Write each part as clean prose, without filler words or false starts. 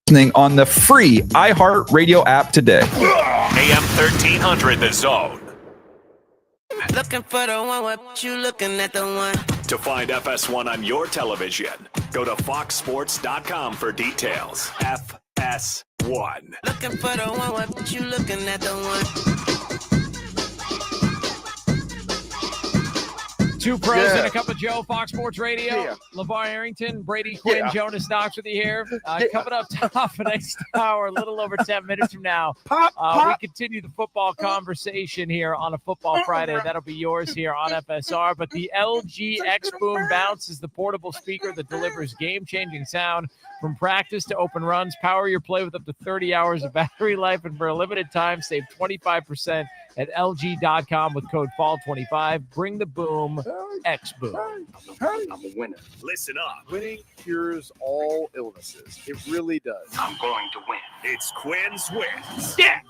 Listening on the free iHeartRadio app today. AM 1300, The Zone. Looking for the one, what you looking at the one? To find FS1 on your television, go to foxsports.com for details. FS1. Looking for the one, what you looking at the one? Two pros and a cup of Joe, Fox Sports Radio. LeVar Arrington, Brady Quinn, Jonas Knox with you here. Coming up top of next hour, a little over 10 minutes from now. We continue the football conversation here on a Football Friday. That'll be yours here on FSR. But the LG X Boom Bounce is the portable speaker that delivers game-changing sound from practice to open runs. Power your play with up to 30 hours of battery life, and for a limited time, save 25% at LG.com with code FALL25. Bring the boom, X Boom. I'm a winner. Listen up. Winning cures all illnesses. It really does. I'm going to win. It's Quinn's Wins. Yeah.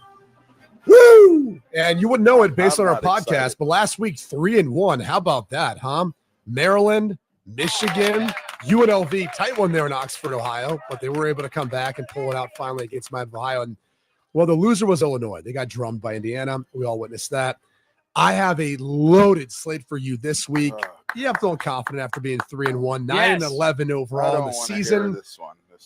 Woo! And you wouldn't know it based on our podcast, excited. but last week, 3-1. How about that, huh? Maryland, Michigan, UNLV, tight one there in Oxford, Ohio, but they were able to come back and pull it out finally against Miami, Ohio. And well, the loser was Illinois. They got drummed by Indiana. We all witnessed that. I have a loaded slate for you this week. Yeah, I'm feeling confident after being 3-1, 9-11 overall in the season. This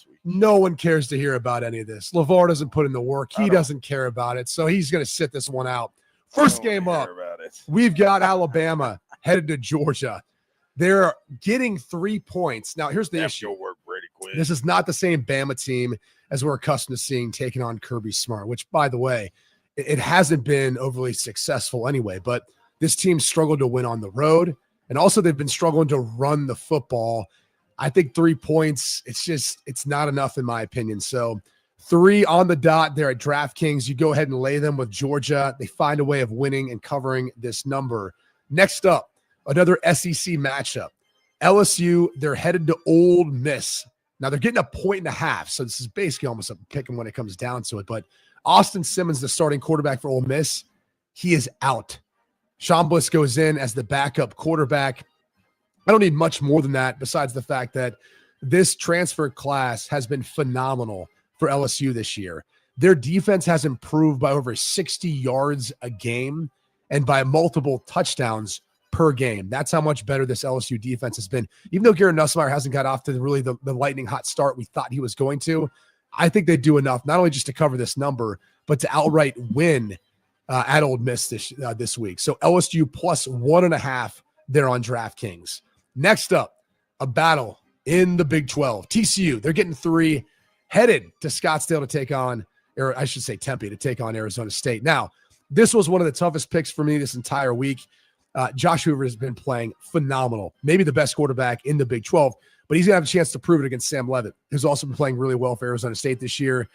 week. No one cares to hear about any of this. LeVar doesn't put in the work. He doesn't care about it, so he's going to sit this one out. First game up, we've got Alabama headed to Georgia. They're getting 3 points. Now, here's the issue. This is not the same Bama team as we're accustomed to seeing taking on Kirby Smart, which, by the way, it hasn't been overly successful anyway. But this team struggled to win on the road, and also they've been struggling to run the football. I think 3 points, it's not enough in my opinion. So 3 on the dot there at DraftKings. You go ahead and lay them with Georgia. They find a way of winning and covering this number. Next up, another SEC matchup. LSU, they're headed to Ole Miss. Now, they're getting 1.5, so this is basically almost a pick 'em when it comes down to it. But Austin Simmons, the starting quarterback for Ole Miss, he is out. Sean Bliss goes in as the backup quarterback. I don't need much more than that besides the fact that this transfer class has been phenomenal for LSU this year. Their defense has improved by over 60 yards a game and by multiple touchdowns per game. That's how much better this LSU defense has been. Even though Garrett Nussmeier hasn't got off to the lightning hot start we thought he was going to, I think they do enough, not only just to cover this number, but to outright win at Ole Miss this week. So LSU plus 1.5 there on DraftKings. Next up, a battle in the Big 12. TCU, they're getting 3, headed to Scottsdale to take on, or I should say Tempe, to take on Arizona State. Now, this was one of the toughest picks for me this entire week. Josh Hoover has been playing phenomenal, maybe the best quarterback in the Big 12, but he's going to have a chance to prove it against Sam Leavitt, who's also been playing really well for Arizona State this year.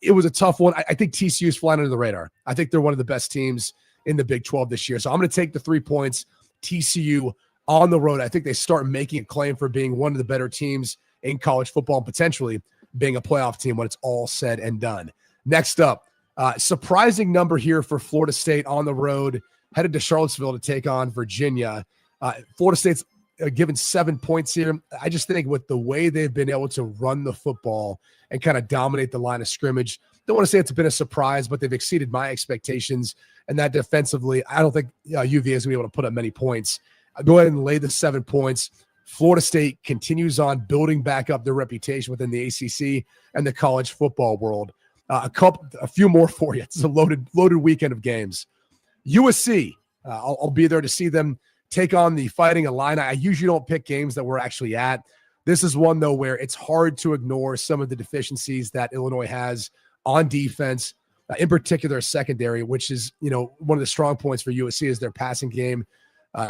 It was a tough one. I think TCU is flying under the radar. I think they're one of the best teams in the Big 12 this year. So I'm going to take the 3 points, TCU on the road. I think they start making a claim for being one of the better teams in college football and potentially being a playoff team when it's all said and done. Next up, surprising number here for Florida State on the road, headed to Charlottesville to take on Virginia. Florida State's given 7 points here. I just think with the way they've been able to run the football and kind of dominate the line of scrimmage, don't want to say it's been a surprise, but they've exceeded my expectations. And that defensively, I don't think UVA is going to be able to put up many points. I'll go ahead and lay the 7 points. Florida State continues on building back up their reputation within the ACC and the college football world. A few more for you. It's a loaded weekend of games. USC, I'll be there to see them take on the Fighting Illini. I usually don't pick games that we're actually at. This is one, though, where it's hard to ignore some of the deficiencies that Illinois has on defense, in particular secondary, which is, one of the strong points for USC is their passing game.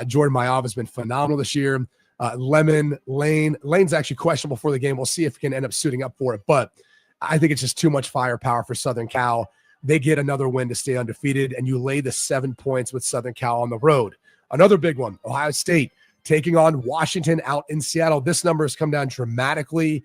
Jordan Mailata has been phenomenal this year. Lane's actually questionable for the game. We'll see if he can end up suiting up for it, but I think it's just too much firepower for Southern Cal. They get another win to stay undefeated, and you lay the 7 points with Southern Cal on the road. Another big one, Ohio State taking on Washington out in Seattle. This number has come down dramatically.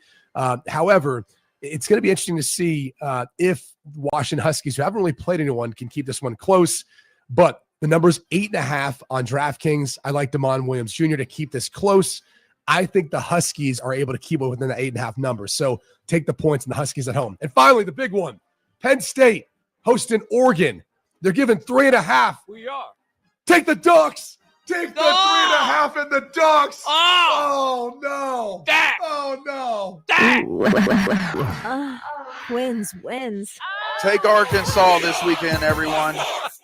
However, it's going to be interesting to see if Washington Huskies, who haven't really played anyone, can keep this one close. But the number's 8.5 on DraftKings. I like Damon Williams Jr. to keep this close. I think the Huskies are able to keep it within the 8.5 number. So take the points and the Huskies at home. And finally, the big one, Penn State hosting Oregon. They're giving 3.5. We are. Take the Ducks. Take the 3.5 in the Ducks. Oh no. That. Oh no. That. Wins. Take Arkansas this weekend, everyone.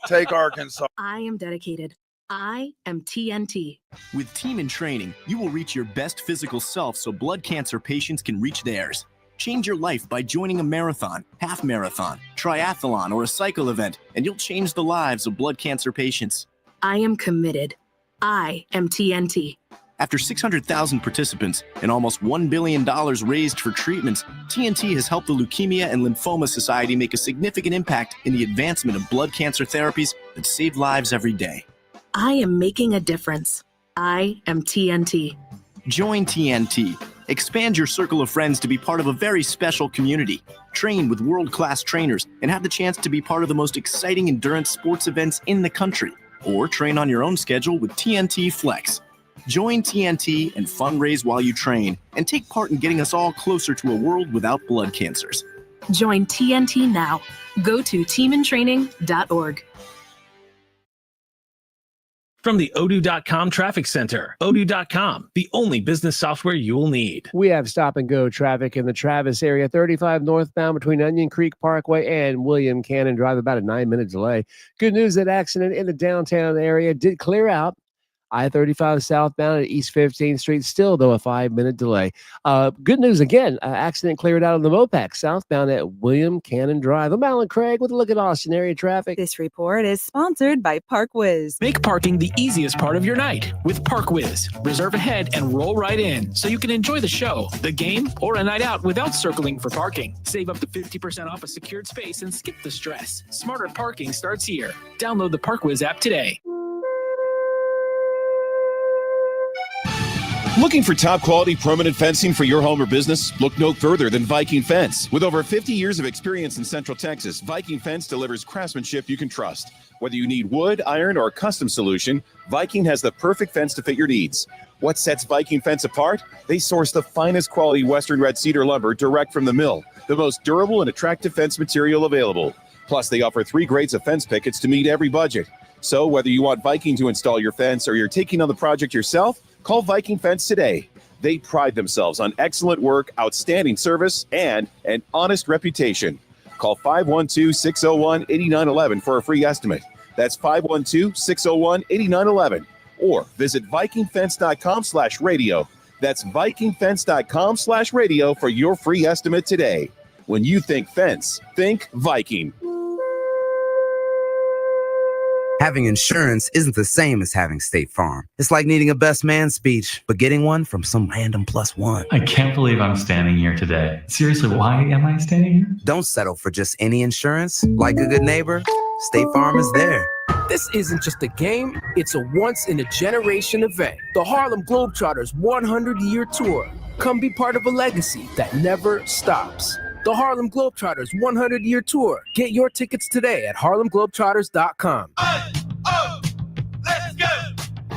Take Arkansas. I am dedicated. I am TNT. With Team in Training, you will reach your best physical self so blood cancer patients can reach theirs. Change your life by joining a marathon, half marathon, triathlon, or a cycle event, and you'll change the lives of blood cancer patients. I am committed. I am TNT. After 600,000 participants and almost $1 billion raised for treatments, TNT has helped the Leukemia and Lymphoma Society make a significant impact in the advancement of blood cancer therapies that save lives every day. I am making a difference. I am TNT. Join TNT. Expand your circle of friends to be part of a very special community. Train with world-class trainers and have the chance to be part of the most exciting endurance sports events in the country. Or train on your own schedule with TNT Flex. Join TNT and fundraise while you train and take part in getting us all closer to a world without blood cancers. Join TNT now. Go to teamintraining.org. From the Odoo.com Traffic Center, Odoo.com, the only business software you will need. We have stop-and-go traffic in the Travis area, 35 northbound between Onion Creek Parkway and William Cannon Drive, about a 9-minute delay. Good news, that accident in the downtown area did clear out. I-35 southbound at East 15th Street, still, though, a 5-minute delay. Good news again, accident cleared out on the Mopac southbound at William Cannon Drive. I'm Alan Craig with a look at Austin area traffic. This report is sponsored by ParkWiz. Make parking the easiest part of your night with ParkWiz. Reserve ahead and roll right in so you can enjoy the show, the game, or a night out without circling for parking. Save up to 50% off a secured space and skip the stress. Smarter parking starts here. Download the ParkWiz app today. Looking for top quality permanent fencing for your home or business? Look no further than Viking Fence. With over 50 years of experience in Central Texas, Viking Fence delivers craftsmanship you can trust. Whether you need wood, iron, or a custom solution, Viking has the perfect fence to fit your needs. What sets Viking Fence apart? They source the finest quality Western red cedar lumber direct from the mill, the most durable and attractive fence material available. Plus, they offer 3 grades of fence pickets to meet every budget. So whether you want Viking to install your fence or you're taking on the project yourself, call Viking Fence today. They pride themselves on excellent work, outstanding service, and an honest reputation. Call 512-601-8911 for a free estimate. That's 512-601-8911. Or visit VikingFence.com/radio. That's VikingFence.com/radio for your free estimate today. When you think fence, think Viking. Having insurance isn't the same as having State Farm. It's like needing a best man speech, but getting one from some random +1. I can't believe I'm standing here today. Seriously, why am I standing here? Don't settle for just any insurance. Like a good neighbor, State Farm is there. This isn't just a game, it's a once-in-a-generation event. The Harlem Globetrotters 100-year tour. Come be part of a legacy that never stops. The Harlem Globetrotters 100-year tour. Get your tickets today at harlemglobetrotters.com. Let's go!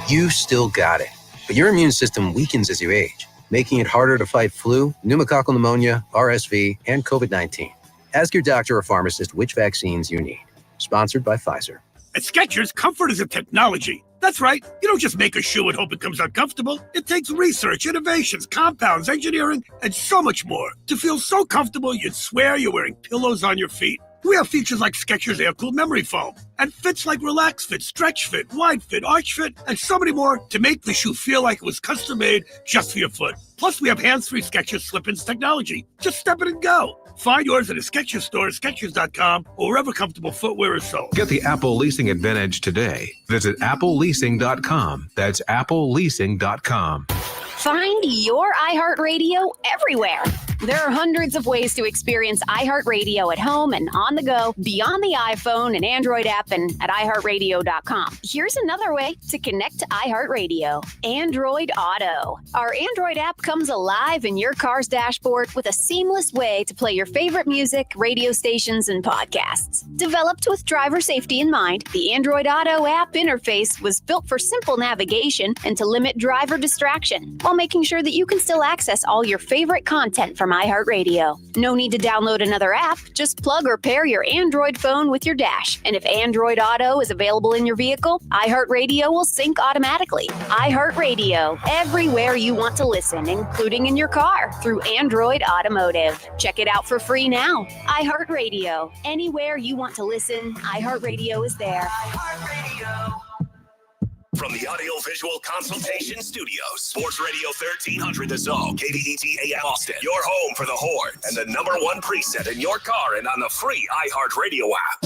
You still got it, but your immune system weakens as you age, making it harder to fight flu, pneumococcal pneumonia, RSV, and COVID-19. Ask your doctor or pharmacist which vaccines you need. Sponsored by Pfizer. At Skechers, comfort is a technology. That's right. You don't just make a shoe and hope it comes out comfortable. It takes research, innovations, compounds, engineering, and so much more to feel so comfortable you'd swear you're wearing pillows on your feet. We have features like Skechers Air-Cooled Memory Foam and fits like Relax Fit, Stretch Fit, Wide Fit, Arch Fit, and so many more to make the shoe feel like it was custom-made just for your foot. Plus, we have hands-free Skechers Slip-ins technology. Just step in and go. Find yours at a Skechers store at Skechers.com or wherever comfortable footwear is sold. Get the Apple Leasing Advantage today. Visit appleleasing.com. That's appleleasing.com. Find your iHeartRadio everywhere. There are hundreds of ways to experience iHeartRadio at home and on the go beyond the iPhone and Android app and at iHeartRadio.com. Here's another way to connect to iHeartRadio. Android Auto. Our Android app comes alive in your car's dashboard with a seamless way to play your favorite music, radio stations, and podcasts. Developed with driver safety in mind, the Android Auto app interface was built for simple navigation and to limit driver distraction, while while making sure that you can still access all your favorite content from iHeartRadio. No need to download another app. Just plug or pair your Android phone with your dash. And if Android Auto is available in your vehicle, iHeartRadio will sync automatically. iHeartRadio, everywhere you want to listen, including in your car through Android Automotive. Check it out for free now. iHeartRadio, anywhere you want to listen, iHeartRadio is there. From the Audio-Visual Consultation Studios, Sports Radio 1300 The Zone, KDET AM Austin, your home for the Horns, and the #1 preset in your car and on the free iHeartRadio app.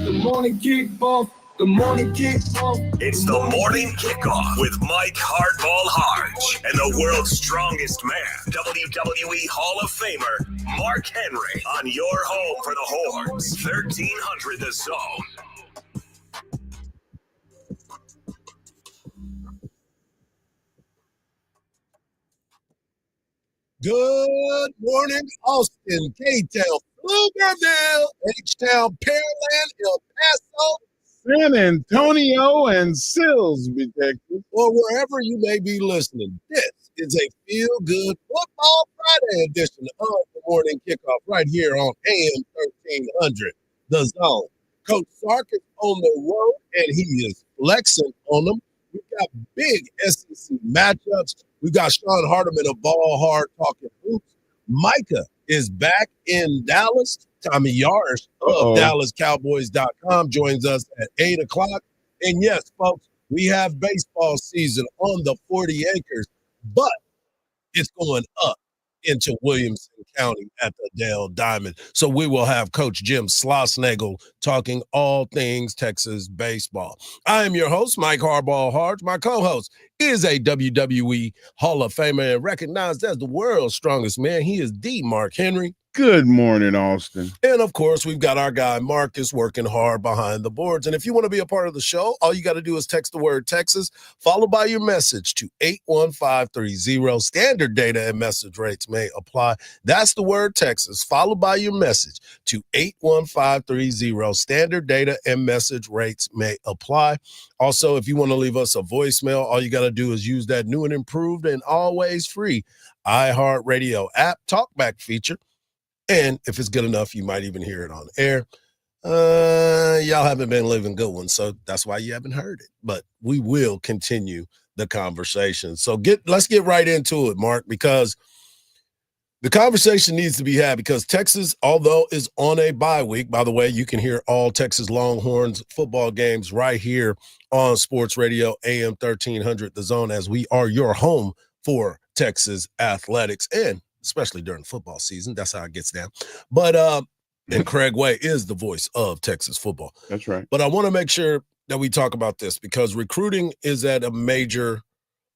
The morning kickoff. The morning kickoff. It's the morning kickoff with Mike Hardball Hardge and the world's strongest man, WWE Hall of Famer Mark Henry, on your home for the Horns, 1300 The Zone. Good morning, Austin, K-Town, Pflugerville, H-Town, Pearland, El Paso, San Antonio, and Silsbee, Texas. Or wherever you may be listening. This is a feel-good Football Friday edition of the Morning Kickoff right here on AM 1300, The Zone. Coach Sark is on the road, and he is flexing on them. We've got big SEC matchups. We got Sean Hardeman of Ball Hard Talking Hoops. Micah is back in Dallas. Tommy Yarsh of DallasCowboys.com joins us at 8 o'clock. And yes, folks, we have baseball season on the 40 acres, but it's going up into Williamson County at the Dale Diamond. So we will have Coach Jim Schlossnagle talking all things Texas baseball. I am your host, Mike Hardball Hardge. My co-host is a WWE Hall of Famer and recognized as the world's strongest man. He is the Mark Henry. Good morning, Austin. And, of course, we've got our guy Marcus working hard behind the boards. And if you want to be a part of the show, all you got to do is text the word Texas, followed by your message to 81530. Standard data and message rates may apply. That's the word Texas, followed by your message to 81530. Standard data and message rates may apply. Also, if you want to leave us a voicemail, all you got to do is use that new and improved and always free iHeartRadio app talkback feature. And if it's good enough, you might even hear it on air. Y'all haven't been living good ones, so that's why you haven't heard it. But we will continue the conversation. So let's get right into it, Mark, because the conversation needs to be had because Texas, although is on a bye week, by the way, you can hear all Texas Longhorns football games right here on Sports Radio AM 1300 The Zone, as we are your home for Texas athletics and especially during football season. That's how it gets down. But and Craig Way is the voice of Texas football. That's right. But I want to make sure that we talk about this because recruiting is at a major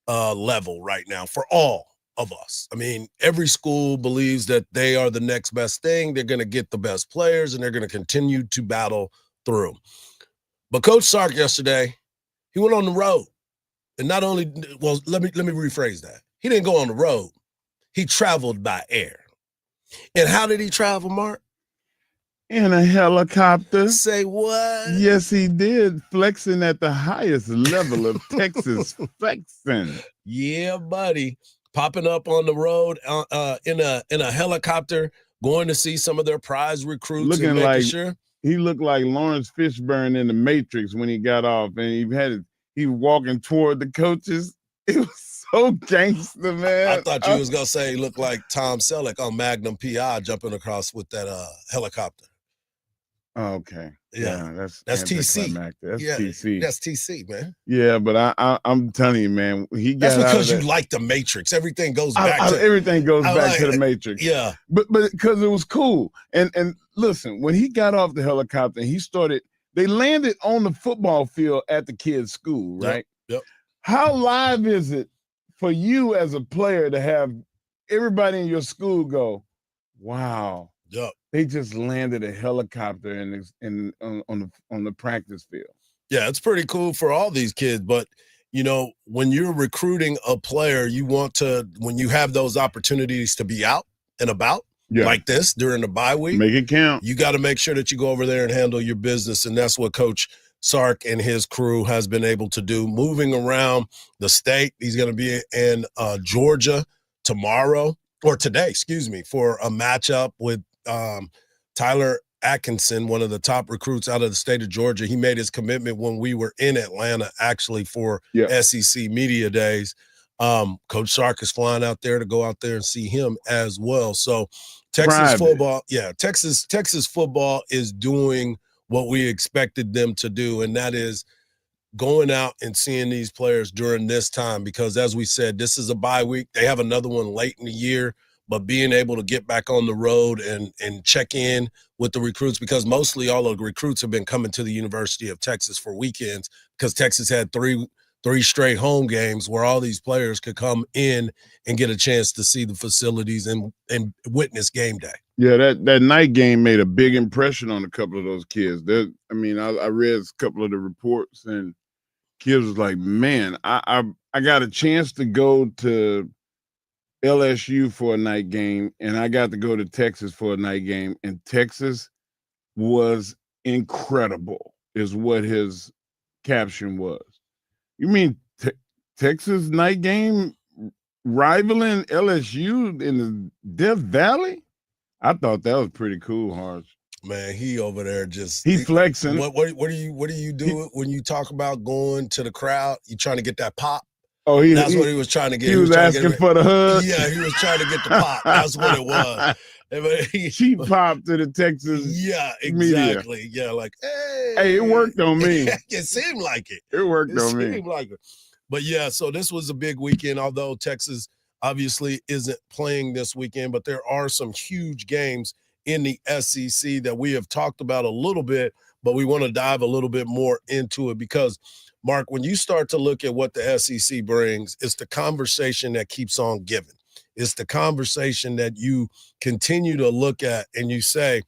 level right now for all of us. I mean, every school believes that they are the next best thing. They're going to get the best players, and they're going to continue to battle through. But Coach Sark yesterday, he went on the road. And not only, well, let me rephrase that. He didn't go on the road. He traveled by air. And how did he travel, Mark? In a helicopter. Say what? Yes, he did. Flexing at the highest level of Texas flexing. Yeah, buddy. Popping up on the road in a helicopter, going to see some of their prize recruits. Looking like he looked like Lawrence Fishburne in The Matrix when he got off, and he was walking toward the coaches. It was so gangster, man. I thought you was gonna say he looked like Tom Selleck on Magnum PI jumping across with that helicopter. Okay. Yeah, that's TC. That's TC. That's TC, man. Yeah, but I'm telling you, man, he got that's because out of you like the Matrix. Everything goes back to everything goes back to the Matrix. Yeah, but because it was cool. And listen, when he got off the helicopter, they landed on the football field at the kids' school, right? Yep. How live is it for you as a player to have everybody in your school go, wow, yep, they just landed a helicopter on the practice field? Yeah, it's pretty cool for all these kids. But, you know, when you're recruiting a player, you want to, when you have those opportunities to be out and about like this during the bye week, make it count. You got to make sure that you go over there and handle your business. And that's what Coach Sark and his crew has been able to do, moving around the state. He's going to be in Georgia today, for a matchup with Tyler Atkinson, one of the top recruits out of the state of Georgia. He made his commitment when we were in Atlanta, actually, for SEC Media Days. Coach Sark is flying out there to go out there and see him as well. So Texas football is doing what we expected them to do, and that is going out and seeing these players during this time, because as we said, this is a bye week. They have another one late in the year, but being able to get back on the road and check in with the recruits, because mostly all of the recruits have been coming to the University of Texas for weekends, because Texas had three straight home games where all these players could come in and get a chance to see the facilities and witness game day. Yeah, that night game made a big impression on a couple of those kids. I read a couple of the reports, and kids was like, man, I got a chance to go to LSU for a night game, and I got to go to Texas for a night game, and Texas was incredible, is what his caption was. You mean Texas night game rivaling LSU in the Death Valley? I thought that was pretty cool, Hardge. Man, he over there he flexing. What do you do when you talk about going to the crowd? You trying to get that pop? Oh, that's what he was trying to get. He was asking for the hug. Yeah, he was trying to get the pop. That's what it was. She popped to the Texas. Yeah, exactly. Media. Yeah, like, hey, it worked on me. It seemed like it. It worked on me. It seemed like it. But yeah, so this was a big weekend, although Texas obviously isn't playing this weekend, but there are some huge games in the SEC that we have talked about a little bit, but we want to dive a little bit more into it, because Mark, when you start to look at what the SEC brings, it's the conversation that keeps on giving. It's the conversation that you continue to look at and you say,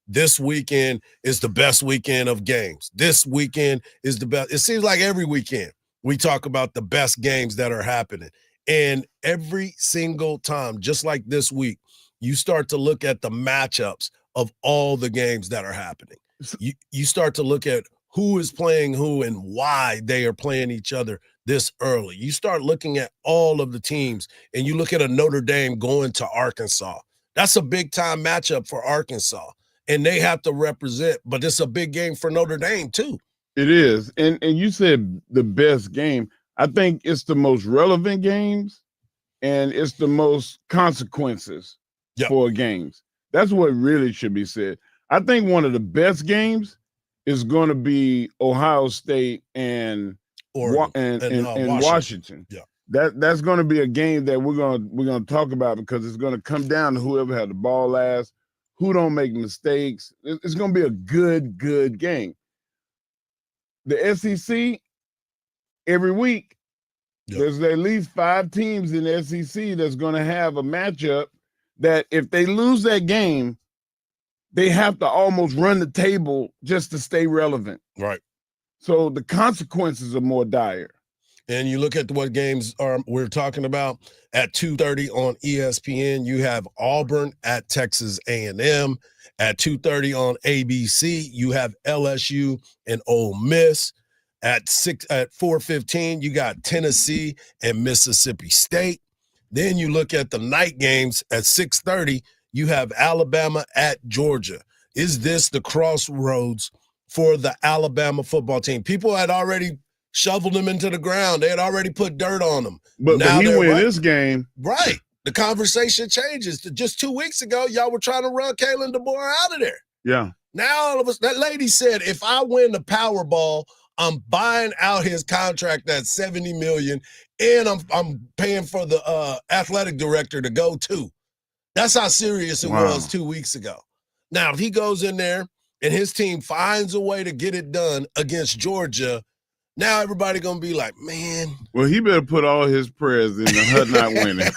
this weekend is the best weekend of games. This weekend is the best. It seems like every weekend we talk about the best games that are happening. And every single time, just like this week, you start to look at the matchups of all the games that are happening. You start to look at who is playing who and why they are playing each other this early. You start looking at all of the teams, and you look at a Notre Dame going to Arkansas. That's a big-time matchup for Arkansas, and they have to represent, but it's a big game for Notre Dame too. It is, and you said the best game. I think it's the most relevant games, and it's the most consequences for games. That's what really should be said. I think one of the best games is going to be Ohio State and Washington. Yeah, that's going to be a game that we're going to talk about, because it's going to come down to whoever had the ball last, who don't make mistakes. It's going to be a good game. The SEC, every week, there's at least 5 teams in the SEC that's going to have a matchup that if they lose that game, they have to almost run the table just to stay relevant. Right. So the consequences are more dire. And you look at what games we're talking about at 2:30 on ESPN. You have Auburn at Texas A&M. At 2:30 on ABC, you have LSU and Ole Miss. At 4:15, you got Tennessee and Mississippi State. Then you look at the night games at 6:30. You have Alabama at Georgia. Is this the crossroads for the Alabama football team? People had already shoveled them into the ground. They had already put dirt on them. But he win this game. Right. The conversation changes. Just 2 weeks ago, y'all were trying to run Kalen DeBoer out of there. Yeah. Now all of us, that lady said, if I win the Powerball, I'm buying out his contract at $70 million, and I'm paying for the athletic director to go too. That's how serious it was 2 weeks ago. Now, if he goes in there and his team finds a way to get it done against Georgia, now everybody gonna be like, man. Well, he better put all his prayers into her not winning.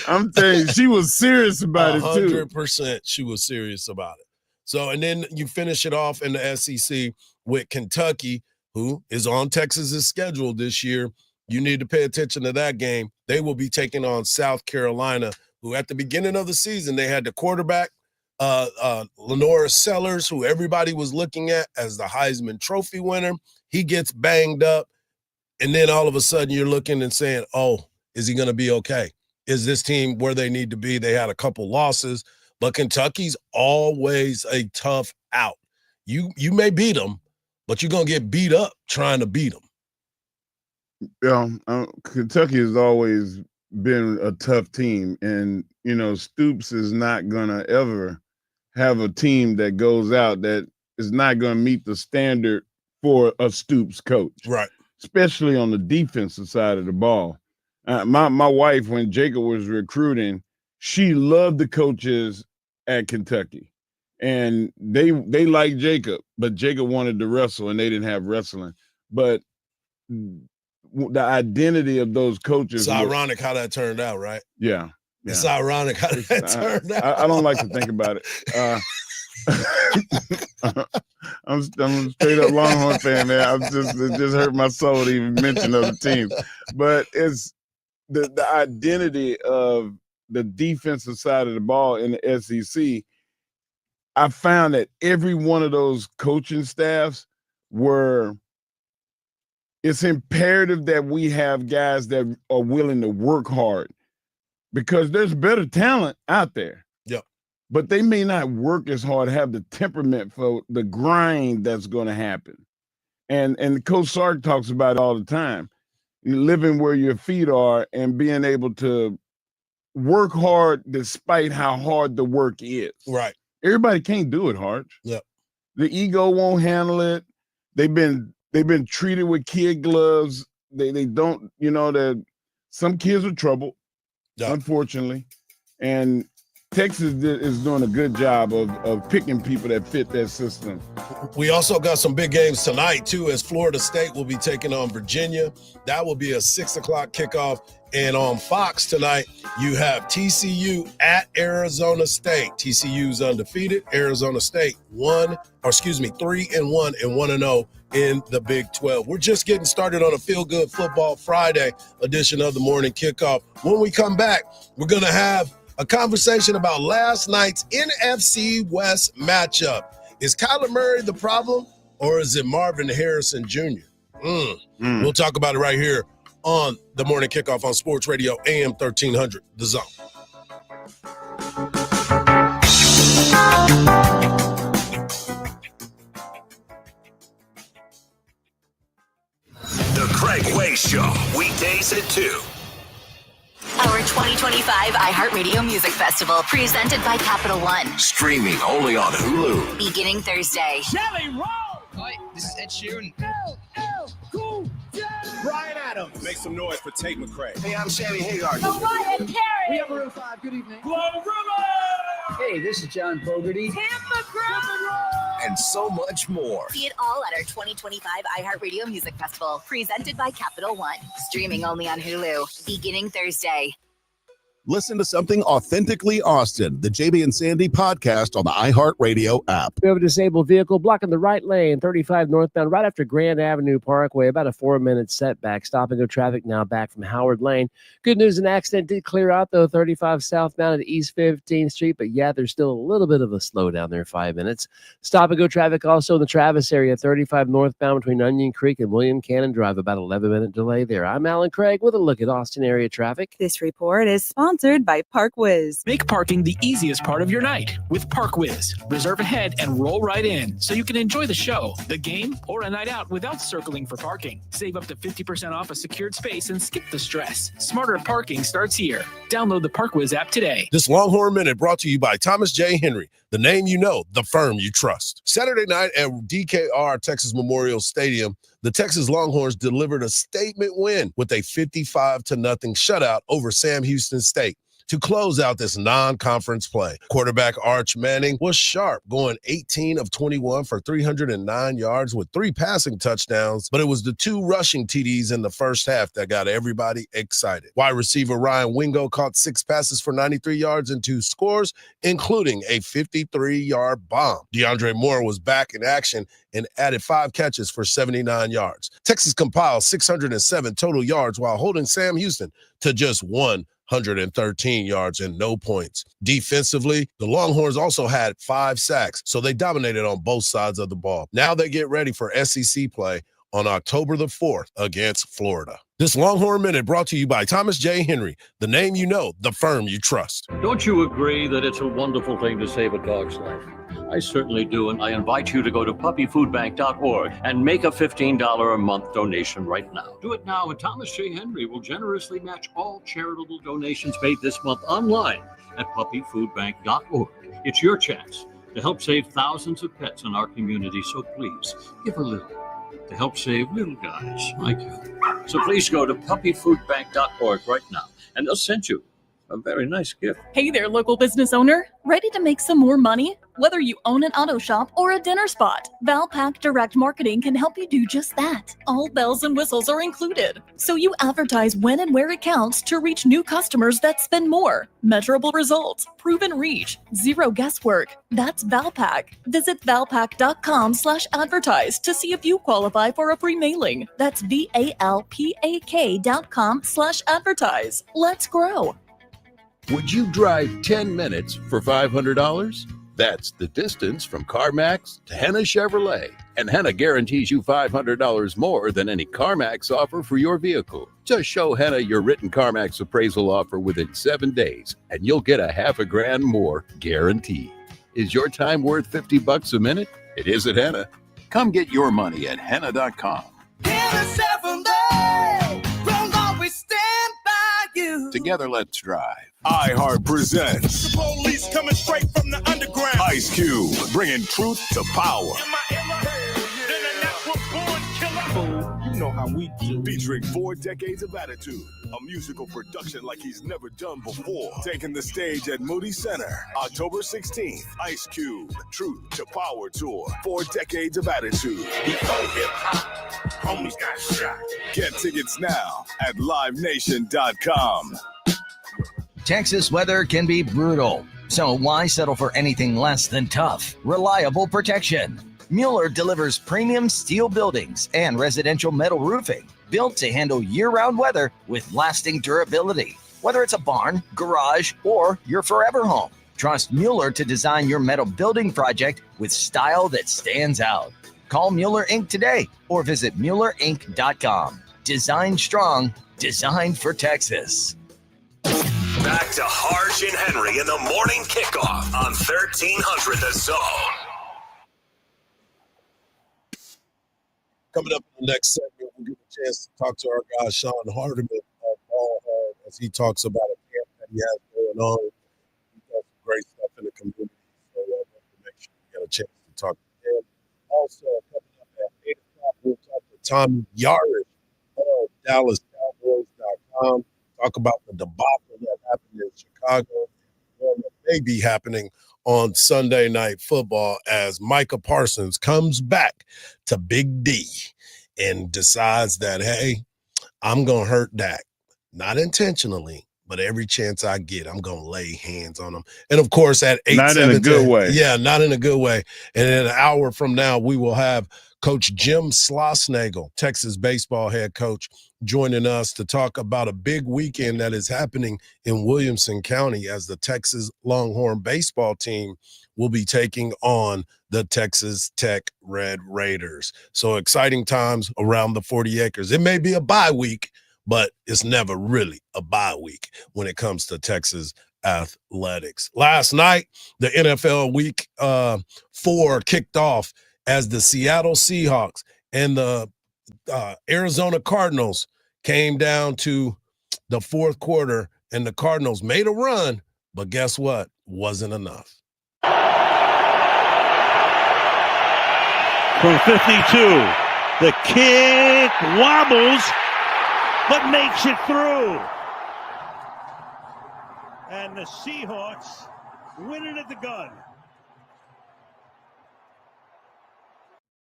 I'm telling you, she was serious about it too. 100% she was serious about it. So, and then you finish it off in the SEC with Kentucky, who is on Texas's schedule this year. You need to pay attention to that game. They will be taking on South Carolina, who at the beginning of the season, they had the quarterback Lenora Sellers, who everybody was looking at as the Heisman Trophy winner, he gets banged up. And then all of a sudden you're looking and saying, oh, is he going to be okay? Is this team where they need to be? They had a couple losses, but Kentucky's always a tough out. You may beat them, but you're going to get beat up trying to beat them. Yeah, Kentucky has always been a tough team. And, Stoops is not going to ever have a team that goes out that is not going to meet the standard for a Stoops coach. Right. Especially on the defensive side of the ball. My wife, when Jacob was recruiting, she loved the coaches at Kentucky. And they liked Jacob, but Jacob wanted to wrestle, and they didn't have wrestling. But the identity of those coaches. It's ironic how that turned out, right? Yeah. It's ironic how that turned out. I don't like to think about it. I'm a straight up Longhorn fan, man. It just hurt my soul to even mention other teams. But it's the identity of the defensive side of the ball in the SEC. I found that every one of those coaching staffs it's imperative that we have guys that are willing to work hard, because there's better talent out there. Yeah. But they may not work as hard, have the temperament for the grind that's going to happen. And Coach Sark talks about it all the time. You're living where your feet are and being able to work hard despite how hard the work is. Right. Everybody can't do it, Hardge. Yeah. The ego won't handle it. They've been treated with kid gloves. They don't, that some kids are troubled. Yeah. Unfortunately. And Texas is doing a good job of picking people that fit that system. We also got some big games tonight, too, as Florida State will be taking on Virginia. That will be a 6 o'clock kickoff. And on Fox tonight, you have TCU at Arizona State. TCU's undefeated. Arizona State 3-1 and 1-0 in the Big 12. We're just getting started on a Feel Good Football Friday edition of the Morning Kickoff. When we come back, we're going to have a conversation about last night's NFC West matchup. Is Kyler Murray the problem, or is it Marvin Harrison Jr.? We'll talk about it right here on the Morning Kickoff on Sports Radio AM 1300, The Zone. The Craig Way Show, weekdays at 2. Our 2025 iHeartRadio Music Festival, presented by Capital One. Streaming only on Hulu. Beginning Thursday. Shelly, roll! Hi, this is Ed Sheeran. Cool, Brian Adams. Make some noise for Tate McRae. Hey, I'm Sammy Hagar. Mariah Carey. We have Maroon 5. Good evening. Hey, this is John Fogerty. Tim McGraw. And so much more. See it all at our 2025 iHeartRadio Music Festival, presented by Capital One. Streaming only on Hulu. Beginning Thursday. Listen to something authentically Austin, the JB and Sandy podcast on the iHeartRadio app. We have a disabled vehicle blocking the right lane, 35 northbound, right after Grand Avenue Parkway, about a 4-minute setback. Stop and go traffic now back from Howard Lane. Good news, an accident did clear out, though, 35 southbound at East 15th Street, but yeah, there's still a little bit of a slowdown there, 5 minutes. Stop and go traffic also in the Travis area, 35 northbound between Onion Creek and William Cannon Drive, about 11-minute delay there. I'm Alan Craig with a look at Austin area traffic. This report is sponsored by ParkWiz. Make parking the easiest part of your night with ParkWiz. Reserve ahead and roll right in so you can enjoy the show, the game, or a night out without circling for parking. Save up to 50% off a secured space and skip the stress. Smarter parking starts here. Download the ParkWiz app today. This Longhorn Minute brought to you by Thomas J. Henry, the name you know, the firm you trust. Saturday night at DKR Texas Memorial Stadium, the Texas Longhorns delivered a statement win with a 55-0 shutout over Sam Houston State to close out this non-conference play. Quarterback Arch Manning was sharp, going 18 of 21 for 309 yards with 3 passing touchdowns, but it was the 2 rushing TDs in the first half that got everybody excited. Wide receiver Ryan Wingo caught 6 passes for 93 yards and 2 scores, including a 53-yard bomb. DeAndre Moore was back in action and added 5 catches for 79 yards. Texas compiled 607 total yards while holding Sam Houston to just 1 113 yards and no points. Defensively, the Longhorns also had 5 sacks, so they dominated on both sides of the ball. Now they get ready for SEC play on October the 4th against Florida. This Longhorn Minute brought to you by Thomas J. Henry, the name you know, the firm you trust. Don't you agree that it's a wonderful thing to save a dog's life? I certainly do, and I invite you to go to puppyfoodbank.org and make a $15 a month donation right now. Do it now, and Thomas J. Henry will generously match all charitable donations made this month online at puppyfoodbank.org. It's your chance to help save thousands of pets in our community, so please give a little to help save little guys like you. So please go to puppyfoodbank.org right now, and they'll send you a very nice gift. Hey there, local business owner. Ready to make some more money? Whether you own an auto shop or a dinner spot, Valpak Direct Marketing can help you do just that. All bells and whistles are included, so you advertise when and where it counts to reach new customers that spend more. Measurable results, proven reach, zero guesswork. That's Valpak. Visit valpak.com/advertise to see if you qualify for a free mailing. That's VALPAK.com/advertise. Let's grow. Would you drive 10 minutes for $500? That's the distance from CarMax to Henna Chevrolet. And Henna guarantees you $500 more than any CarMax offer for your vehicle. Just show Henna your written CarMax appraisal offer within 7 days, and you'll get $500,000 more guaranteed. Is your time worth $50 a minute? It is at Henna. Come get your money at Henna.com. Henna Chevrolet, we'll always stand by you. Together, let's drive. iHeart presents The police coming straight from the underground. Ice Cube, bringing truth to power. You know how we do. Featuring 4 decades of attitude, a musical production like he's never done before. Taking the stage at Moody Center, October 16th. Ice Cube, Truth to Power Tour, 4 decades of attitude. Before hip-hop, homies got shot. Get tickets now at livenation.com. Texas weather can be brutal, so why settle for anything less than tough, reliable protection? Mueller delivers premium steel buildings and residential metal roofing built to handle year-round weather with lasting durability. Whether it's a barn, garage, or your forever home, trust Mueller to design your metal building project with style that stands out. Call Mueller Inc. today or visit MuellerInc.com. Design strong, designed for Texas. Back to Hardge and Henry in the morning kickoff on 1300 The Zone. Coming up in the next segment, we'll get a chance to talk to our guy, Sean Hardiman of Ball Hard, as he talks about a camp that he has going on. He does some great stuff in the community, so we'll make sure we get a chance to talk to him. Also, coming up at 8 o'clock, we'll talk to Tommy Yarish of DallasCowboys.com. Talk about the debacle that happened in Chicago, and that may be happening on Sunday Night Football as Micah Parsons comes back to Big D and decides that, hey, I'm going to hurt Dak. Not intentionally, but every chance I get, I'm going to lay hands on him. And, of course, at 8, not in a good way. Yeah, not in a good way. And in an hour from now, we will have Coach Jim Schlossnagle, Texas baseball head coach, joining us to talk about a big weekend that is happening in Williamson County as the Texas Longhorn baseball team will be taking on the Texas Tech Red Raiders. So exciting times around the 40 acres. It may be a bye week, but it's never really a bye week when it comes to Texas athletics. Last night, the NFL Week 4 kicked off as the Seattle Seahawks and the Arizona Cardinals came down to the fourth quarter, and the Cardinals made a run, but guess what? Wasn't enough. From 52, the kick wobbles, but makes it through. And the Seahawks win it at the gun.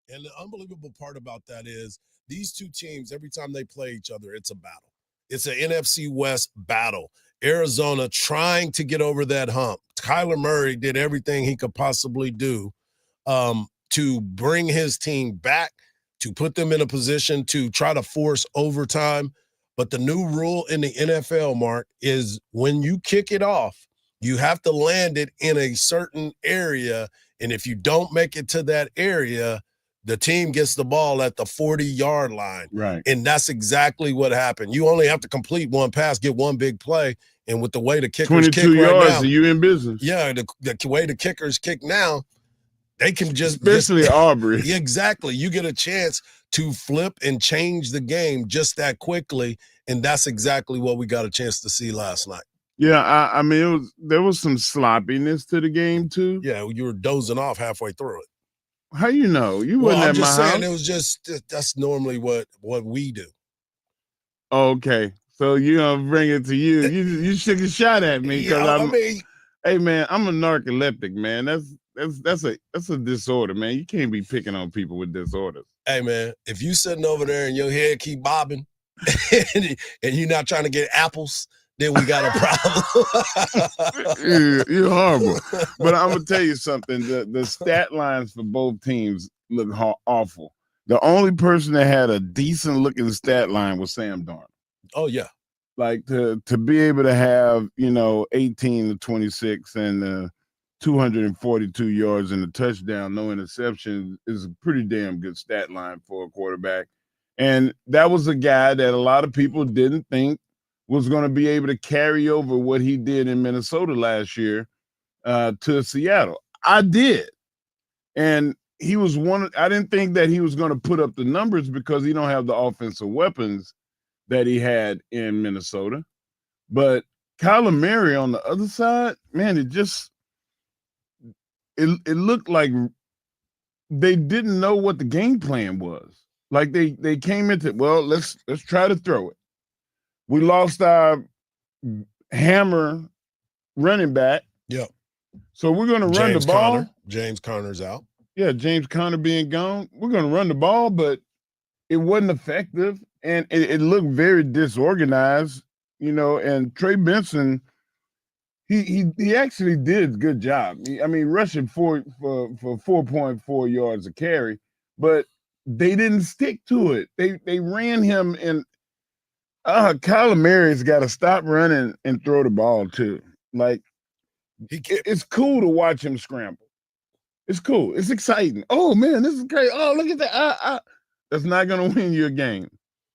And the unbelievable part about that is these two teams, every time they play each other, it's a battle. It's an NFC West battle. Arizona trying to get over that hump. Kyler Murray did everything he could possibly do to bring his team back, to put them in a position to try to force overtime. But the new rule in the NFL, Mark, is when you kick it off, you have to land it in a certain area. And if you don't make it to that area, the team gets the ball at the 40-yard line. Right. And that's exactly what happened. You only have to complete one pass, get one big play. And with the way the kickers 22 kick yards right now, and you in business. yeah, the way the kickers kick now, they can Especially Aubrey. Yeah, exactly. You get a chance to flip and change the game just that quickly. And that's exactly what we got a chance to see last night. Yeah, I mean, there was some sloppiness to the game too. Yeah, you were dozing off halfway through it. How you know? You wasn't I'm at just my saying house. it was just that's normally what we do. Okay, so you gonna bring it to you? You shook a shot at me because Yeah, I mean, hey man, I'm a narcoleptic, man. That's a disorder, man. You can't be picking on people with disorders. Hey man, if you sitting over there and your head keep bobbing and you're not trying to get apples, then we got a problem. You're horrible. But I'm gonna tell you something. The stat lines for both teams look awful. The only person that had a decent looking stat line was Sam Darnold. Oh yeah. Like to be able to have 18 to 26 and 242 yards and a touchdown, no interception is a pretty damn good stat line for a quarterback. And that was a guy that a lot of people didn't think was going to be able to carry over what he did in Minnesota last year to Seattle. I did. And he was I didn't think that he was going to put up the numbers because he don't have the offensive weapons that he had in Minnesota. But Kyler Murray on the other side, man, it looked like they didn't know what the game plan was. Like they came into, well, let's try to throw it. We lost our hammer running back. Yeah. So we're going to run the ball. James Conner's out. Yeah, James Conner being gone. We're going to run the ball, but it wasn't effective. And it looked very disorganized, and Trey Benson, he actually did a good job. I mean, rushing for 4.4 yards a carry, but they didn't stick to it. They ran him in. Kyler Murray's got to stop running and throw the ball too. Like, it's cool to watch him scramble. It's cool. It's exciting. Oh man, this is great. Oh, look at that. That's not going to win you a game.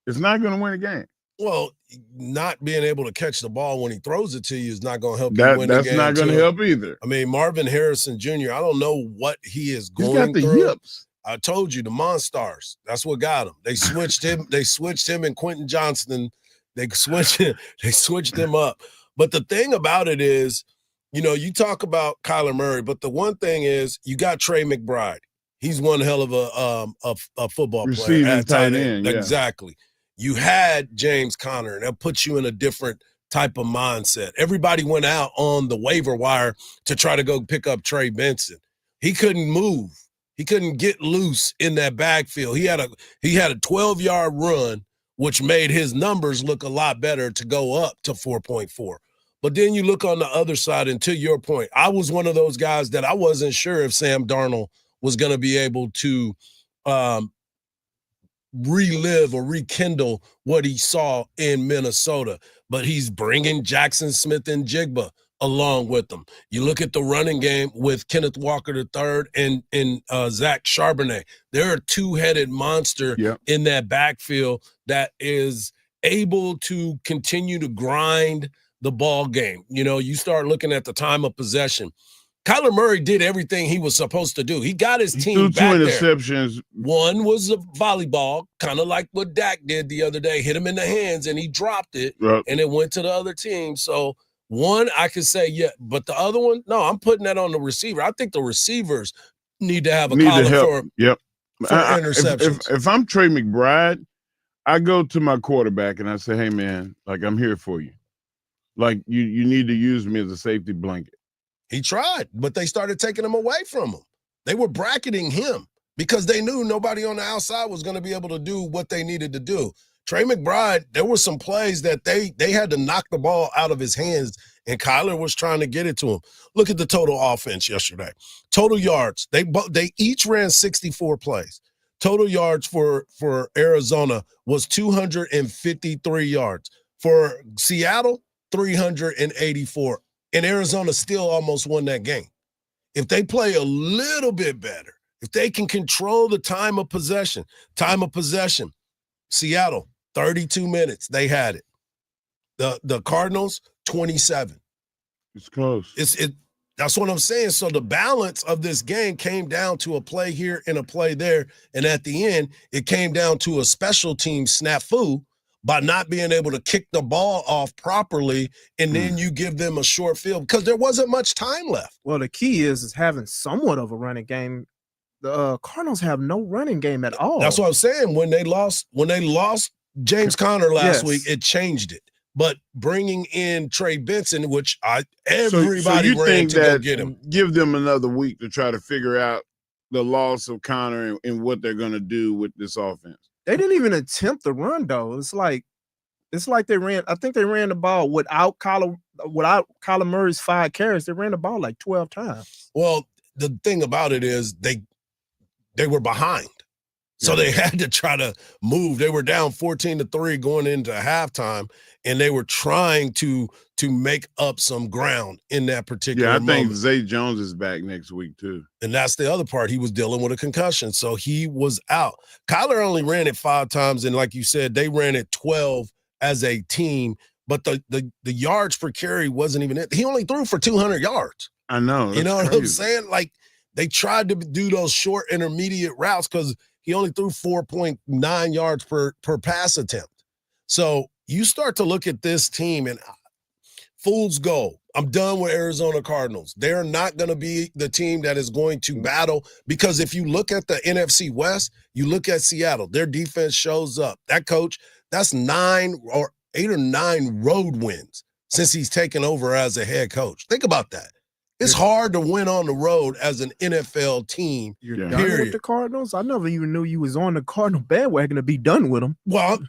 It's not going to win a game. Well, not being able to catch the ball when he throws it to you is not going to help you win the game. That's not going to help either. I mean, Marvin Harrison Jr., I don't know what he is going through. He's got the through. yips. I told you, the Monstars. That's what got him. They switched him. They switched him and Quentin Johnston. They switched him up. But the thing about it is, you talk about Kyler Murray, but the one thing is you got Trey McBride. He's one hell of a football Receiving player at tight end. Yeah. Exactly. You had James Conner, and that puts you in a different type of mindset. Everybody went out on the waiver wire to try to go pick up Trey Benson. He couldn't move. He couldn't get loose in that backfield. He had a 12-yard run, which made his numbers look a lot better to go up to 4.4. But then you look on the other side, and to your point, I was one of those guys that I wasn't sure if Sam Darnold was going to be able to relive or rekindle what he saw in Minnesota. But he's bringing Jackson Smith and Jigba along with them. You look at the running game with Kenneth Walker III and Zach Charbonnet. They're a two-headed monster in that backfield that is able to continue to grind the ball game. You start looking at the time of possession. Kyler Murray did everything he was supposed to do. He got his team back there. 2 interceptions. One was a volleyball, kind of like what Dak did the other day. Hit him in the hands, and he dropped it, and it went to the other team. So one, I could say, yeah. But the other one, no, I'm putting that on the receiver. I think the receivers need to have a collar for interceptions. If I'm Trey McBride, I go to my quarterback, and I say, hey, man, like, I'm here for you. Like, you need to use me as a safety blanket. He tried, but they started taking him away from him. They were bracketing him because they knew nobody on the outside was going to be able to do what they needed to do. Trey McBride, there were some plays that they had to knock the ball out of his hands, and Kyler was trying to get it to him. Look at the total offense yesterday. Total yards. They each ran 64 plays. Total yards for Arizona was 253 yards. For Seattle, 384. And Arizona still almost won that game. If they play a little bit better, if they can control the time of possession, Seattle, 32 minutes, they had it. The Cardinals, 27. It's close. That's what I'm saying. So the balance of this game came down to a play here and a play there. And at the end, it came down to a special team snafu by not being able to kick the ball off properly, and then you give them a short field because there wasn't much time left. Well, the key is having somewhat of a running game. The Cardinals have no running game at all. That's what I'm saying. When they lost James Conner last week, it changed it. But bringing in Trey Benson, which everybody so you ran think to that go get him. Give them another week to try to figure out the loss of Conner and what they're going to do with this offense. They didn't even attempt the run, though. It's like they ran. I think they ran the ball without Kyler Murray's 5 carries. They ran the ball like 12 times. Well, the thing about it is they were behind. So they had to try to move. They were down 14-3 going into halftime, and they were trying to make up some ground in that particular moment. I think Zay Jones is back next week too. And that's the other part. He was dealing with a concussion, so he was out. Kyler only ran it 5 times, and like you said, they ran it 12 as a team, but the yards per carry wasn't even it. He only threw for 200 yards. I know. You know what I'm saying? Like, they tried to do those short intermediate routes because he only threw 4.9 yards per pass attempt. So you start to look at this team and fool's gold. I'm done with Arizona Cardinals. They're not going to be the team that is going to battle because if you look at the NFC West, you look at Seattle, their defense shows up. That coach, that's 8 or 9 road wins since he's taken over as a head coach. Think about that. It's hard to win on the road as an NFL team. You're done with the Cardinals? I never even knew you was on the Cardinal bandwagon to be done with them. Well,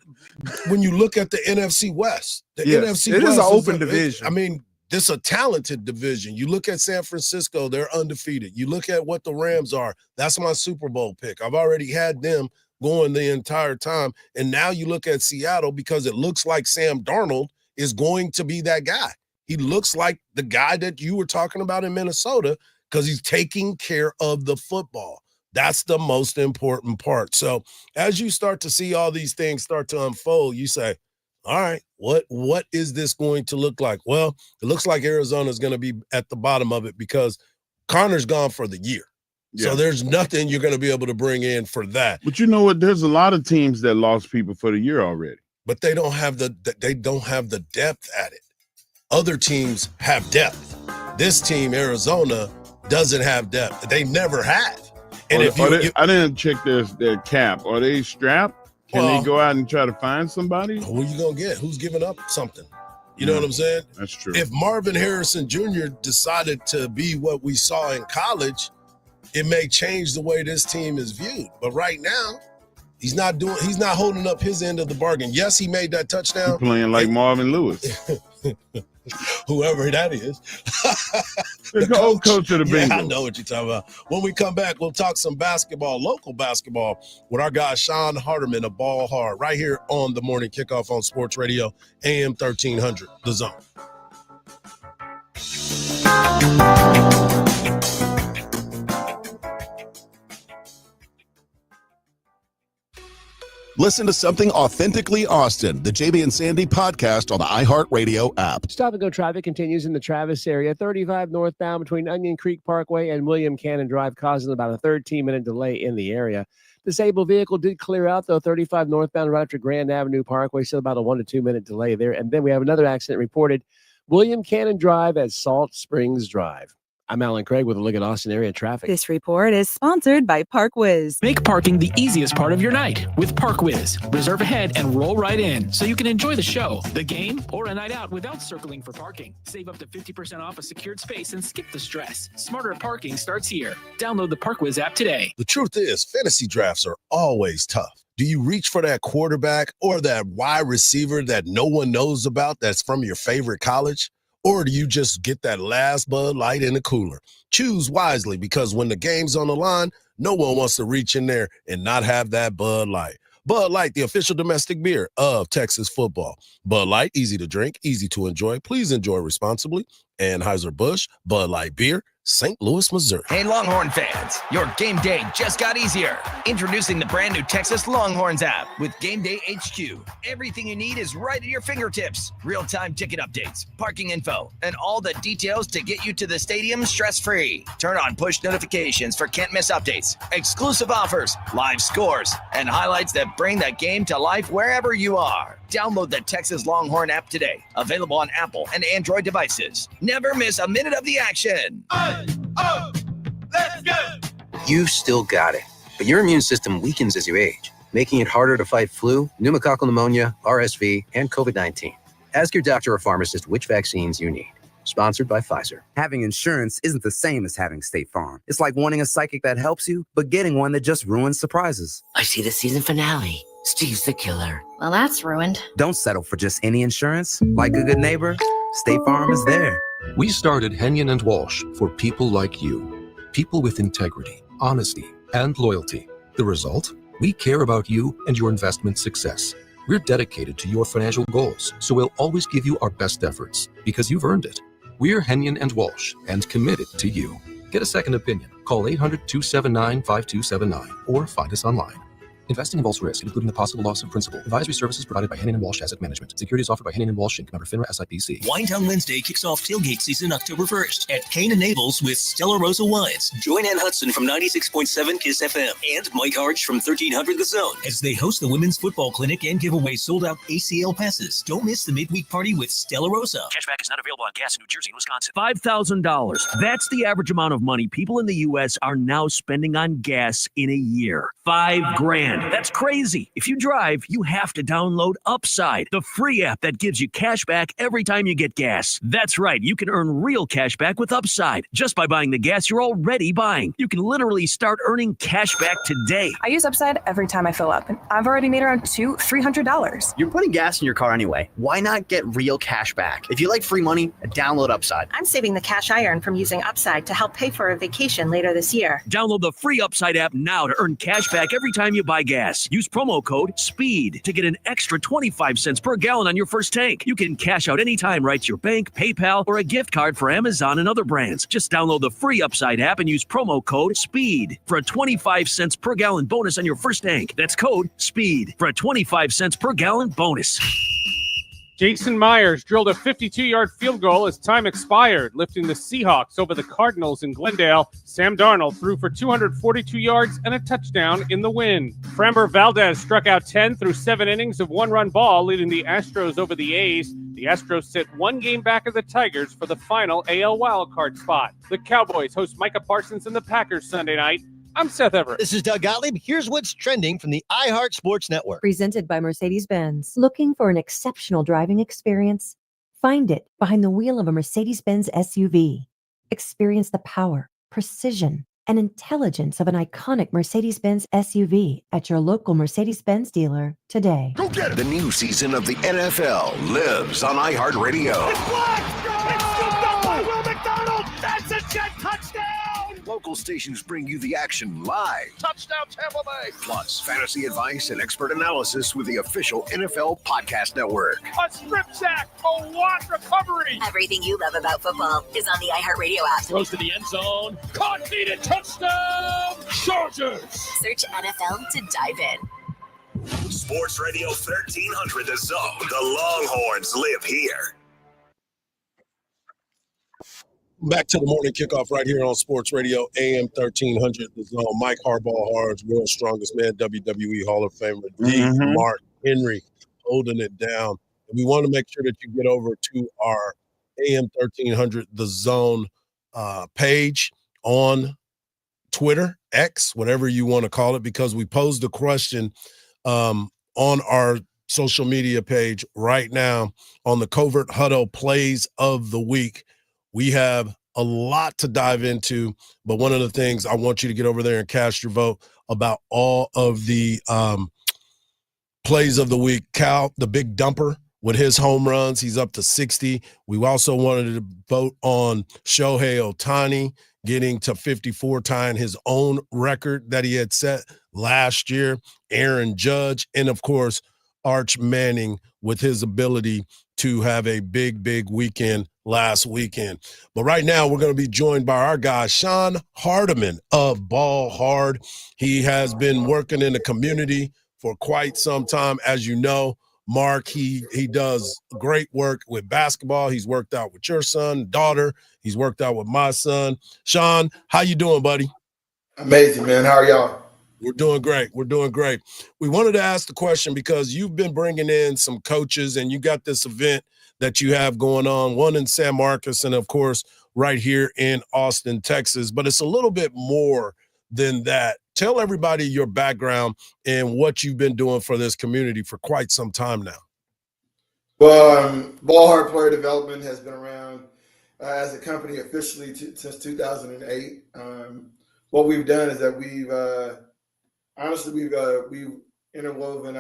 when you look at the NFC West, NFC West is an open division. I mean, this is a talented division. You look at San Francisco, they're undefeated. You look at what the Rams are. That's my Super Bowl pick. I've already had them going the entire time. And now you look at Seattle because it looks like Sam Darnold is going to be that guy. He looks like the guy that you were talking about in Minnesota because he's taking care of the football. That's the most important part. So as you start to see all these things start to unfold, you say, all right, what is this going to look like? Well, it looks like Arizona is going to be at the bottom of it because Connor's gone for the year. Yeah. So there's nothing you're going to be able to bring in for that. But you know what? There's a lot of teams that lost people for the year already. But they don't have the depth at it. Other teams have depth. This team, Arizona, doesn't have depth. They never have. And I didn't check their cap. Are they strapped? Can they go out and try to find somebody? Who are you gonna get? Who's giving up something? You know what I'm saying? That's true. If Marvin Harrison Jr. decided to be what we saw in college, it may change the way this team is viewed. But right now, he's not holding up his end of the bargain. Yes, he made that touchdown. He's playing like Marvin Lewis. Whoever that is. The old coach of the Bengals. Yeah, I know what you're talking about. When we come back, we'll talk some basketball, local basketball, with our guy Sean Hardeman of Ball Hard, right here on the Morning Kickoff on Sports Radio, AM 1300, The Zone. Listen to something authentically Austin, the JB and Sandy podcast on the iHeartRadio app. Stop and go traffic continues in the Travis area. 35 northbound between Onion Creek Parkway and William Cannon Drive, causing about a 13-minute delay in the area. Disabled vehicle did clear out, though, 35 northbound right after Grand Avenue Parkway, still about a 1 to 2 minute delay there. And then we have another accident reported, William Cannon Drive at Salt Springs Drive. I'm Alan Craig with a look at Austin area traffic. This report is sponsored by ParkWiz. Make parking the easiest part of your night with ParkWiz. Reserve ahead and roll right in so you can enjoy the show, the game, or a night out without circling for parking. Save up to 50% off a secured space and skip the stress. Smarter parking starts here. Download the ParkWiz app today. The truth is, fantasy drafts are always tough. Do you reach for that quarterback or that wide receiver that no one knows about that's from your favorite college? Or do you just get that last Bud Light in the cooler? Choose wisely, because when the game's on the line, No one wants to reach in there and not have that Bud Light. Bud Light, the official domestic beer of Texas football. Bud Light, easy to drink, easy to enjoy. Please enjoy responsibly. Anheuser-Busch, Bud Light Beer, St. Louis, Missouri. Hey, Longhorn fans, your game day just got easier. Introducing the brand new Texas Longhorns app with Game Day HQ. Everything you need is right at your fingertips. Real-time ticket updates, parking info, and all the details to get you to the stadium stress-free. Turn on push notifications for can't-miss updates, exclusive offers, live scores, and highlights that bring the game to life wherever you are. Download the Texas Longhorn app today. Available on Apple and Android devices. Never miss a minute of the action. Let's go! You still got it, but your immune system weakens as you age, making it harder to fight flu, pneumococcal pneumonia, RSV, and COVID-19. Ask your doctor or pharmacist which vaccines you need. Sponsored by Pfizer. Having insurance isn't the same as having State Farm. It's like wanting a psychic that helps you, but getting one that just ruins surprises. I see the season finale. Steve's the killer. Well, that's ruined. Don't settle for just any insurance. Like a good neighbor, State Farm is there. We started Henyon and Walsh for people like you. People with integrity, honesty, and loyalty. The result? We care about you and your investment success. We're dedicated to your financial goals, so we'll always give you our best efforts because you've earned it. We're Henyon and Walsh and committed to you. Get a second opinion. Call 800-279-5279 or find us online. Investing involves risk, including the possible loss of principal. Advisory services provided by Henning & Walsh Asset Management. Securities offered by Henning & Walsh Inc. Member FINRA SIPC. Winedown Wednesday kicks off tailgate season October 1st at Cane and Naples with Stella Rosa Wines. Join Ann Hudson from 96.7 KISS FM and Mike Hardge from 1300 The Zone as they host the Women's Football Clinic and give away sold-out ACL passes. Don't miss the midweek party with Stella Rosa. Cashback is not available on gas in New Jersey and Wisconsin. $5,000. That's the average amount of money people in the U.S. are now spending on gas in a year. $5,000. That's crazy. If you drive, you have to download Upside, the free app that gives you cash back every time you get gas. That's right. You can earn real cash back with Upside just by buying the gas you're already buying. You can literally start earning cash back today. I use Upside every time I fill up, and I've already made around $300. You're putting gas in your car anyway. Why not get real cash back? If you like free money, download Upside. I'm saving the cash I earn from using Upside to help pay for a vacation later this year. Download the free Upside app now to earn cash back every time you buy gas. Use promo code SPEED to get an extra 25 cents per gallon on your first tank. You can cash out anytime right to your bank, PayPal, or a gift card for Amazon and other brands. Just download the free Upside app and use promo code SPEED for a 25 cents per gallon bonus on your first tank. That's code SPEED for a 25 cents per gallon bonus. Jason Myers drilled a 52-yard field goal as time expired, lifting the Seahawks over the Cardinals in Glendale. Sam Darnold threw for 242 yards and a touchdown in the win. Framber Valdez struck out 10 through 7 innings of one-run ball, leading the Astros over the A's. The Astros sit one game back of the Tigers for the final AL wildcard spot. The Cowboys host Micah Parsons and the Packers Sunday night. I'm Seth Everett. This is Doug Gottlieb. Here's what's trending from the iHeart Sports Network. Presented by Mercedes-Benz. Looking for an exceptional driving experience? Find it behind the wheel of a Mercedes-Benz SUV. Experience the power, precision, and intelligence of an iconic Mercedes-Benz SUV at your local Mercedes-Benz dealer today. Go get it. The new season of the NFL lives on iHeartRadio. It's blocked! It's scooped up by Will McDonald! That's a jet touchdown! Local stations bring you the action live. Touchdown Tampa Bay! Plus, fantasy advice and expert analysis with the official NFL Podcast Network. A strip sack! A walk recovery! Everything you love about football is on the iHeartRadio app. Throws to the end zone. Caught, needed, touchdown! Chargers! Search NFL to dive in. Sports Radio 1300 The Zone. The Longhorns live here. Back to the morning kickoff right here on Sports Radio, AM 1300, The Zone. Mike Hardball, Hardge, world's strongest man, WWE Hall of Famer, Mark Henry, holding it down. And we want to make sure that you get over to our AM 1300, The Zone page on Twitter, X, whatever you want to call it, because we posed a question on our social media page right now on the Covert Huddle Plays of the Week. We have a lot to dive into, but one of the things I want you to get over there and cast your vote about all of the plays of the week. Cal, the big dumper, with his home runs, he's up to 60. We also wanted to vote on Shohei Ohtani getting to 54, tying his own record that he had set last year. Aaron Judge, and of course, Arch Manning with his ability to have a big, big weekend last weekend. But right now, we're going to be joined by our guy, Sean Hardiman of Ball Hard. He has been working in the community for quite some time. As you know, Mark, he does great work with basketball. He's worked out with your son, daughter. He's worked out with my son. Sean, how you doing, buddy? Amazing, man. How are y'all? We're doing great. We're doing great. We wanted to ask the question because you've been bringing in some coaches and you got this event that you have going on, one in San Marcos and, of course, right here in Austin, Texas. But it's a little bit more than that. Tell everybody your background and what you've been doing for this community for quite some time now. Well, Ball Hard Player Development has been around as a company officially since 2008. What we've done is that we've interwoven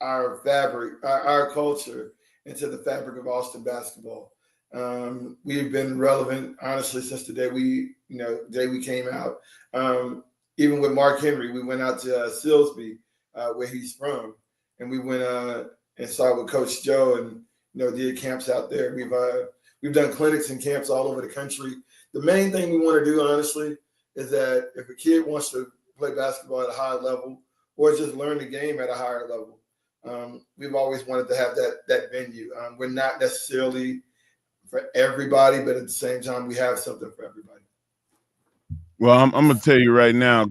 our fabric, our culture into the fabric of Austin basketball. We've been relevant, honestly, since the day we came out. Even with Mark Henry, we went out to Silsbee, where he's from, and we went and saw with Coach Joe, and did camps out there. We've done clinics and camps all over the country. The main thing we want to do, honestly, is that if a kid wants to play basketball at a high level or just learn the game at a higher level, we've always wanted to have that venue. We're not necessarily for everybody, but at the same time, we have something for everybody. Well, I'm going to tell you right now,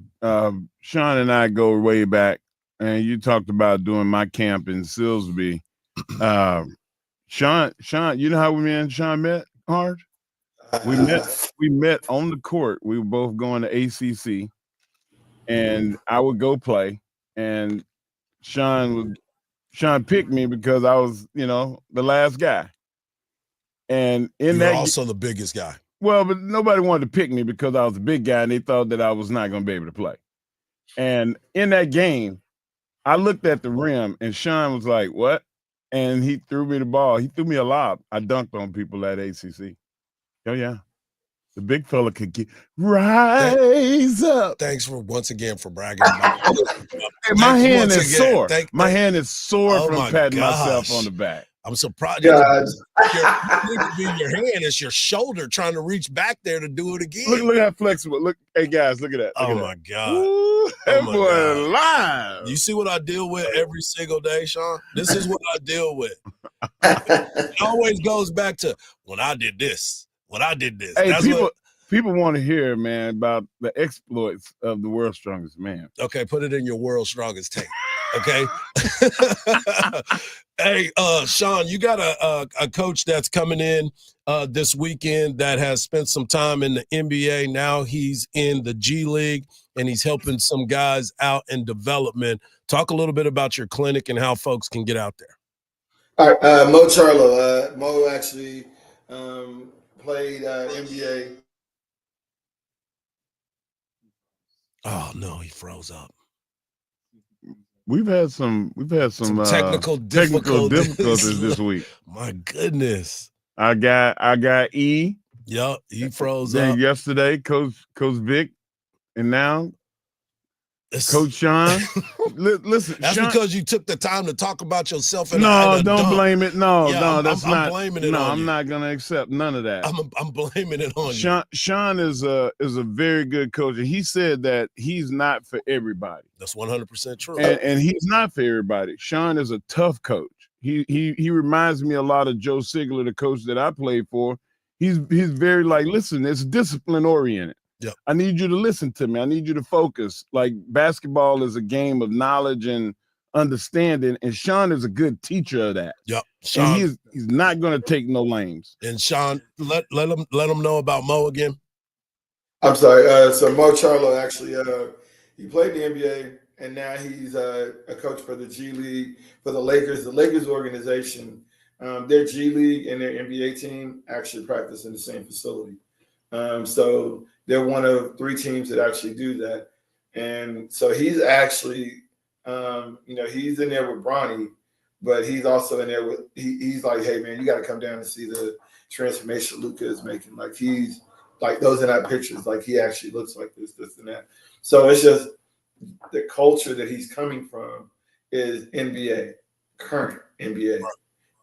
Sean and I go way back, and you talked about doing my camp in Silsbee. Sean, you know how me and Sean met, Hardge? We met on the court. We were both going to ACC, and I would go play, and Sean picked me because I was, the last guy. And You're also the biggest guy. Well, but nobody wanted to pick me because I was a big guy, and they thought that I was not going to be able to play. And in that game, I looked at the rim, and Sean was like, "What?" And he threw me the ball. He threw me a lob. I dunked on people at ACC. Oh, yeah. The big fella could rise up. Thanks once again for bragging about Hey, my hand is sore. My hand is sore from patting myself on the back. I'm surprised. Your hand is your shoulder trying to reach back there to do it again. Look how flexible. Look, hey guys, look at that. Oh my God. Ooh, that boy alive. You see what I deal with every single day, Sean? This is what I deal with. It always goes back to when I did this. Hey, people want to hear, man, about the exploits of the world's strongest man. Okay, put it in your world's strongest tape. Okay. Hey, Sean, you got a coach that's coming in this weekend that has spent some time in the NBA. Now he's in the G League and he's helping some guys out in development. Talk a little bit about your clinic and how folks can get out there. All right, Mo Charlo. Mo actually played NBA. Oh no, he froze up. We've had some technical difficulties this week. My goodness. I got E. Yep, he froze then up. Yesterday, Coach Vic, and now Coach Sean. Listen, that's Sean, because you took the time to talk about yourself. No, don't blame it. No, that's not. I'm blaming it on you. I'm not gonna accept none of that. I'm blaming it on you. you. Sean is a very good coach, and he said that he's not for everybody. That's 100% true. And he's not for everybody. Sean is a tough coach. He reminds me a lot of Joe Sigler, the coach that I played for. He's very listen, it's discipline oriented. Yep. I need you to listen to me. I need you to focus. Like basketball is a game of knowledge and understanding, and Sean is a good teacher of that. Yep. Sean, and he's not going to take no lames. And Sean, let him know about Mo again. I'm sorry. So Mo Charlo actually he played the NBA, and now he's a coach for the G League for the Lakers. The Lakers organization, their G League and their NBA team actually practice in the same facility. So they're one of 3 teams that actually do that. And so he's actually, he's in there with Bronny, but he's also in there he's like, hey, man, you got to come down and see the transformation Luka is making. Like, he's like those are not pictures. Like he actually looks like this, and that. So it's just the culture that he's coming from is NBA, current NBA.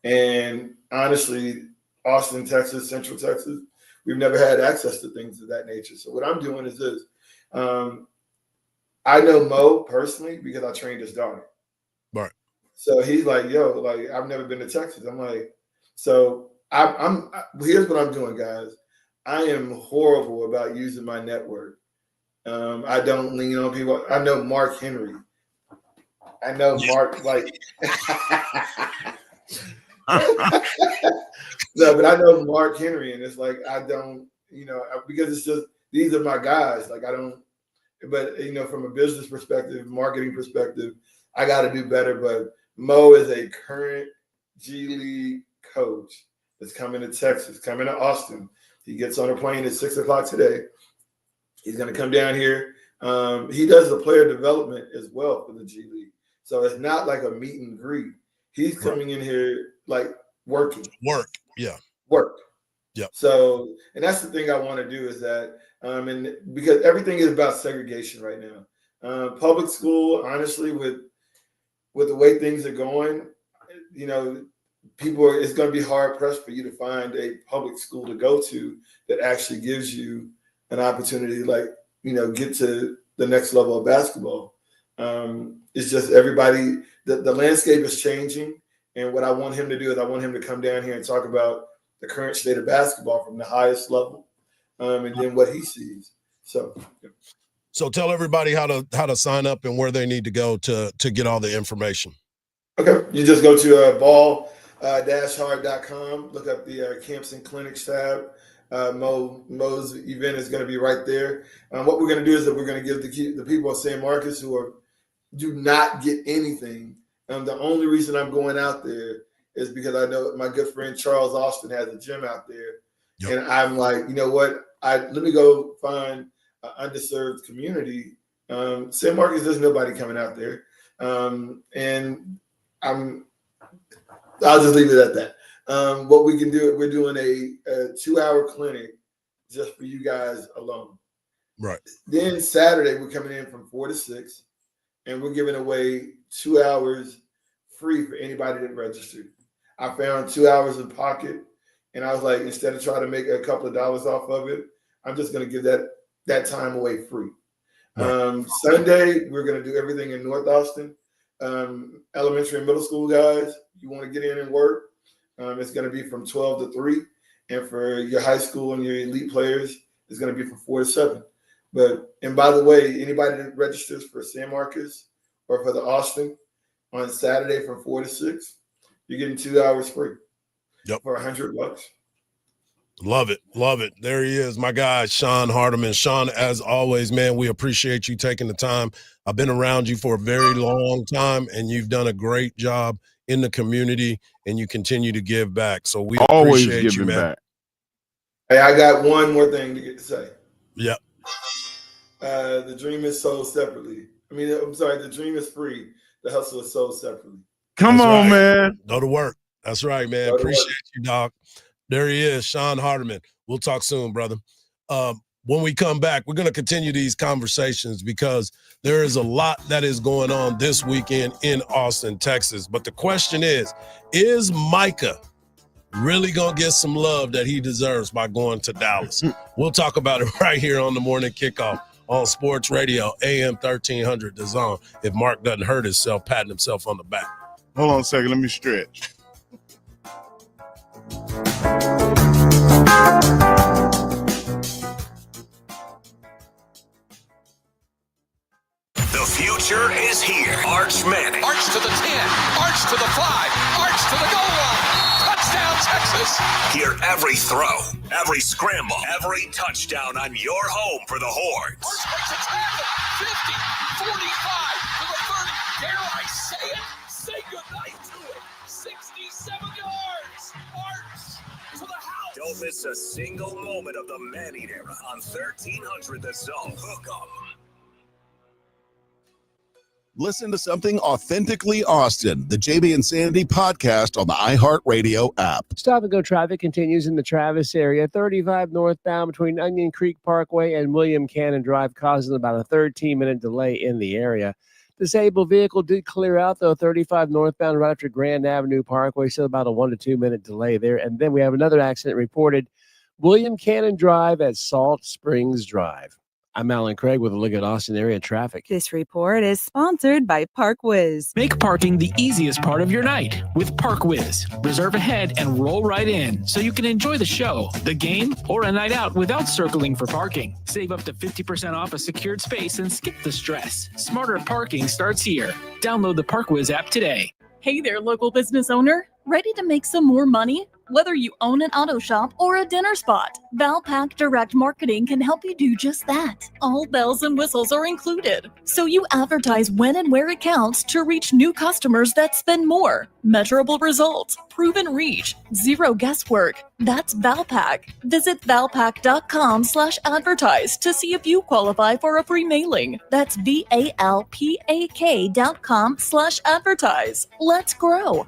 And honestly, Austin, Texas, Central Texas, we've never had access to things of that nature. So what I'm doing is this. I know Mo personally because I trained his daughter. Right. So he's like, yo, like, I've never been to Texas. I'm like, so here's what I'm doing, guys. I am horrible about using my network. I don't lean on people. I know Mark Henry. I know Mark, like, no, but I know Mark Henry, and it's like, I don't, because it's just, these are my guys. Like, I don't, but, from a business perspective, marketing perspective, I got to do better. But Mo is a current G League coach that's coming to Texas, coming to Austin. He gets on a plane at 6:00 today. He's going to come down here. He does the player development as well for the G League. So it's not like a meet and greet. He's coming in here like working. Work. Work. Yeah. So, and that's the thing I want to do is that, and because everything is about segregation right now. Public school, honestly, with the way things are going, it's going to be hard pressed for you to find a public school to go to that actually gives you an opportunity to get to the next level of basketball. It's just everybody, the landscape is changing. And what I want him to do is I want him to come down here and talk about the current state of basketball from the highest level, and then what he sees. So tell everybody how to sign up and where they need to go to get all the information. Okay, you just go to ball-hard.com, look up the camps and clinics tab. Mo's event is going to be right there. What we're going to do is that we're going to give the people of San Marcos who do not get anything. The only reason I'm going out there is because I know my good friend Charles Austin has a gym out there. Yep. And I'm like, you know what? Let me go find an underserved community. San Marcos, there's nobody coming out there. And I'll just leave it at that. What we can do, we're doing a 2-hour clinic just for you guys alone. Right. Then Saturday, we're coming in from 4 to 6, and we're giving away 2 hours free for anybody that registered. I found 2 hours in pocket, and I was like, instead of trying to make a couple of dollars off of it, I'm just going to give that time away free. Right. Sunday, we're going to do everything in North Austin. Elementary and middle school guys, you want to get in and work. It's going to be from 12 to 3. And for your high school and your elite players, it's going to be from 4 to 7. And by the way, anybody that registers for San Marcos or for the Austin on Saturday from 4 to 6, you're getting 2 hours free. Yep. For $100. Love it. Love it. There he is, my guy, Sean Hardiman. Sean, as always, man, we appreciate you taking the time. I've been around you for a very long time, and you've done a great job in the community, and you continue to give back. So we always appreciate you, man. Back. Hey, I got one more thing to say. Yep. The dream is sold separately. The dream is free. The hustle is sold separately. Come on, man. Go to work. That's right, man. Appreciate you, dog. There he is, Sean Hardiman. We'll talk soon, brother. When we come back, we're going to continue these conversations because there is a lot that is going on this weekend in Austin, Texas. But the question is Micah really going to get some love that he deserves by going to Dallas? We'll talk about it right here on the Morning Kickoff on Sports Radio, AM 1300, The Zone. If Mark doesn't hurt himself, patting himself on the back. Hold on a second. Let me stretch. The future is here. Arch Manning. Arch to the 10. Arch to the 5. Arch to the goal line. Touchdown, Texas. Hear every throw, every scramble, every touchdown on your home for the Horns. Arch makes a tackle. 50, 45 to the 30. Dare I say it? Say goodnight to it. 67 yards. Arch to the house. Don't miss a single moment of the Manning era on 1300 The Zone. Hook 'em. Listen to something authentically Austin, the JB and Sandy podcast on the iHeartRadio app. Stop and go traffic continues in the Travis area. 35 northbound between Onion Creek Parkway and William Cannon Drive, causing about a 13-minute delay in the area. Disabled vehicle did clear out, though, 35 northbound right after Grand Avenue Parkway, still about a 1 to 2 minute delay there. And then we have another accident reported, William Cannon Drive at Salt Springs Drive. I'm Alan Craig with a look at Austin area traffic. This report is sponsored by ParkWiz. Make parking the easiest part of your night with ParkWiz. Reserve ahead and roll right in so you can enjoy the show, the game, or a night out without circling for parking. Save up to 50% off a secured space and skip the stress. Smarter parking starts here. Download the ParkWiz app today. Hey there, local business owner. Ready to make some more money? Whether you own an auto shop or a dinner spot, Valpak Direct Marketing can help you do just that. All bells and whistles are included, so you advertise when and where it counts to reach new customers that spend more. Measurable results, proven reach, zero guesswork. That's Valpak. Visit valpak.com/advertise to see if you qualify for a free mailing. That's VALPAK.com/advertise. Let's grow.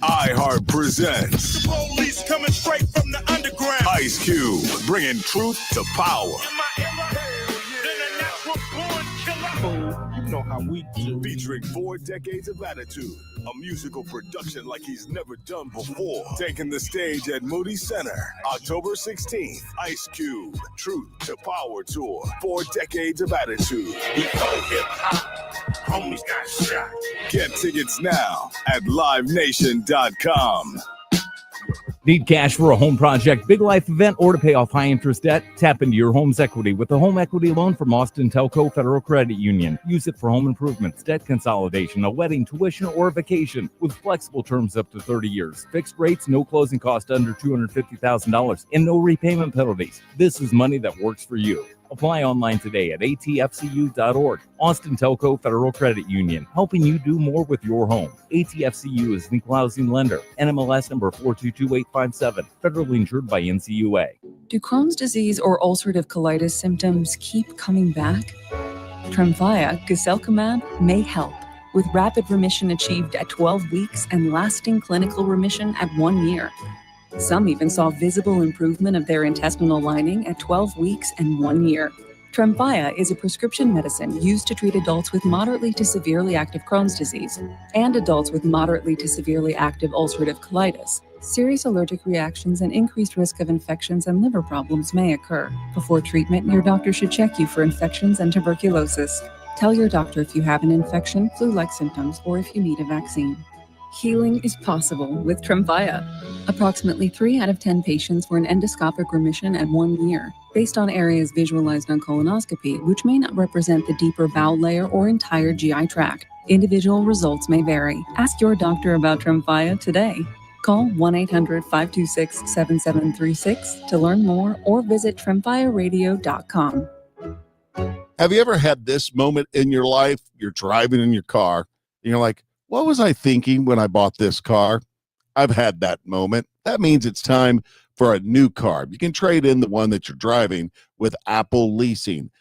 iHeart presents the police coming straight from the underground. Ice Cube bringing truth to power. You know how we do. Featuring 4 decades of attitude, a musical production like he's never done before. Taking the stage at Moody Center, October 16th. Ice Cube, Truth to Power Tour. 4 decades of attitude. Before hip hop, homies got shot. Get tickets now at livenation.com. Need cash for a home project, big life event, or to pay off high-interest debt? Tap into your home's equity with a home equity loan from Austin Telco Federal Credit Union. Use it for home improvements, debt consolidation, a wedding, tuition, or a vacation with flexible terms up to 30 years. Fixed rates, no closing cost under $250,000, and no repayment penalties. This is money that works for you. Apply online today at atfcu.org. Austin Telco Federal Credit Union, helping you do more with your home. ATFCU is an equal housing lender. NMLS number 422857. Federally insured by NCUA. Do Crohn's disease or ulcerative colitis symptoms keep coming back? Tremfya guselkumab may help, with rapid remission achieved at 12 weeks and lasting clinical remission at 1 year. Some even saw visible improvement of their intestinal lining at 12 weeks and 1 year. Tremfya is a prescription medicine used to treat adults with moderately to severely active Crohn's disease and adults with moderately to severely active ulcerative colitis. Serious allergic reactions and increased risk of infections and liver problems may occur. Before treatment, your doctor should check you for infections and tuberculosis. Tell your doctor if you have an infection, flu-like symptoms, or if you need a vaccine. Healing is possible with Tremfya. Approximately 3 out of 10 patients were in endoscopic remission at 1 year, based on areas visualized on colonoscopy, which may not represent the deeper bowel layer or entire GI tract. Individual results may vary. Ask your doctor about Tremfya today. Call 1-800-526-7736 to learn more or visit tremfyaradio.com. Have you ever had this moment in your life? You're driving in your car, and you're like, what was I thinking when I bought this car? I've had that moment. That means it's time for a new car. You can trade in the one that you're driving with Apple Leasing.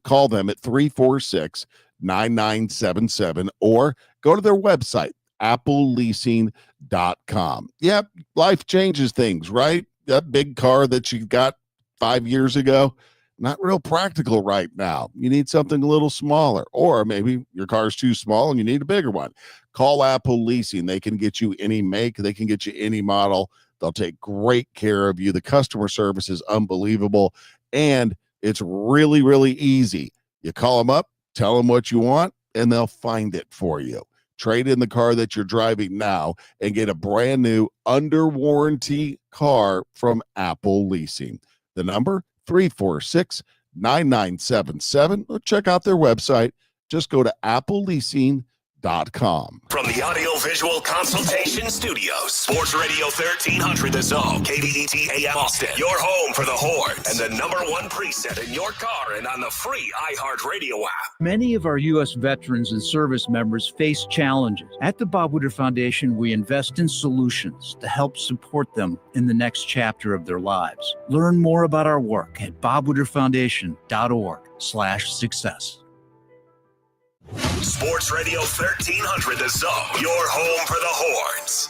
Call them at 346-9977 or go to their website, appleleasing.com. Yeah, life changes things, right? That big car that you got 5 years ago, not real practical right now. You need something a little smaller, or maybe your car's too small and you need a bigger one. Call Apple Leasing. They can get you any make. They can get you any model. They'll take great care of you. The customer service is unbelievable, and it's really, really easy. You call them up, tell them what you want, and they'll find it for you. Trade in the car that you're driving now and get a brand new under warranty car from Apple Leasing. The number, 346-9977. Check out their website. Just go to appleleasing.com. From the Audio Visual Consultation Studios, Sports Radio 1300 The Zone, KDET AM Austin, your home for the Horns, and the #1 preset in your car and on the free iHeartRadio app. Many of our U.S. veterans and service members face challenges. At the Bob Woodard Foundation, we invest in solutions to help support them in the next chapter of their lives. Learn more about our work at bobwoodardfoundation.org/success. Sports Radio 1300 The Zone, your home for the Horns.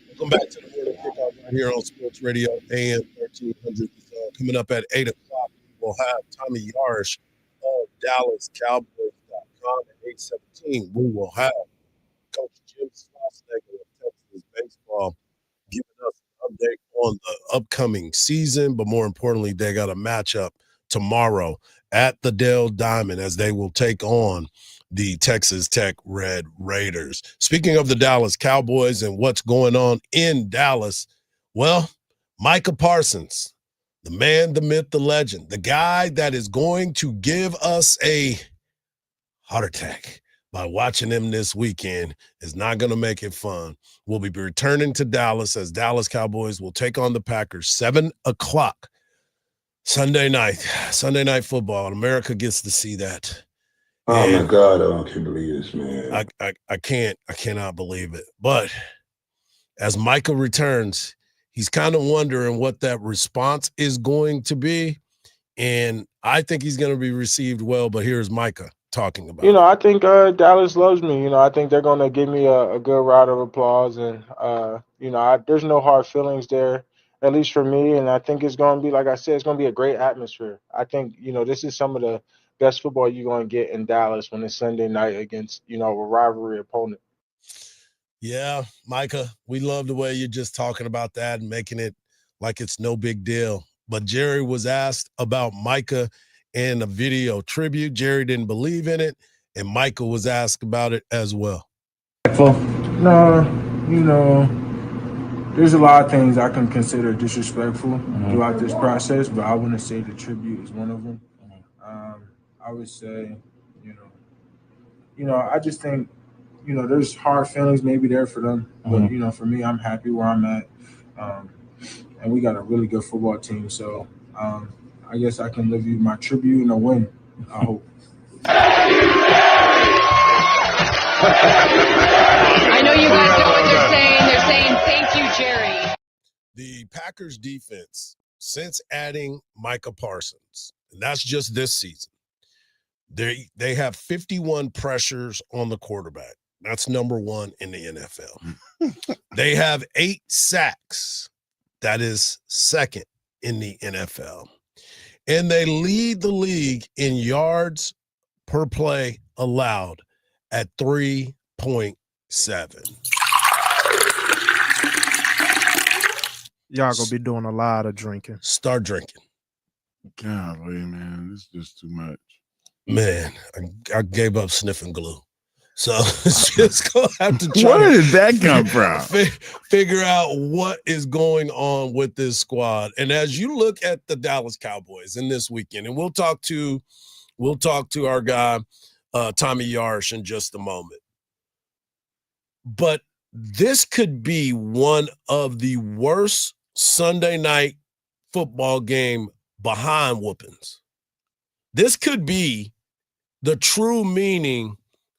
Welcome back to the Morning Kickoff right here on Sports Radio AM 1300. Coming up at 8 o'clock, we'll have Tommy Yarsh of DallasCowboys.com at 8:17. We will have Coach Jim Schlossnagle of Texas Baseball giving us an update on the upcoming season, but more importantly, they got a matchup tomorrow at the Dell Diamond as they will take on the Texas Tech Red Raiders. Speaking of the Dallas Cowboys and what's going on in Dallas, well, Micah Parsons, the man, the myth, the legend, the guy that is going to give us a heart attack by watching him this weekend is not going to make it fun. We'll be returning to Dallas as Dallas Cowboys will take on the Packers 7 o'clock Sunday night football. And America gets to see that. Oh my God, I can't believe this, man. I cannot believe it. But as Micah returns, he's kind of wondering what that response is going to be. And I think he's going to be received well, but here's Micah talking about I think Dallas loves me. I think they're going to give me a good round of applause. And, there's no hard feelings there, at least for me. And I think it's going to be, like I said, it's going to be a great atmosphere. I think, this is some of the best football you're going to get in Dallas when it's Sunday night against, a rivalry opponent. Yeah, Micah, we love the way you're just talking about that and making it like it's no big deal. But Jerry was asked about Micah in a video tribute. Jerry didn't believe in it, and Micah was asked about it as well. No, there's a lot of things I can consider disrespectful throughout this process, but I wouldn't say the tribute is one of them. I would say, I just think, there's hard feelings maybe there for them. But, for me, I'm happy where I'm at. And we got a really good football team. So I guess I can live you my tribute and a win, I hope. I know you guys know what they're saying. They're saying, thank you, Jerry. The Packers defense, since adding Micah Parsons, and that's just this season, they have 51 pressures on the quarterback. That's number one in the NFL. They have 8 sacks. That is second in the NFL. And they lead the league in yards per play allowed at 3.7. Y'all gonna be doing a lot of drinking. Start drinking. Golly, man, this is just too much. Man, I gave up sniffing glue. So it's just going to have to try. Where did that come from? Figure out what is going on with this squad. And as you look at the Dallas Cowboys in this weekend, and we'll talk to our guy, Tommy Yarsh, in just a moment. But this could be one of the worst Sunday night football game behind whoopings. This could be the true meaning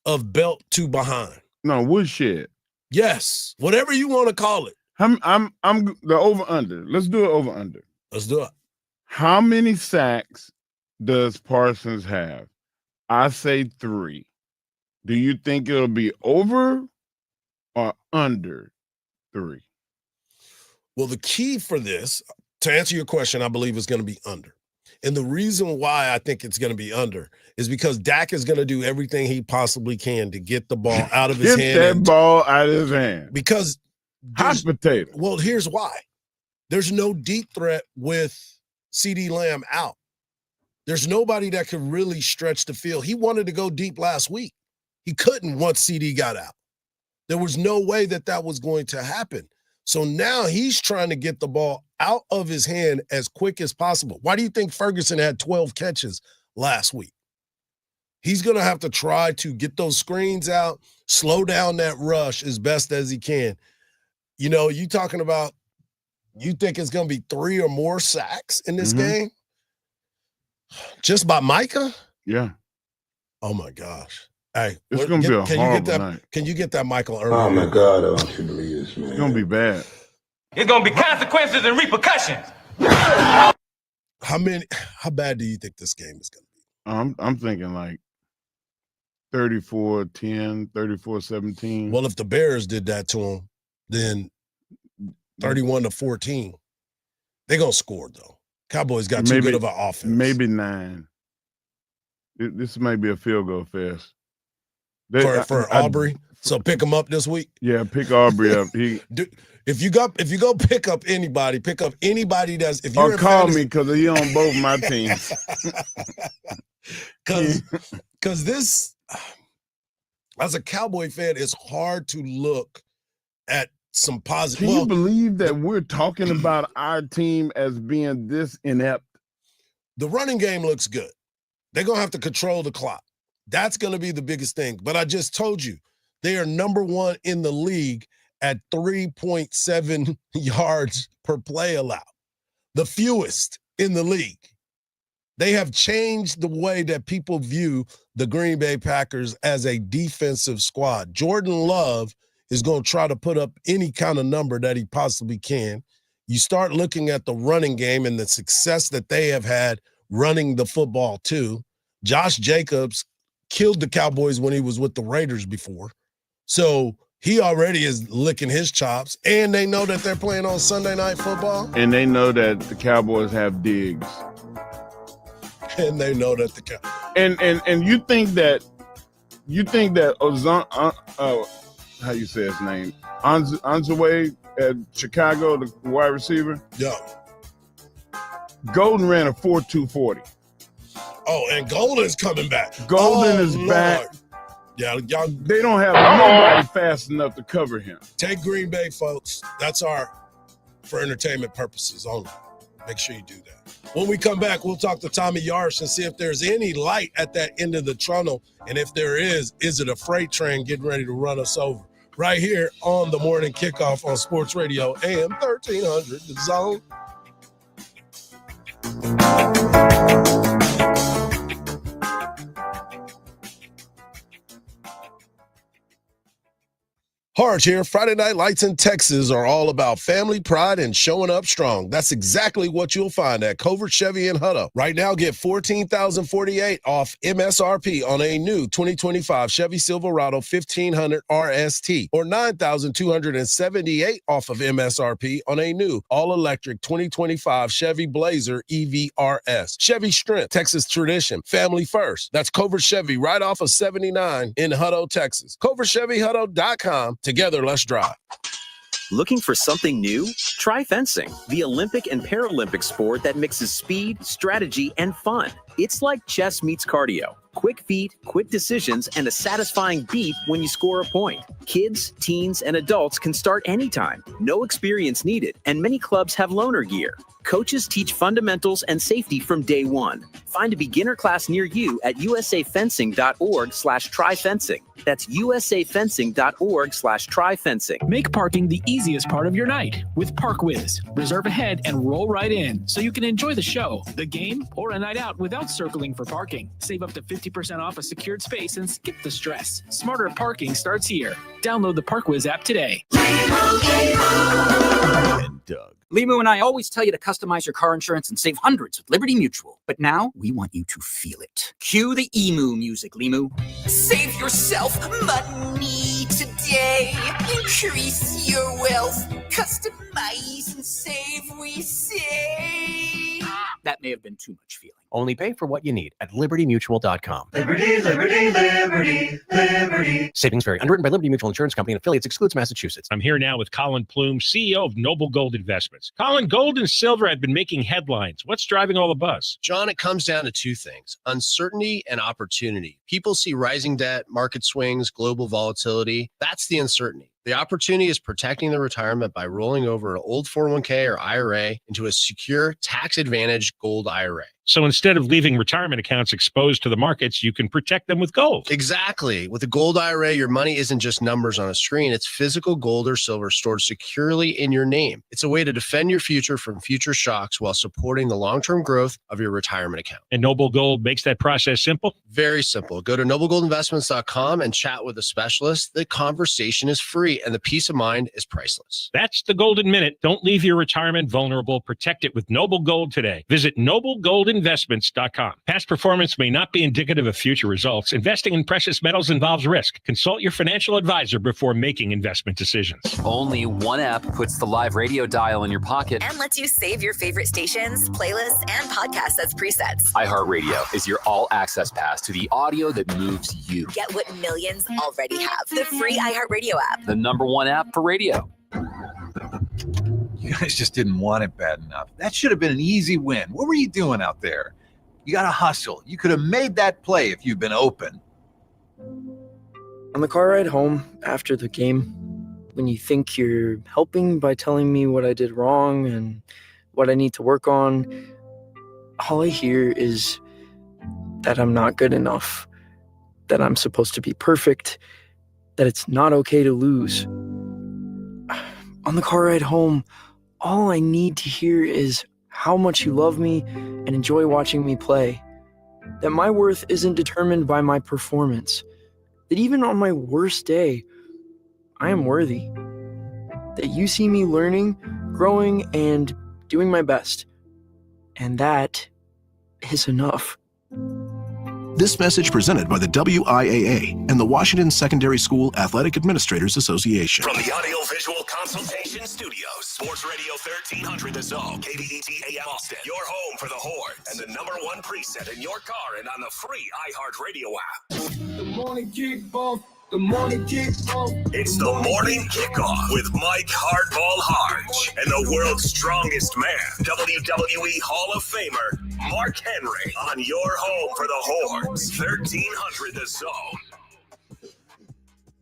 of belt to behind. No, woodshed. Yes, whatever you want to call it. I'm the over under. Let's do it over under. Let's do it. How many sacks does Parsons have? I say 3. Do you think it'll be over or under 3? Well, the key for this, to answer your question, I believe is going to be under. And the reason why I think it's going to be under is because Dak is going to do everything he possibly can to get the ball out of his hand. Get that ball out of his hand. Because hot potato. Well, here's why. There's no deep threat with CeeDee Lamb out. There's nobody that could really stretch the field. He wanted to go deep last week. He couldn't once CeeDee got out. There was no way that was going to happen. So now he's trying to get the ball out of his hand as quick as possible. Why do you think Ferguson had 12 catches last week? He's going to have to try to get those screens out, slow down that rush as best as he can. You talking about, you think it's going to be 3 or more sacks in this game? Just by Micah? Yeah. Oh, my gosh. Hey, it's going to be a horrible night. Can you get that Michael Irvin? Oh, my God, I can't believe this, man. It's going to be bad. It's going to be consequences and repercussions. How bad do you think this game is going to be? I'm thinking like 34-10, 34-17. Well, if the Bears did that to them, then 31-14. They're going to score, though. Cowboys got too good of an offense. Maybe 9. This may be a field goal fest. For Aubrey? So pick them up this week? Yeah, pick Aubrey up. If you go pick up anybody that's if you're or call me because he on both my teams. Because this, as a Cowboy fan, it's hard to look at some positive. Can you believe that we're talking about our team as being this inept? The running game looks good. They're going to have to control the clock. That's going to be the biggest thing. But I just told you, they are number 1 in the league at 3.7 yards per play allowed. The fewest in the league. They have changed the way that people view the Green Bay Packers as a defensive squad. Jordan Love is going to try to put up any kind of number that he possibly can. You start looking at the running game and the success that they have had running the football too. Josh Jacobs killed the Cowboys when he was with the Raiders before. So he already is licking his chops, and they know that they're playing on Sunday Night Football. And they know that the Cowboys have Diggs. And they know that and you think that how you say his name? Anzaway at Chicago, the wide receiver? Yeah. Golden ran a 4.240. Oh, and Golden's coming back. Golden is Lord. back. Yeah, y'all. They don't have nobody fast enough to cover him. Take Green Bay, folks. That's for entertainment purposes only. Make sure you do that. When we come back, we'll talk to Tommy Yarsh and see if there's any light at that end of the tunnel. And if there is it a freight train getting ready to run us over? Right here on the Morning Kickoff on Sports Radio AM 1300, The Zone. Hardge here. Friday Night Lights in Texas are all about family pride and showing up strong. That's exactly what you'll find at Covert Chevy in Hutto. Right now, get $14,048 off MSRP on a new 2025 Chevy Silverado 1500 RST or $9,278 off of MSRP on a new all-electric 2025 Chevy Blazer EV RS. Chevy Strength, Texas tradition, family first. That's Covert Chevy right off of 79 in Hutto, Texas. CovertChevyHutto.com. Together, let's drive. Looking for something new? Try fencing, the Olympic and Paralympic sport that mixes speed, strategy, and fun. It's like chess meets cardio. Quick feet, quick decisions, and a satisfying beat when you score a point. Kids, teens, and adults can start anytime. No experience needed, and many clubs have loaner gear. Coaches teach fundamentals and safety from day one. Find a beginner class near you at usafencing.org/tryfencing. That's usafencing.org/tryfencing. Make parking the easiest part of your night with ParkWiz. Reserve ahead and roll right in so you can enjoy the show, the game, or a night out without circling for parking. Save up to 50% off a secured space and skip the stress. Smarter parking starts here. Download the ParkWiz app today. And Doug. Limu and I always tell you to customize your car insurance and save hundreds with Liberty Mutual. But now we want you to feel it. Cue the emu music, Limu. Save yourself money today. Increase your wealth. Customize and save, we say. That may have been too much feeling. Only pay for what you need at libertymutual.com. Liberty, liberty, liberty, liberty. Savings vary. Underwritten by Liberty Mutual Insurance Company and affiliates. Excludes Massachusetts. I'm here now with Colin Plume, CEO of Noble Gold Investments. Colin, gold and silver have been making headlines. What's driving all the buzz? John, it comes down to two things: uncertainty and opportunity. People see rising debt, market swings, global volatility. That's the uncertainty. The opportunity is protecting their retirement by rolling over an old 401k or IRA into a secure, tax-advantaged gold IRA. So instead of leaving retirement accounts exposed to the markets, you can protect them with gold. Exactly. With a gold IRA, your money isn't just numbers on a screen. It's physical gold or silver stored securely in your name. It's a way to defend your future from future shocks while supporting the long-term growth of your retirement account. And Noble Gold makes that process simple? Very simple. Go to noblegoldinvestments.com and chat with a specialist. The conversation is free and the peace of mind is priceless. That's the golden minute. Don't leave your retirement vulnerable. Protect it with Noble Gold today. Visit noblegoldinvestments.com. Past performance may not be indicative of future results. Investing in precious metals involves risk. Consult your financial advisor before making investment decisions. Only one app puts the live radio dial in your pocket and lets you save your favorite stations, playlists, and podcasts as presets. iHeartRadio is your all-access pass to the audio that moves you. Get what millions already have. The free iHeartRadio app. The #1 app for radio. You guys just didn't want it bad enough. That should have been an easy win. What were you doing out there? You got to hustle. You could have made that play if you'd been open. On the car ride home after the game, when you think you're helping by telling me what I did wrong and what I need to work on, all I hear is that I'm not good enough, that I'm supposed to be perfect, that it's not okay to lose. On the car ride home, all I need to hear is how much you love me and enjoy watching me play. That my worth isn't determined by my performance. That even on my worst day, I am worthy. That you see me learning, growing, and doing my best. And that is enough. This message presented by the WIAA and the Washington Secondary School Athletic Administrators Association. From the Audio-Visual Consultation Studios, Sports Radio 1300 The Zone, KBET AM Austin, your home for the Horns, and the #1 preset in your car and on the free iHeartRadio app. The morning kickoff. The morning kickoff. It's the morning kickoff with Mike Hardball Hardge and the world's strongest man, WWE Hall of Famer Mark Henry, on your home for the Horns, 1300 The Zone.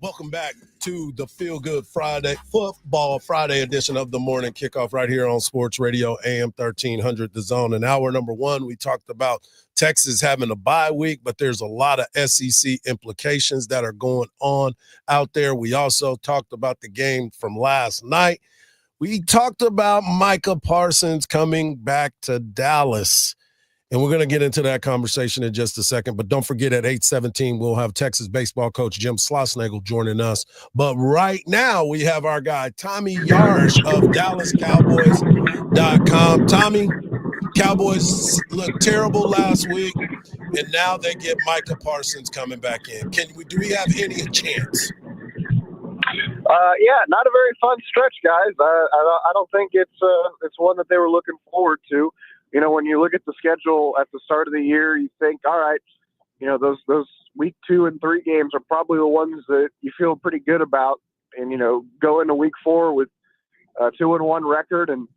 Welcome back to the Feel Good Friday, Football Friday edition of the morning kickoff right here on Sports Radio AM 1300 The Zone. In hour number 1, we talked about Texas having a bye week, but there's a lot of SEC implications that are going on out there. We also talked about the game from last night. We talked about Micah Parsons coming back to Dallas. And we're going to get into that conversation in just a second. But don't forget, at 8:17, we'll have Texas baseball coach Jim Schlossnagle joining us. But right now, we have our guy, Tommy Yarge of DallasCowboys.com. Tommy, Cowboys looked terrible last week, and now they get Micah Parsons coming back in. Do we have any chance? Yeah, not a very fun stretch, guys. I don't think it's one that they were looking forward to. You know, when you look at the schedule at the start of the year, you think, all right, you know, those week 2 and 3 games are probably the ones that you feel pretty good about, and, you know, go into week 4 with a 2-1 record and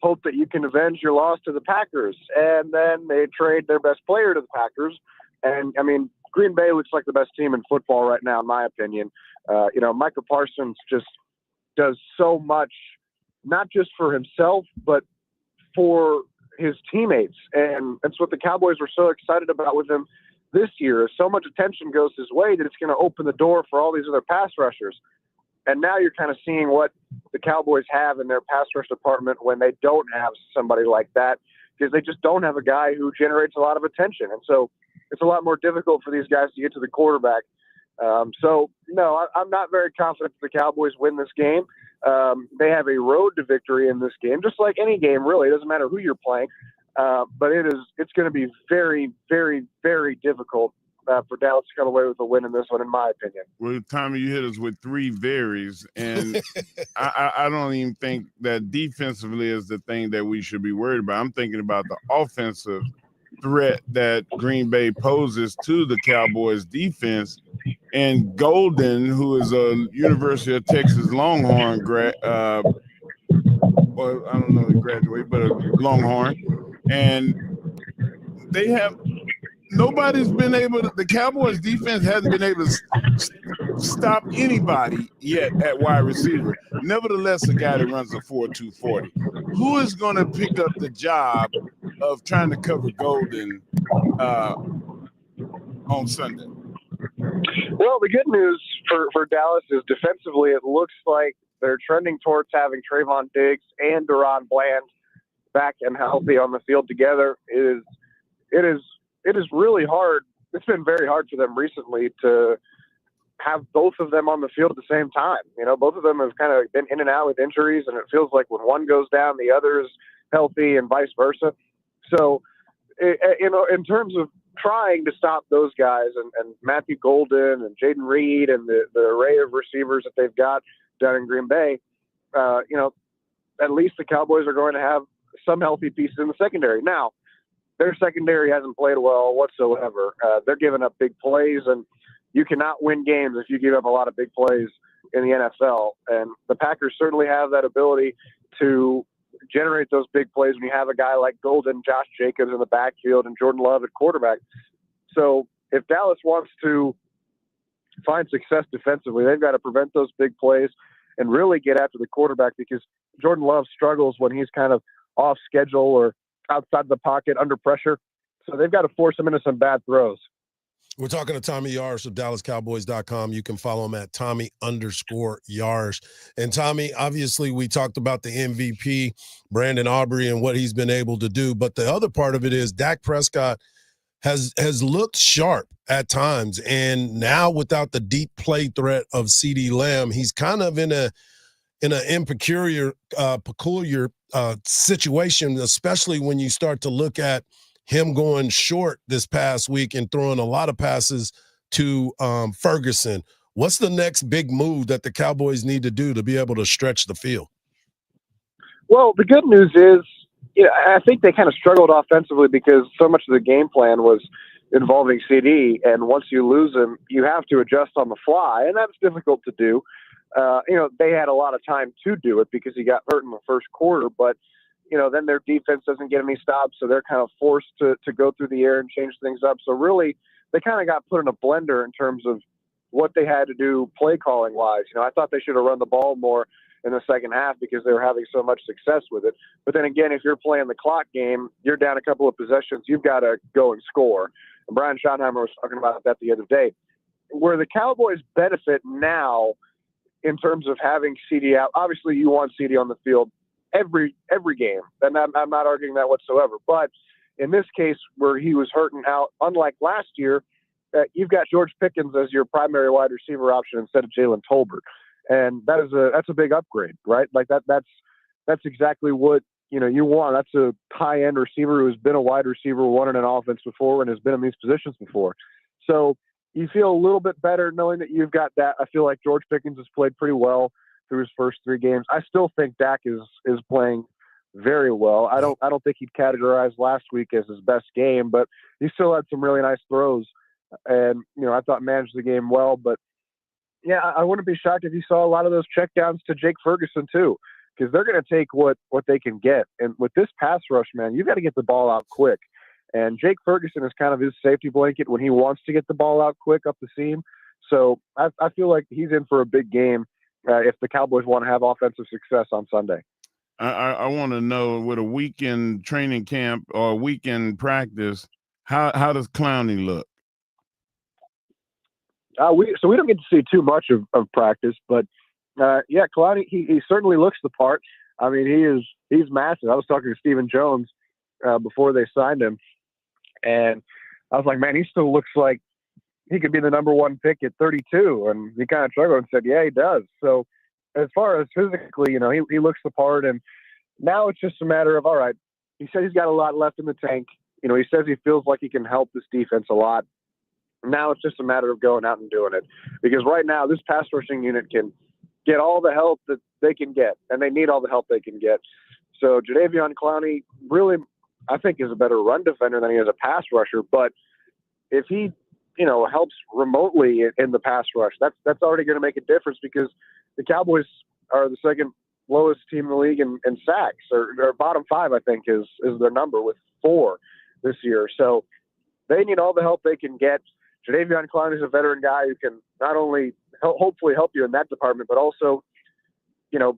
hope that you can avenge your loss to the Packers. And then they trade their best player to the Packers. And, I mean, Green Bay looks like the best team in football right now, in my opinion. You know, Micah Parsons just does so much, not just for himself, but for his teammates. And that's what the Cowboys were so excited about with him this year. So much attention goes his way that it's going to open the door for all these other pass rushers. And now you're kind of seeing what the Cowboys have in their pass rush department when they don't have somebody like that, because they just don't have a guy who generates a lot of attention. And so it's a lot more difficult for these guys to get to the quarterback. So, no, I'm not very confident that the Cowboys win this game. They have a road to victory in this game, just like any game, really. It doesn't matter who you're playing. But it's going to be very, very, very difficult for Dallas to come away with a win in this one, in my opinion. Well, Tommy, you hit us with 3 varies, and I don't even think that defensively is the thing that we should be worried about. I'm thinking about the offensive threat that Green Bay poses to the Cowboys defense. And Golden, who is a University of Texas Longhorn well, I don't know if he graduated, but a Longhorn. And they have nobody's been able to, the Cowboys defense hasn't been able to stop anybody yet at wide receiver. Nevertheless, a guy that runs a 4.2 40. Who is going to pick up the job of trying to cover Golden on Sunday? Well, the good news for Dallas is defensively, it looks like they're trending towards having Trayvon Diggs and Deron Bland back and healthy on the field together. It is really hard. It's been very hard for them recently to have both of them on the field at the same time. You know, both of them have kind of been in and out with injuries, and it feels like when one goes down, the other is healthy and vice versa. So, you know, in terms of trying to stop those guys and Matthew Golden and Jaden Reed and the array of receivers that they've got down in Green Bay, you know, at least the Cowboys are going to have some healthy pieces in the secondary. Now, their secondary hasn't played well whatsoever. They're giving up big plays, and you cannot win games if you give up a lot of big plays in the NFL. And the Packers certainly have that ability to generate those big plays when you have a guy like Golden, Josh Jacobs in the backfield, and Jordan Love at quarterback. So if Dallas wants to find success defensively, they've got to prevent those big plays and really get after the quarterback, because Jordan Love struggles when he's kind of off schedule or outside the pocket under pressure. So they've got to force him into some bad throws. We're talking to Tommy Yarsh of DallasCowboys.com. You can follow him at Tommy_Yarsh. And Tommy, obviously we talked about the MVP, Brandon Aubrey, and what he's been able to do. But the other part of it is Dak Prescott has looked sharp at times. And now without the deep play threat of CeeDee Lamb, he's kind of in an peculiar situation, especially when you start to look at him going short this past week and throwing a lot of passes to Ferguson. What's the next big move that the Cowboys need to do to be able to stretch the field? Well, the good news is, you know, I think they kind of struggled offensively because so much of the game plan was involving CD, and once you lose him, you have to adjust on the fly, and that's difficult to do. You know, they had a lot of time to do it because he got hurt in the first quarter, but you know, then their defense doesn't get any stops, so they're kind of forced to go through the air and change things up. So really, they kind of got put in a blender in terms of what they had to do play calling wise. You know, I thought they should have run the ball more in the second half because they were having so much success with it. But then again, if you're playing the clock game, you're down a couple of possessions, you've got to go and score. And Brian Schottenheimer was talking about that the other day. Where the Cowboys benefit now in terms of having CD out, obviously you want CD on the field every game, and I'm not arguing that whatsoever. But in this case, where he was hurting out, unlike last year, you've got George Pickens as your primary wide receiver option instead of Jalen Tolbert, and that's a big upgrade, right? Like that's exactly what you want. That's a high end receiver who's been a wide receiver, won in an offense before, and has been in these positions before. So you feel a little bit better knowing that you've got that. I feel like George Pickens has played pretty well through his first 3 games. I still think Dak is playing very well. I don't think he'd categorize last week as his best game, but he still had some really nice throws, and I thought managed the game well. But yeah, I wouldn't be shocked if you saw a lot of those checkdowns to Jake Ferguson too, because they're going to take what they can get. And with this pass rush, man, you've got to get the ball out quick. And Jake Ferguson is kind of his safety blanket when he wants to get the ball out quick up the seam. So I feel like he's in for a big game if the Cowboys want to have offensive success on Sunday. I want to know, with a weekend training camp or a weekend practice, how does Clowney look? We don't get to see too much of practice, but yeah, Clowney, he certainly looks the part. I mean, he's massive. I was talking to Stephen Jones before they signed him, and I was like, man, he still looks like he could be the number 1 pick at 32. And he kind of struggled and said, yeah, he does. So as far as physically, he looks the part. And now it's just a matter of, all right, he said he's got a lot left in the tank. He says he feels like he can help this defense a lot. Now it's just a matter of going out and doing it, because right now this pass rushing unit can get all the help that they can get, and they need all the help they can get. So Jadeveon Clowney really, I think, is a better run defender than he is a pass rusher. But if he, helps remotely in the pass rush, that's already going to make a difference, because the Cowboys are the second lowest team in the league in sacks, or bottom 5, I think, is their number, with 4 this year. So they need all the help they can get. Jadeveon Clowney is a veteran guy who can not only hopefully help you in that department, but also,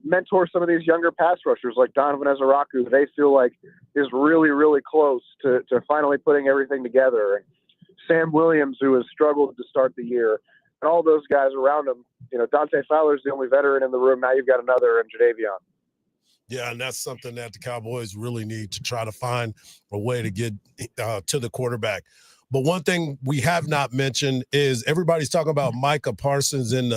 mentor some of these younger pass rushers like Donovan Ezeraku, who they feel like is really, really close to finally putting everything together. And Sam Williams, who has struggled to start the year, and all those guys around him. Dante Fowler's the only veteran in the room. Now you've got another in Jadeveon. Yeah, and that's something that the Cowboys really need to try to find a way to get to the quarterback. But one thing we have not mentioned is everybody's talking about Micah Parsons and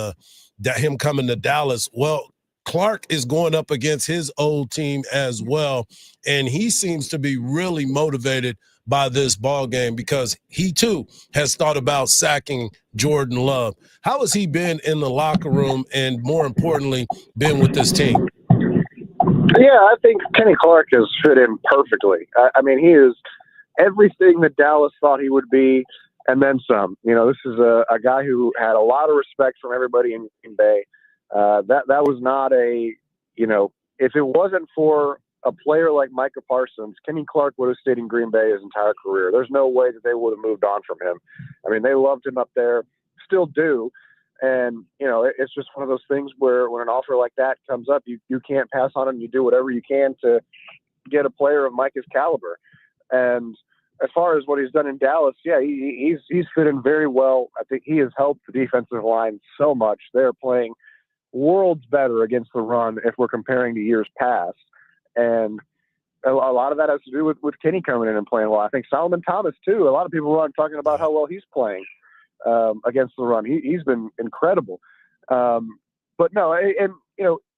him coming to Dallas. Well, Clark is going up against his old team as well, and he seems to be really motivated by this ball game because he too has thought about sacking Jordan Love. How has he been in the locker room, and more importantly, been with this team? Yeah, I think Kenny Clark has fit in perfectly. I mean, he is everything that Dallas thought he would be, and then some. This is a guy who had a lot of respect from everybody in Green Bay. That was not if it wasn't for a player like Micah Parsons, Kenny Clark would have stayed in Green Bay his entire career. There's no way that they would have moved on from him. I mean, they loved him up there, still do. And, it's just one of those things where when an offer like that comes up, you can't pass on it, and you do whatever you can to get a player of Micah's caliber. And as far as what he's done in Dallas, yeah, he's fit in very well. I think he has helped the defensive line so much. They're playing worlds better against the run if we're comparing to years past. And a lot of that has to do with Kenny coming in and playing well. I think Solomon Thomas, too. A lot of people aren't talking about how well he's playing against the run. He's been incredible. But no, and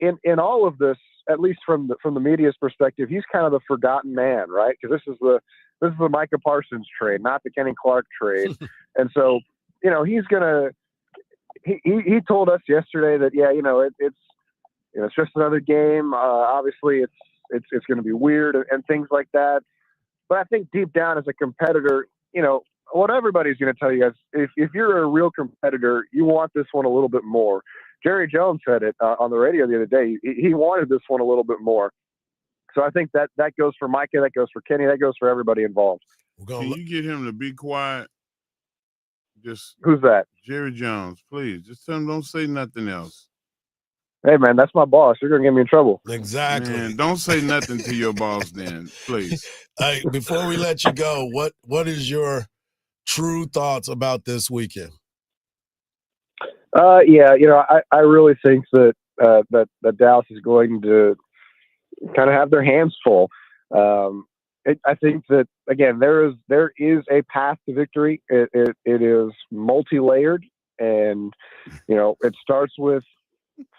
in all of this, at least from the media's perspective, he's kind of the forgotten man, right? Because this is the Micah Parsons trade, not the Kenny Clark trade. And so, he's gonna. He told us yesterday that it's just another game. Obviously, it's going to be weird and things like that. But I think deep down as a competitor, what everybody's going to tell you guys, if you're a real competitor, you want this one a little bit more. Jerry Jones said it on the radio the other day. He wanted this one a little bit more. So I think that goes for Micah, that goes for Kenny, that goes for everybody involved. Can you get him to be quiet? Who's that? Jerry Jones, please. Just tell him don't say nothing else. Hey, man, that's my boss. You're going to get me in trouble. Exactly. Man, don't say nothing to your boss then, please. Hey, before we let you go, what is your true thoughts about this weekend? I really think that Dallas is going to kind of have their hands full. I think that, again, there is a path to victory. It is multi-layered, and it starts with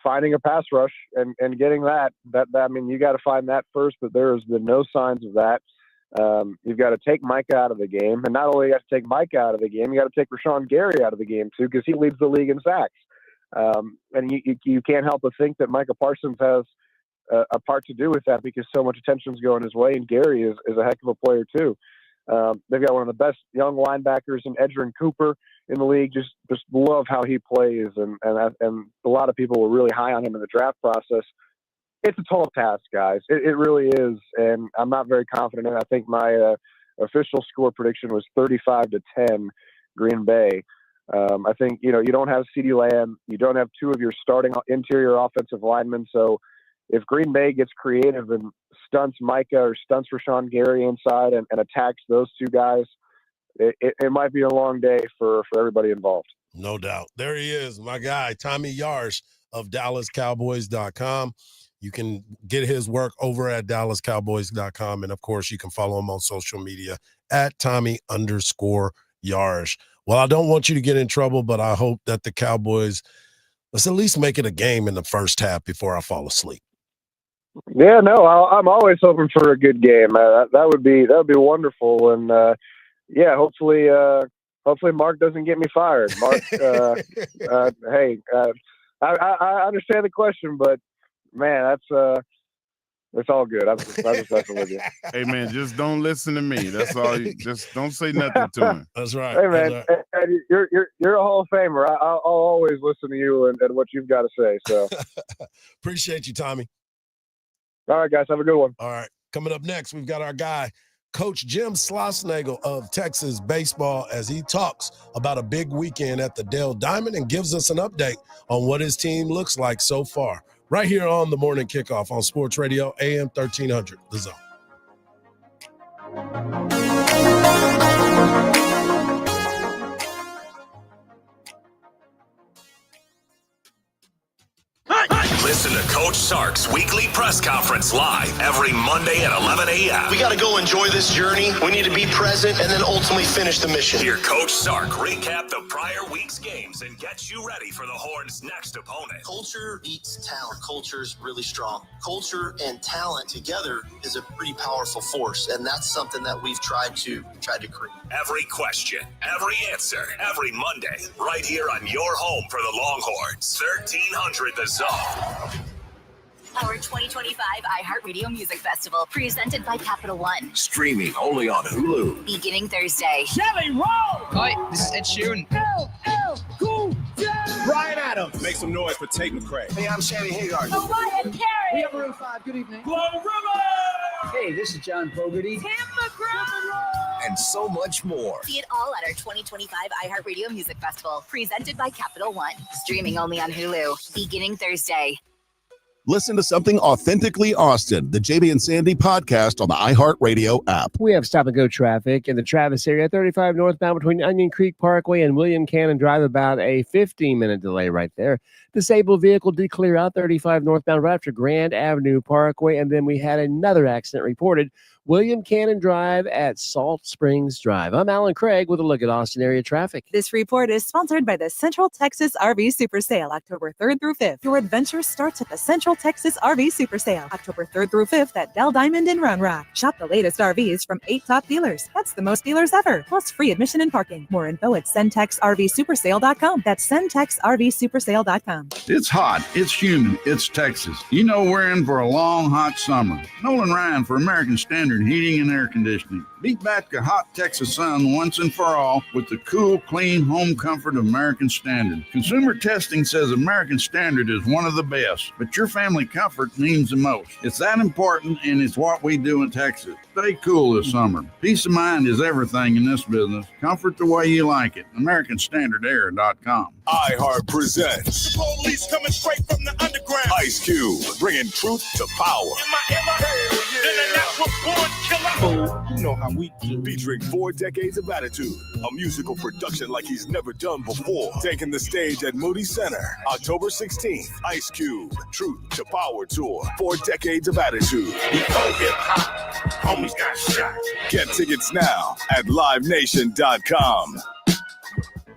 finding a pass rush and getting that. I mean, you got to find that first, but there has been no signs of that. You've got to take Micah out of the game, and not only you have to take Micah out of the game, you got to take Rashawn Gary out of the game too, because he leads the league in sacks. And you can't help but think that Micah Parsons has a part to do with that, because so much attention's going his way, and Gary is a heck of a player too. They've got one of the best young linebackers in Edgerrin Cooper in the league. Just love how he plays, and a lot of people were really high on him in the draft process. It's a tall task, guys. It really is, and I'm not very confident in it. I think my official score prediction was 35-10 Green Bay. I think you don't have CeeDee Lamb, you don't have two of your starting interior offensive linemen, so if Green Bay gets creative and stunts Micah or stunts Rashawn Gary inside and attacks those two guys, it might be a long day for everybody involved. No doubt. There he is, my guy, Tommy Yarsh of DallasCowboys.com. You can get his work over at DallasCowboys.com. And, of course, you can follow him on social media at Tommy_Yarsh. Well, I don't want you to get in trouble, but I hope that the Cowboys, let's at least make it a game in the first half before I fall asleep. Yeah, no, I'm always hoping for a good game. That would be wonderful. And, hopefully Mark doesn't get me fired. Mark, hey, I understand the question, but, man, it's all good. I'm just messing with you. Hey, man, just don't listen to me. That's all. Just don't say nothing to him. That's right. Hey, man, you're a Hall of Famer. I'll always listen to you and what you've got to say. So appreciate you, Tommy. All right, guys, have a good one. All right, coming up next, we've got our guy, Coach Jim Schlossnagle of Texas Baseball, as he talks about a big weekend at the Dell Diamond and gives us an update on what his team looks like so far. right here on the Morning Kickoff on Sports Radio, AM 1300, The Zone. Listen to Coach Sark's weekly press conference live every Monday at 11 a.m. We got to go enjoy this journey. We need to be present and then ultimately finish the mission. Hear Coach Sark recap the prior week's games and get you ready for the Horns' next opponent. Culture beats talent. Culture's really strong. Culture and talent together is a pretty powerful force, and that's something that we've tried to create. Every question, every answer, every Monday, right here on your home for the Longhorns. 1300 The Zone. Our 2025 iHeartRadio Music Festival, presented by Capital One. Streaming only on Hulu. Beginning Thursday. Shelly, roll! Hi, this is Ed Sheeran. Cool, Brian Adams. Make some noise for Tate McRae. Hey, I'm Sammy Hagar. Mariah Carey. We have Room 5. Good evening. Glow River. Hey, this is John Fogerty. Tim McGraw. And so much more. See it all at our 2025 iHeartRadio Music Festival, presented by Capital One. Streaming only on Hulu. Beginning Thursday. Listen to something authentically Austin, the JB and Sandy podcast on the iHeartRadio app. We have stop-and-go traffic in the Travis area, 35 northbound between Onion Creek Parkway and William Cannon Drive, about a 15-minute delay right there. Disabled vehicle did clear out 35 northbound right after Grand Avenue Parkway, and then we had another accident reported, William Cannon Drive at Salt Springs Drive. I'm Alan Craig with a look at Austin area traffic. This report is sponsored by the Central Texas RV Super Sale, October 3rd through 5th. Your adventure starts at the Central Texas RV Super Sale, October 3rd through 5th at Dell Diamond in Round Rock. Shop the latest RVs from 8 top dealers. That's the most dealers ever, plus free admission and parking. More info at centexrvsupersale.com. That's centexrvsupersale.com. It's hot, it's humid, it's Texas. You know we're in for a long, hot summer. Nolan Ryan for American Standard Heating and Air Conditioning. Beat back the hot Texas sun once and for all with the cool, clean home comfort of American Standard. Consumer testing says American Standard is one of the best, but your family comfort means the most. It's that important, and it's what we do in Texas. Stay cool this summer. Peace of mind is everything in this business. Comfort the way you like it. AmericanStandardAir.com. iHeart presents The police coming straight from the underground. Ice Cube, bringing truth to power. You know how we do. Featuring 4 decades of attitude, a musical production like he's never done before. Taking the stage at Moody Center, October 16th. Ice Cube, Truth to Power Tour. 4 decades of attitude. We gon' get hot. Homies got shot. Get tickets now at livenation.com.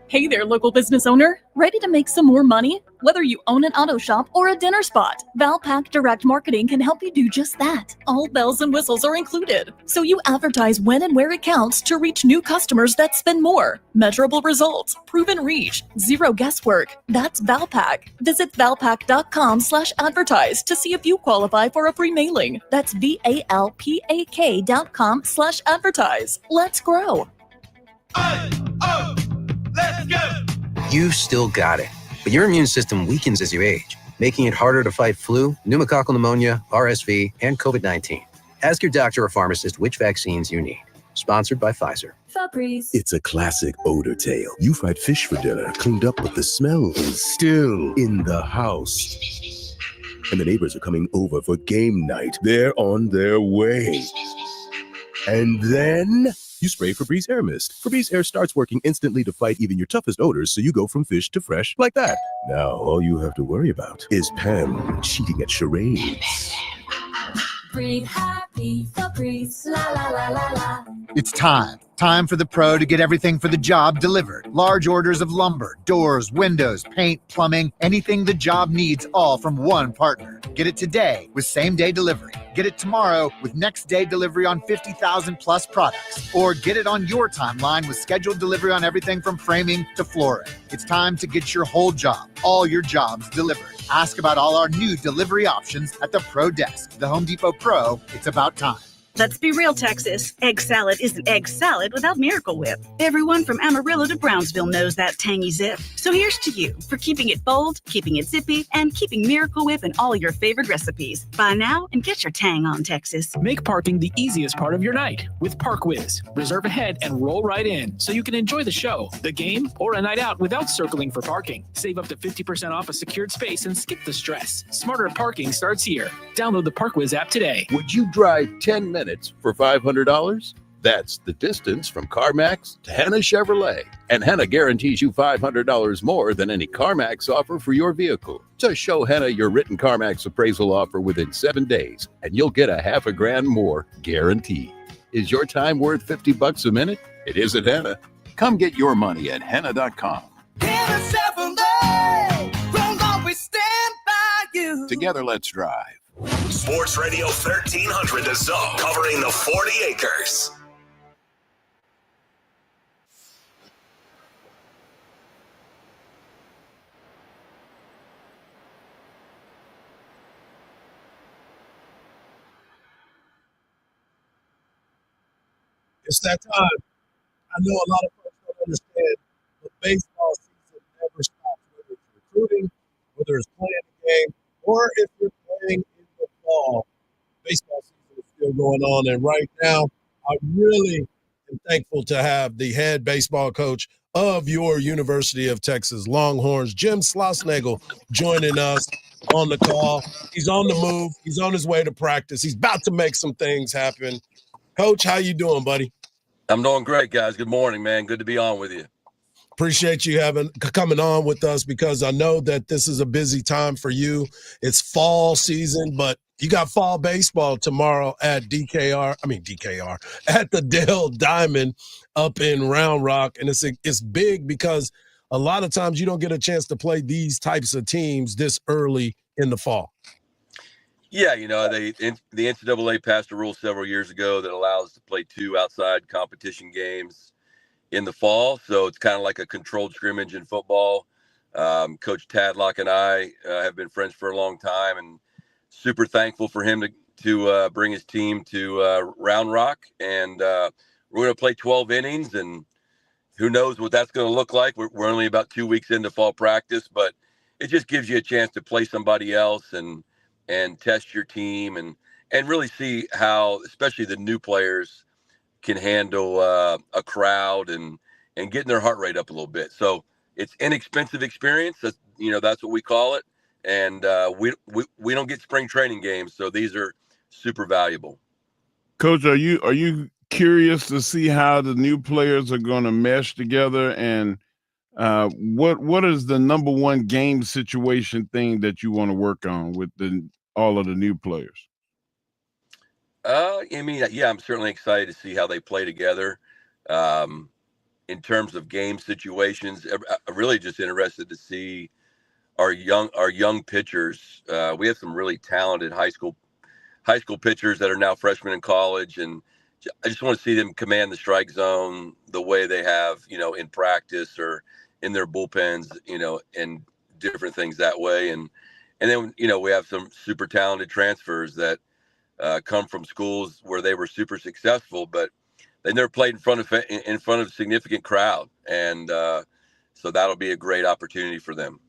Hey there, local business owner. Ready to make some more money? Whether you own an auto shop or a dinner spot, Valpak Direct Marketing can help you do just that. All bells and whistles are included, so you advertise when and where it counts to reach new customers that spend more. Measurable results, proven reach, zero guesswork. That's Valpak. Visit valpak.com/advertise to see if you qualify for a free mailing. That's VALPAK.com/advertise. Let's grow. Let's go. You've still got it, but your immune system weakens as you age, making it harder to fight flu, pneumococcal pneumonia, RSV, and COVID-19. Ask your doctor or pharmacist which vaccines you need. Sponsored by Pfizer. Febreze. It's a classic odor tale. You fried fish for dinner, cleaned up, but the smell is still in the house. And the neighbors are coming over for game night. They're on their way. And then you spray Febreze Air Mist. Febreze Air starts working instantly to fight even your toughest odors, so you go from fish to fresh like that. Now, all you have to worry about is Pam cheating at charades. Breathe happy, Febreze, la la la la la. It's time. Time for the pro to get everything for the job delivered. Large orders of lumber, doors, windows, paint, plumbing, anything the job needs, all from one partner. Get it today with same-day delivery. Get it tomorrow with next-day delivery on 50,000 plus products. Or get it on your timeline with scheduled delivery on everything from framing to flooring. It's time to get your whole job, all your jobs delivered. Ask about all our new delivery options at the Pro Desk. The Home Depot Pro, it's about time. Let's be real, Texas. Egg salad isn't egg salad without Miracle Whip. Everyone from Amarillo to Brownsville knows that tangy zip. So here's to you for keeping it bold, keeping it zippy, and keeping Miracle Whip in all your favorite recipes. Buy now and get your tang on, Texas. Make parking the easiest part of your night with ParkWiz. Reserve ahead and roll right in so you can enjoy the show, the game, or a night out without circling for parking. Save up to 50% off a secured space and skip the stress. Smarter parking starts here. Download the ParkWiz app today. Would you drive 10 minutes for $500? That's the distance from CarMax to Henna Chevrolet. And Henna guarantees you $500 more than any CarMax offer for your vehicle. Just show Henna your written CarMax appraisal offer within 7 days, and you'll get a $1,000 more guaranteed. Is your time worth $50 a minute? It is at Henna. Come get your money at Henna.com. Henna Chevrolet, we'll always stand by you. Together, let's drive. Sports Radio 1300 The Zone, covering the 40 acres. It's that time. I know a lot of folks don't understand, but baseball season never stops, whether it's recruiting, whether it's playing the game, or if you're playing in the fall. Baseball season is still going on, and right now, I really am thankful to have the head baseball coach of your University of Texas Longhorns, Jim Schlossnagle, joining us on the call. He's on the move. He's on his way to practice. He's about to make some things happen. Coach, how you doing, buddy? I'm doing great, guys. Good morning, man. Good to be on with you. Appreciate you coming on with us, because I know that this is a busy time for you. It's fall season, but you got fall baseball tomorrow at at the Dale Diamond up in Round Rock. And it's big because a lot of times you don't get a chance to play these types of teams this early in the fall. Yeah, the NCAA passed a rule several years ago that allows us to play 2 outside competition games in the fall. So it's kind of like a controlled scrimmage in football. Coach Tadlock and I have been friends for a long time, and super thankful for him to bring his team to Round Rock. And we're going to play 12 innings, and who knows what that's going to look like. We're only about 2 weeks into fall practice, but it just gives you a chance to play somebody else and test your team and really see how, especially the new players, can handle a crowd and getting their heart rate up a little bit. So it's inexpensive experience. That's what we call it. And we don't get spring training games, so these are super valuable. Coach, are you curious to see how the new players are going to mesh together, and what is the number one game situation thing that you want to work on with all of the new players? I'm certainly excited to see how they play together. In terms of game situations, I'm really just interested to see our young pitchers. We have some really talented high school pitchers that are now freshmen in college, and I just want to see them command the strike zone the way they have, in practice or in their bullpens, and different things that way. And then, we have some super talented transfers that come from schools where they were super successful, but they never played in front of a significant crowd. And so that'll be a great opportunity for them.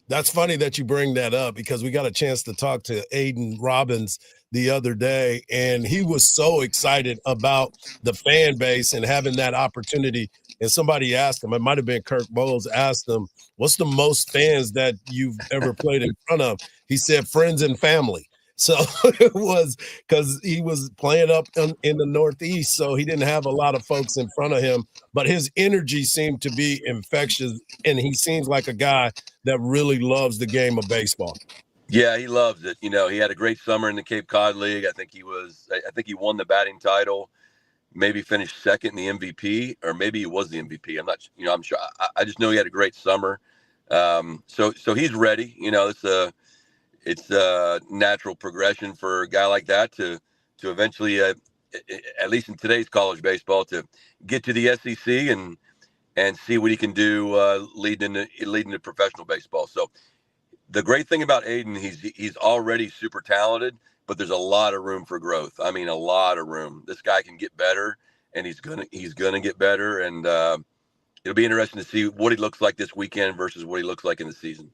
That's funny that you bring that up, because we got a chance to talk to Aiden Robbins the other day, and he was so excited about the fan base and having that opportunity. And somebody asked him, it might have been Kirk Bowles, asked him, what's the most fans that you've ever played in front of? He said, friends and family. So it was because he was playing up in the Northeast, so he didn't have a lot of folks in front of him, but his energy seemed to be infectious, and he seems like a guy that really loves the game of baseball. Yeah, he loves it. He had a great summer in the Cape Cod League. I think he won the batting title, maybe finished second in the MVP, or maybe he was the MVP. I'm not, I'm sure. I just know he had a great summer. So he's ready. It's a natural progression for a guy like that to eventually, at least in today's college baseball, to get to the SEC and see what he can do leading into professional baseball. So the great thing about Aiden, he's already super talented, but there's a lot of room for growth. I mean, a lot of room. This guy can get better, and he's gonna get better. And it'll be interesting to see what he looks like this weekend versus what he looks like in the season.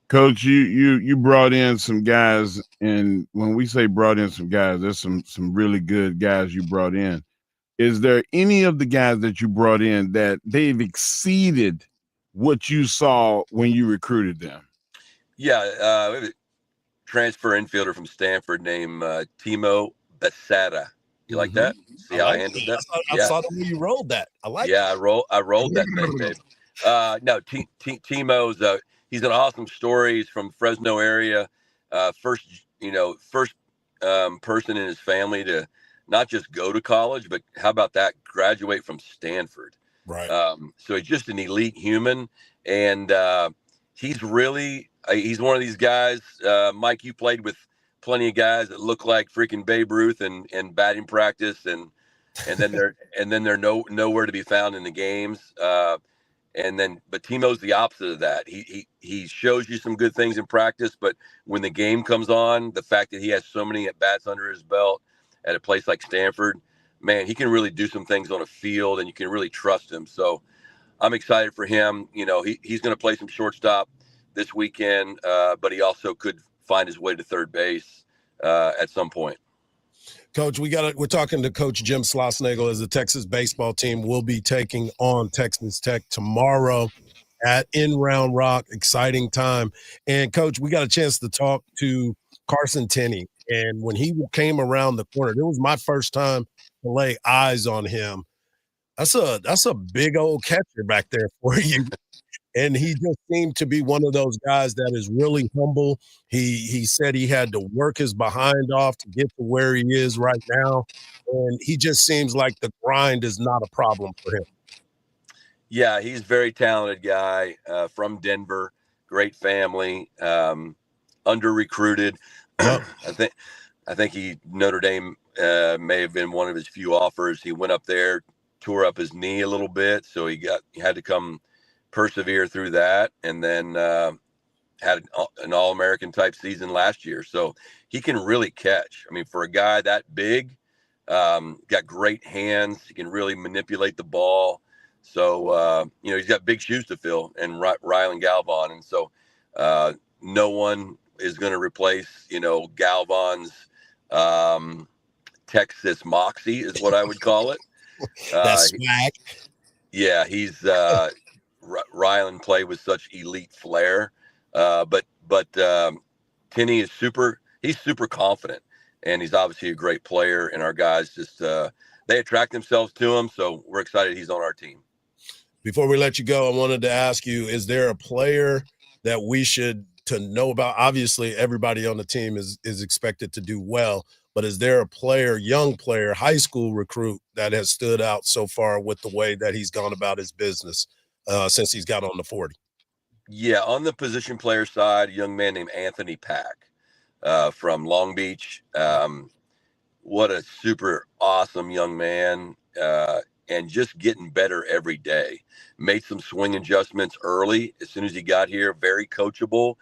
Coach, you brought in some guys, and when we say brought in some guys, there's some really good guys you brought in. Is there any of the guys that you brought in that they've exceeded what you saw when you recruited them? Yeah, we have a transfer infielder from Stanford named Timo Besada. You like that? See how I handled that? I saw the way you rolled that. I like. Yeah, I rolled that thing, babe. No, Timo's he's an awesome story. He's from Fresno area. First person in his family to not just go to college, but how about that? Graduate from Stanford. Right. So he's just an elite human, and he's one of these guys. Mike, you played with plenty of guys that look like freaking Babe Ruth in batting practice, and then they're nowhere to be found in the games. But Timo's the opposite of that. He shows you some good things in practice, but when the game comes on, the fact that he has so many at bats under his belt at a place like Stanford, man, he can really do some things on a field, and you can really trust him. So I'm excited for him. You know, he's going to play some shortstop this weekend, but he also could find his way to third base at some point. Coach, we're talking to Coach Jim Schlossnagle as the Texas baseball team will be taking on Texas Tech tomorrow in Round Rock. Exciting time. And Coach, we got a chance to talk to Carson Tenney. And when he came around the corner, it was my first time to lay eyes on him. That's a big old catcher back there for you. And he just seemed to be one of those guys that is really humble. He said he had to work his behind off to get to where he is right now. And he just seems like the grind is not a problem for him. Yeah, he's a very talented guy from Denver, great family, under-recruited. I think Notre Dame may have been one of his few offers. He went up there, tore up his knee a little bit, so he had to come persevere through that, and then had an All-American type season last year. So he can really catch. I mean, for a guy that big, got great hands. He can really manipulate the ball. So, he's got big shoes to fill, and Rylan Galvan. And so no one is going to replace, Galvan's Texas moxie is what I would call it. That's swag. Yeah, he's Rylan played with such elite flair, but Tenney is he's super confident, and he's obviously a great player, and our guys just they attract themselves to him, so we're excited he's on our team. Before we let you go, I wanted to ask you, is there a player that we should to know about? Obviously everybody on the team is expected to do well, but is there a player, young player, high school recruit that has stood out so far with the way that he's gone about his business since he's got on the 40? Yeah, on the position player side, a young man named Anthony Pack from Long Beach. What a super awesome young man, and just getting better every day. Made some swing adjustments early as soon as he got here, very coachable.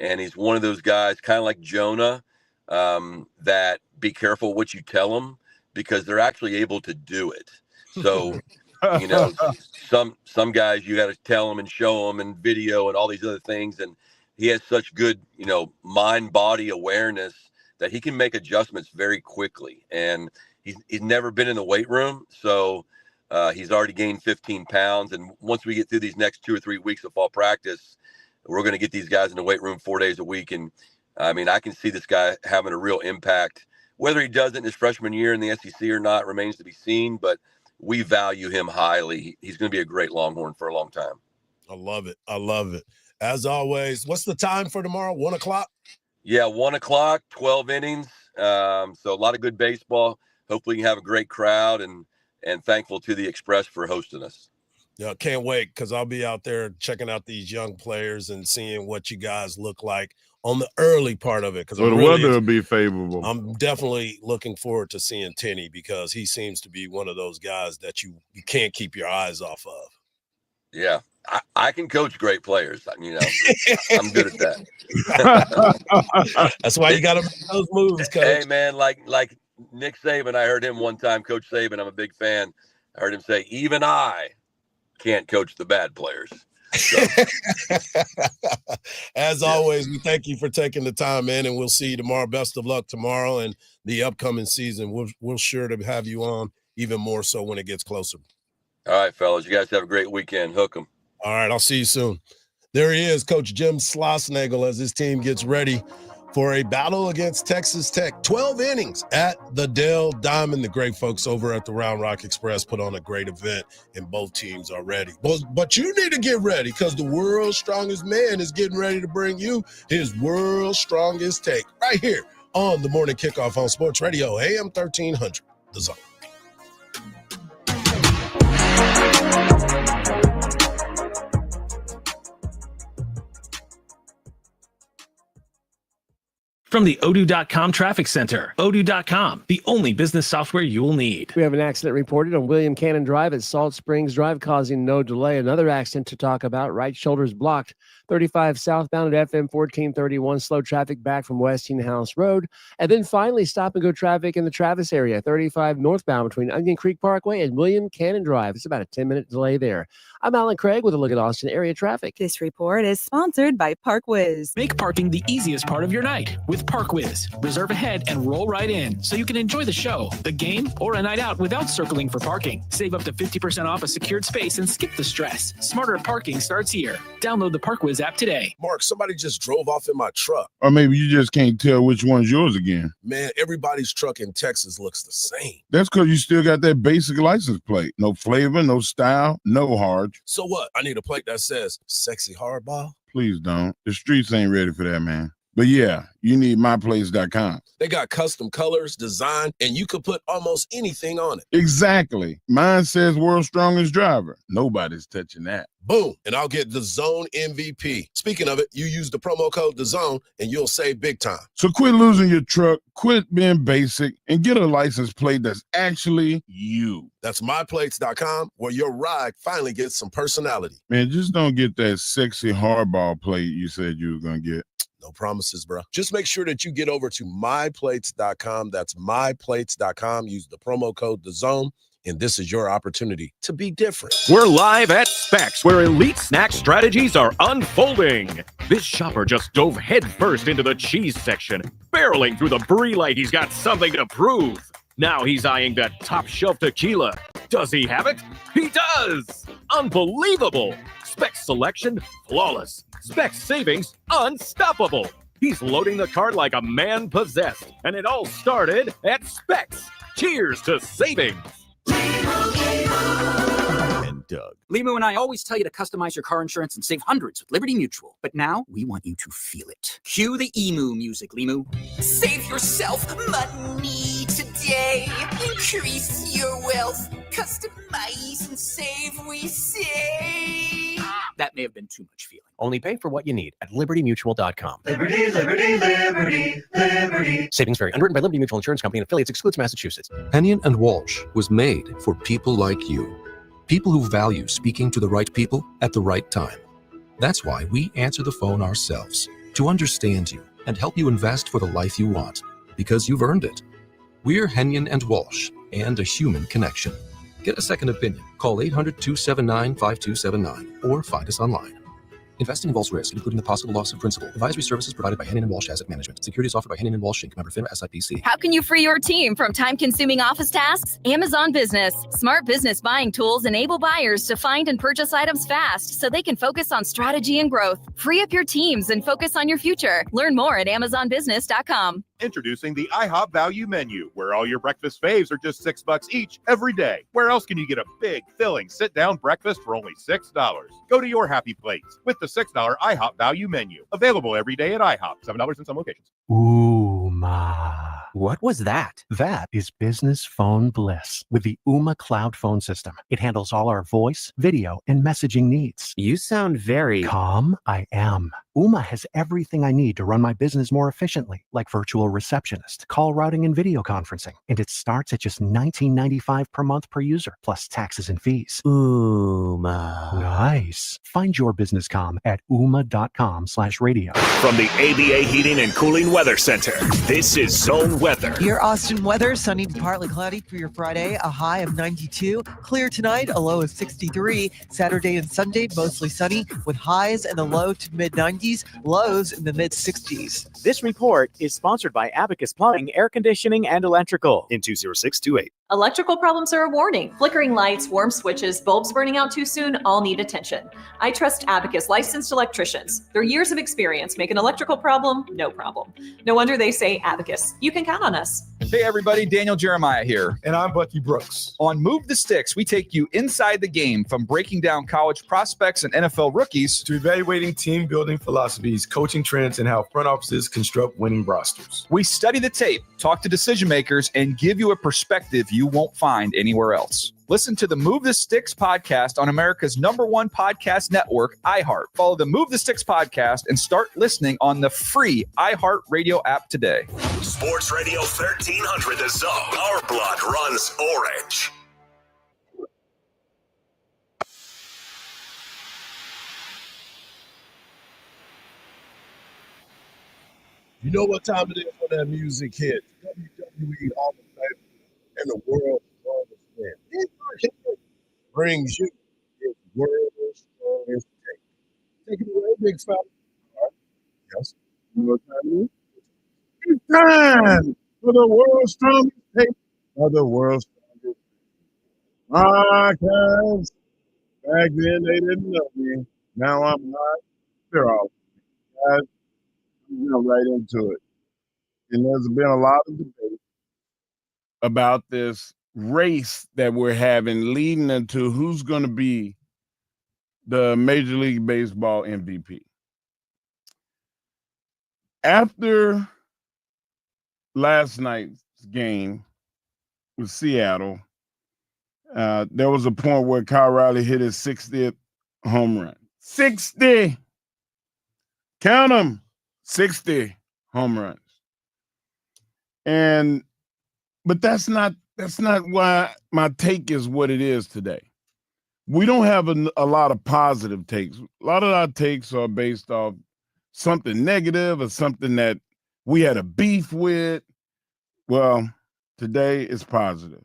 And he's one of those guys, kind of like Jonah, that be careful what you tell them, because they're actually able to do it. So, some guys you got to tell them and show them and video and all these other things. And he has such good, mind-body awareness that he can make adjustments very quickly. And he's never been in the weight room. So he's already gained 15 pounds. And once we get through these next 2 or 3 weeks of fall practice, we're going to get these guys in the weight room 4 days a week. And I mean, I can see this guy having a real impact. Whether he does it in his freshman year in the SEC or not remains to be seen, but we value him highly. He's going to be a great Longhorn for a long time. I love it. I love it. As always, what's the time for tomorrow? 1 o'clock? Yeah, 1 o'clock, 12 innings. So a lot of good baseball. Hopefully you have a great crowd, and thankful to the Express for hosting us. Yeah, can't wait, because I'll be out there checking out these young players and seeing what you guys look like on the early part of it. Because the weather will be favorable. I'm definitely looking forward to seeing Tenney, because he seems to be one of those guys that you can't keep your eyes off of. Yeah, I can coach great players. You know, I'm good at that. That's why you got to make those moves, coach. Hey, man, like Nick Saban, I heard him one time, Coach Saban, I'm a big fan. I heard him say, even I can't coach the bad players. So. As always, we thank you for taking the time, man, and we'll see you tomorrow. Best of luck tomorrow and the upcoming season. We're sure to have you on even more so when it gets closer. All right, fellas. You guys have a great weekend. Hook 'em. All right, I'll see you soon. There he is, Coach Jim Schlossnagle, as his team gets ready for a battle against Texas Tech. 12 innings at the Dell Diamond. The great folks over at the Round Rock Express put on a great event, and both teams are ready. But you need to get ready because the world's strongest man is getting ready to bring you his world's strongest take right here on the Morning Kickoff on Sports Radio, AM 1300, The Zone. From the Odoo.com Traffic Center, Odoo.com, the only business software you will need. We have an accident reported on William Cannon Drive at Salt Springs Drive, causing no delay. Another accident to talk about. Right shoulder's blocked. 35 southbound at FM 1431. Slow traffic back from Westinghouse Road. And then finally, stop-and-go traffic in the Travis area. 35 northbound between Onion Creek Parkway and William Cannon Drive. It's about a 10-minute delay there. I'm Alan Craig with a look at Austin area traffic. This report is sponsored by ParkWiz. Make parking the easiest part of your night with ParkWiz. Reserve ahead and roll right in so you can enjoy the show, the game, or a night out without circling for parking. Save up to 50% off a secured space and skip the stress. Smarter parking starts here. Download the ParkWiz app today. Mark, somebody just drove off in my truck. Or maybe you just can't tell which one's yours again. Man, everybody's truck in Texas looks the same. That's because you still got that basic license plate. No flavor, no style, no Hardge. So what? I need a plate that says sexy hardball. Please don't. The streets ain't ready for that, man. But yeah, you need myplace.com. They got custom colors, design, and you could put almost anything on it. Exactly. Mine says world's strongest driver. Nobody's touching that. Boom. And I'll get the Zone MVP. Speaking of it, you use the promo code DAZONE and you'll save big time. So quit losing your truck, quit being basic, and get a license plate that's actually you. That's myplates.com, where your ride finally gets some personality. Man, just don't get that sexy hardball plate you said you were going to get. No promises, bro. Just make sure that you get over to myplates.com. That's myplates.com. Use the promo code DAZONE, and this is your opportunity to be different. We're live at Specs, where elite snack strategies are unfolding. This shopper just dove headfirst into the cheese section. Barreling through the brie like he's got something to prove. Now he's eyeing that top shelf tequila. Does he have it? He does! Unbelievable! Specs selection, flawless. Specs savings, unstoppable. He's loading the cart like a man possessed. And it all started at Specs. Cheers to savings. And Doug. Limu and I always tell you to customize your car insurance and save hundreds with Liberty Mutual. But now we want you to feel it. Cue the emu music, Limu. Save yourself money today. Increase your wealth. Customize and save, we say. That may have been too much feeling. Only pay for what you need at libertymutual.com. Liberty, liberty, liberty, liberty. Savings vary. Underwritten by Liberty Mutual Insurance Company and affiliates. Excludes Massachusetts. Hennion and Walsh was made for people like you. People who value speaking to the right people at the right time. That's why we answer the phone ourselves, to understand you and help you invest for the life you want, because you've earned it. We're Hennion and Walsh, and a human connection. Get a second opinion. Call 800-279-5279 or find us online. Investing involves risk, including the possible loss of principal. Advisory services provided by Hennion & Walsh Asset Management. Securities offered by Hennion & Walsh Inc. Member FINRA SIPC. How can you free your team from time-consuming office tasks? Amazon Business. Smart business buying tools enable buyers to find and purchase items fast so they can focus on strategy and growth. Free up your teams and focus on your future. Learn more at amazonbusiness.com. Introducing the IHOP Value Menu, where all your breakfast faves are just $6 each every day. Where else can you get a big, filling, sit-down breakfast for only $6? Go to your happy place with the $6 IHOP Value Menu. Available every day at IHOP. $7 in some locations. Ooh, ma. What was that? That is business phone bliss with the Ooma Cloud Phone System. It handles all our voice, video, and messaging needs. You sound very calm. I am. Ooma has everything I need to run my business more efficiently, like virtual receptionist, call routing, and video conferencing. And it starts at just $19.95 per month per user, plus taxes and fees. Ooma. Nice. Find your business comm at ooma.com/radio. From the ABA Heating and Cooling Weather Center, this is Zone Weather. Your Austin weather, sunny to partly cloudy for your Friday, a high of 92. Clear tonight, a low of 63. Saturday and Sunday, mostly sunny with highs in the low to mid-90s, lows in the mid-60s. This report is sponsored by Abacus Plumbing, Air Conditioning, and Electrical in 20628. Electrical problems are a warning. Flickering lights, warm switches, bulbs burning out too soon all need attention. I trust Abacus licensed electricians. Their years of experience make an electrical problem no problem. No wonder they say Abacus. You can count on us. Hey everybody, Daniel Jeremiah here. And I'm Bucky Brooks. On Move the Sticks, we take you inside the game, from breaking down college prospects and NFL rookies to evaluating team building philosophies, coaching trends, and how front offices construct winning rosters. We study the tape, talk to decision makers, and give you a perspective you won't find anywhere else. Listen to the Move the Sticks podcast on America's #1 podcast network, iHeart. Follow the Move the Sticks podcast and start listening on the free iHeart Radio app today. Sports Radio 1300 The Zone. Our blood runs orange. You know what time it is when that music hits? WWE Hall of Fame and the world's strongest man. His Mark brings you his world's strongest take. Take it away, big fella. All right. Yes. You know what time it is? It's time for the world's strongest take of the world's strongest podcast. Back then they didn't know me. Now I'm not. They're all guys. Right into it. And there's been a lot of debate about this race that we're having leading into who's going to be the Major League Baseball MVP. After last night's game with Seattle, there was a point where Kyle Riley hit his 60th home run. 60! Count them! 60 home runs. But that's not why my take is what it is today. We don't have a lot of positive takes. A lot of our takes are based off something negative or something that we had a beef with. Well, today is positive.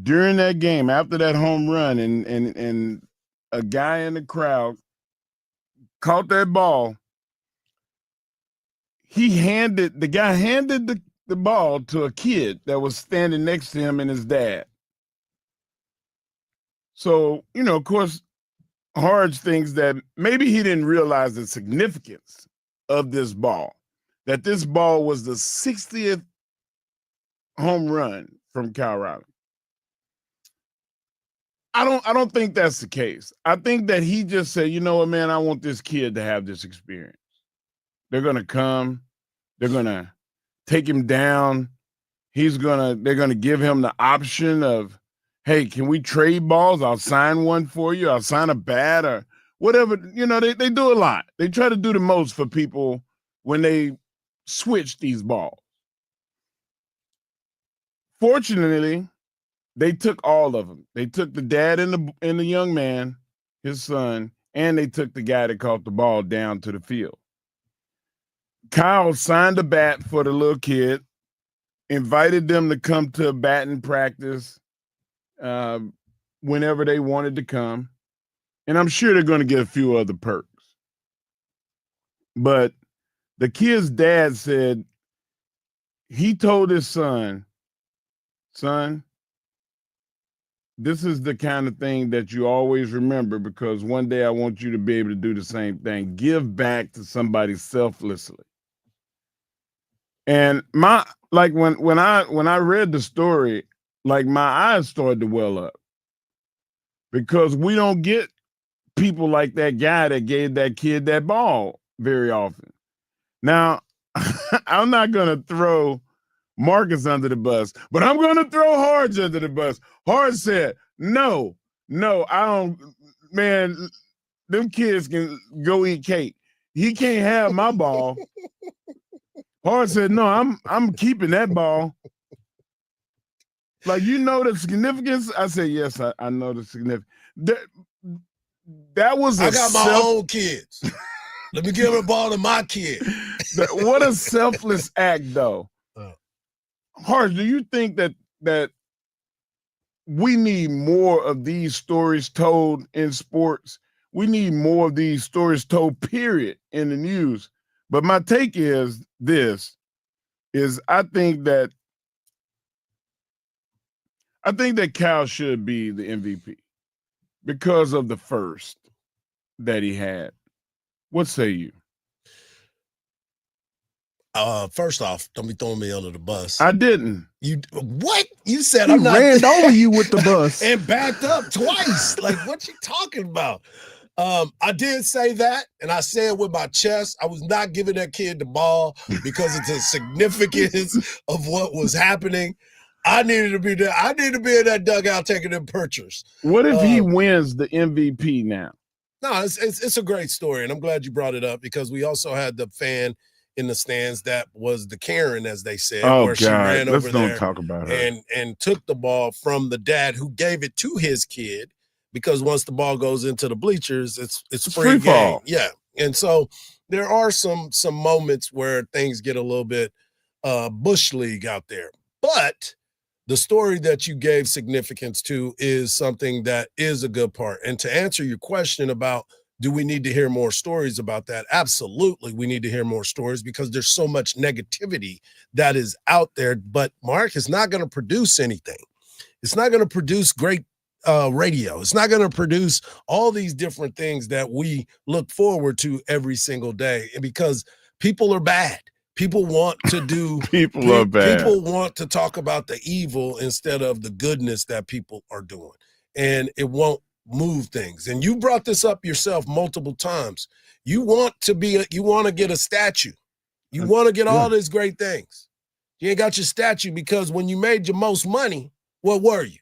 During that game, after that home run, and a guy in the crowd caught that ball, the guy handed the ball to a kid that was standing next to him and his dad. So, of course, Hardge thinks that maybe he didn't realize the significance of this ball, that this ball was the 60th home run from Kyle Riley. I don't think that's the case. I think that he just said, you know what, man, I want this kid to have this experience. They're going to come. They're going to take him down. They're going to give him the option of, hey, can we trade balls? I'll sign one for you. I'll sign a bat or whatever. They do a lot. They try to do the most for people when they switch these balls. Fortunately, they took all of them. They took the dad and the young man, his son, and they took the guy that caught the ball down to the field. Kyle signed a bat for the little kid, invited them to come to batting practice whenever they wanted to come. And I'm sure they're going to get a few other perks. But the kid's dad said he told his son, this is the kind of thing that you always remember, because one day I want you to be able to do the same thing. Give back to somebody selflessly. And when I read the story, my eyes started to well up, because we don't get people like that guy that gave that kid that ball very often. Now, I'm not going to throw Marcus under the bus, but I'm going to throw Hardge under the bus. Hardge said, no, I don't, man, them kids can go eat cake. he can't have my ball. Hardge said, no, I'm keeping that ball. Like, you know the significance? I said, yes, I know the significance. That was I got my own kids. Let me give the ball to my kid. What a selfless act, though. Hardge, do you think that we need more of these stories told in sports? We need more of these stories told, period, in the news. But my take is this, is I think that Cal should be the MVP because of the first that he had. What say you? First off, don't be throwing me under the bus. I didn't. You what? You said He I'm not ran over you with the bus and backed up twice. Like, what you talking about? I did say that, and I said with my chest, I was not giving that kid the ball because of the significance of what was happening. I needed to be there. I needed to be in that dugout taking them pictures. What if he wins the MVP now? No, it's a great story, and I'm glad you brought it up because we also had the fan in the stands that was the Karen, as they said, where she ran let's over don't there talk about her. and took the ball from the dad who gave it to his kid, because once the ball goes into the bleachers, it's free game. fall. Yeah, and so there are some moments where things get a little bit bush league out there, but the story that you gave significance to is something that is a good part. And to answer your question about, do we need to hear more stories about that? Absolutely, we need to hear more stories because there's so much negativity that is out there. But Mark is not going to produce anything. It's not going to produce great radio. It's not going to produce all these different things that we look forward to every single day. And because people are bad. People want to do people are bad. People want to talk about the evil instead of the goodness that people are doing. And it won't move things. And you brought this up yourself multiple times. You want to get a statue. You want to get all these great things. You ain't got your statue because when you made your most money, what were you?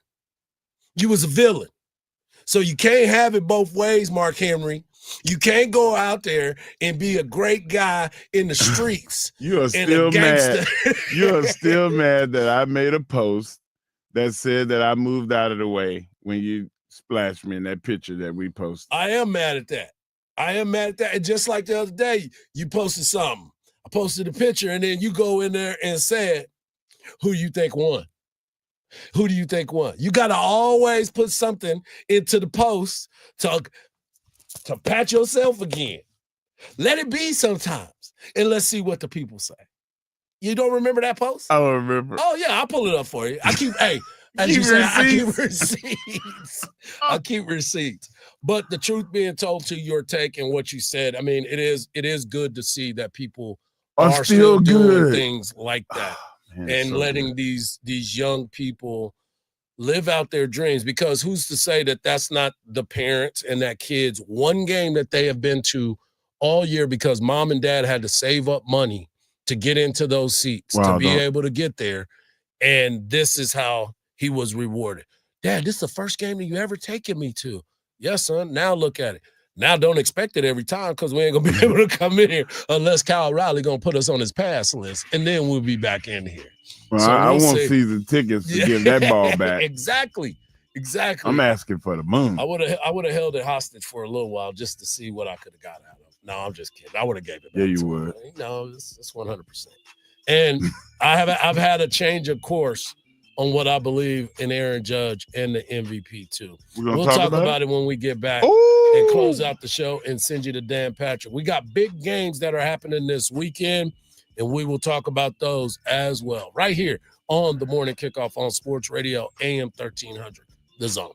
You was a villain. So you can't have it both ways, Mark Henry. You can't go out there and be a great guy in the streets. You are still mad. You are still mad that I made a post that said that I moved out of the way when you splashed me in that picture that we posted. I am mad at that. And just like the other day, you posted something. I posted a picture, and then you go in there and said, who you think won? Who do you think won? You got to always put something into the post to pat yourself again. Let it be sometimes, and let's see what the people say. You don't remember that post? I don't remember. Oh, yeah, I'll pull it up for you. I keep, as you say, I keep receipts. I keep receipts. But the truth being told to your take and what you said, I mean, it is good to see that people are still doing things like that and letting these young people live out their dreams, because who's to say that that's not the parents and that kids one game that they have been to all year because mom and dad had to save up money to get into those seats to be able to get there. And this is how he was rewarded. Dad, this is the first game that you ever taken me to. Yes, son. Now look at it. Now don't expect it every time because we ain't going to be able to come in here unless Kyle Riley going to put us on his pass list, and then we'll be back in here. Well, so I want season tickets to give that ball back. Exactly. I'm asking for the moon. I would have held it hostage for a little while just to see what I could have got out of it. No, I'm just kidding. I would have gave it back. Yeah, you would. No, it's 100%. And I've had a change of course on what I believe in Aaron Judge and the MVP too. We'll talk about it when we get back and close out the show and send you to Dan Patrick. We got big games that are happening this weekend, and we will talk about those as well right here on the Morning Kickoff on Sports Radio AM 1300, The Zone.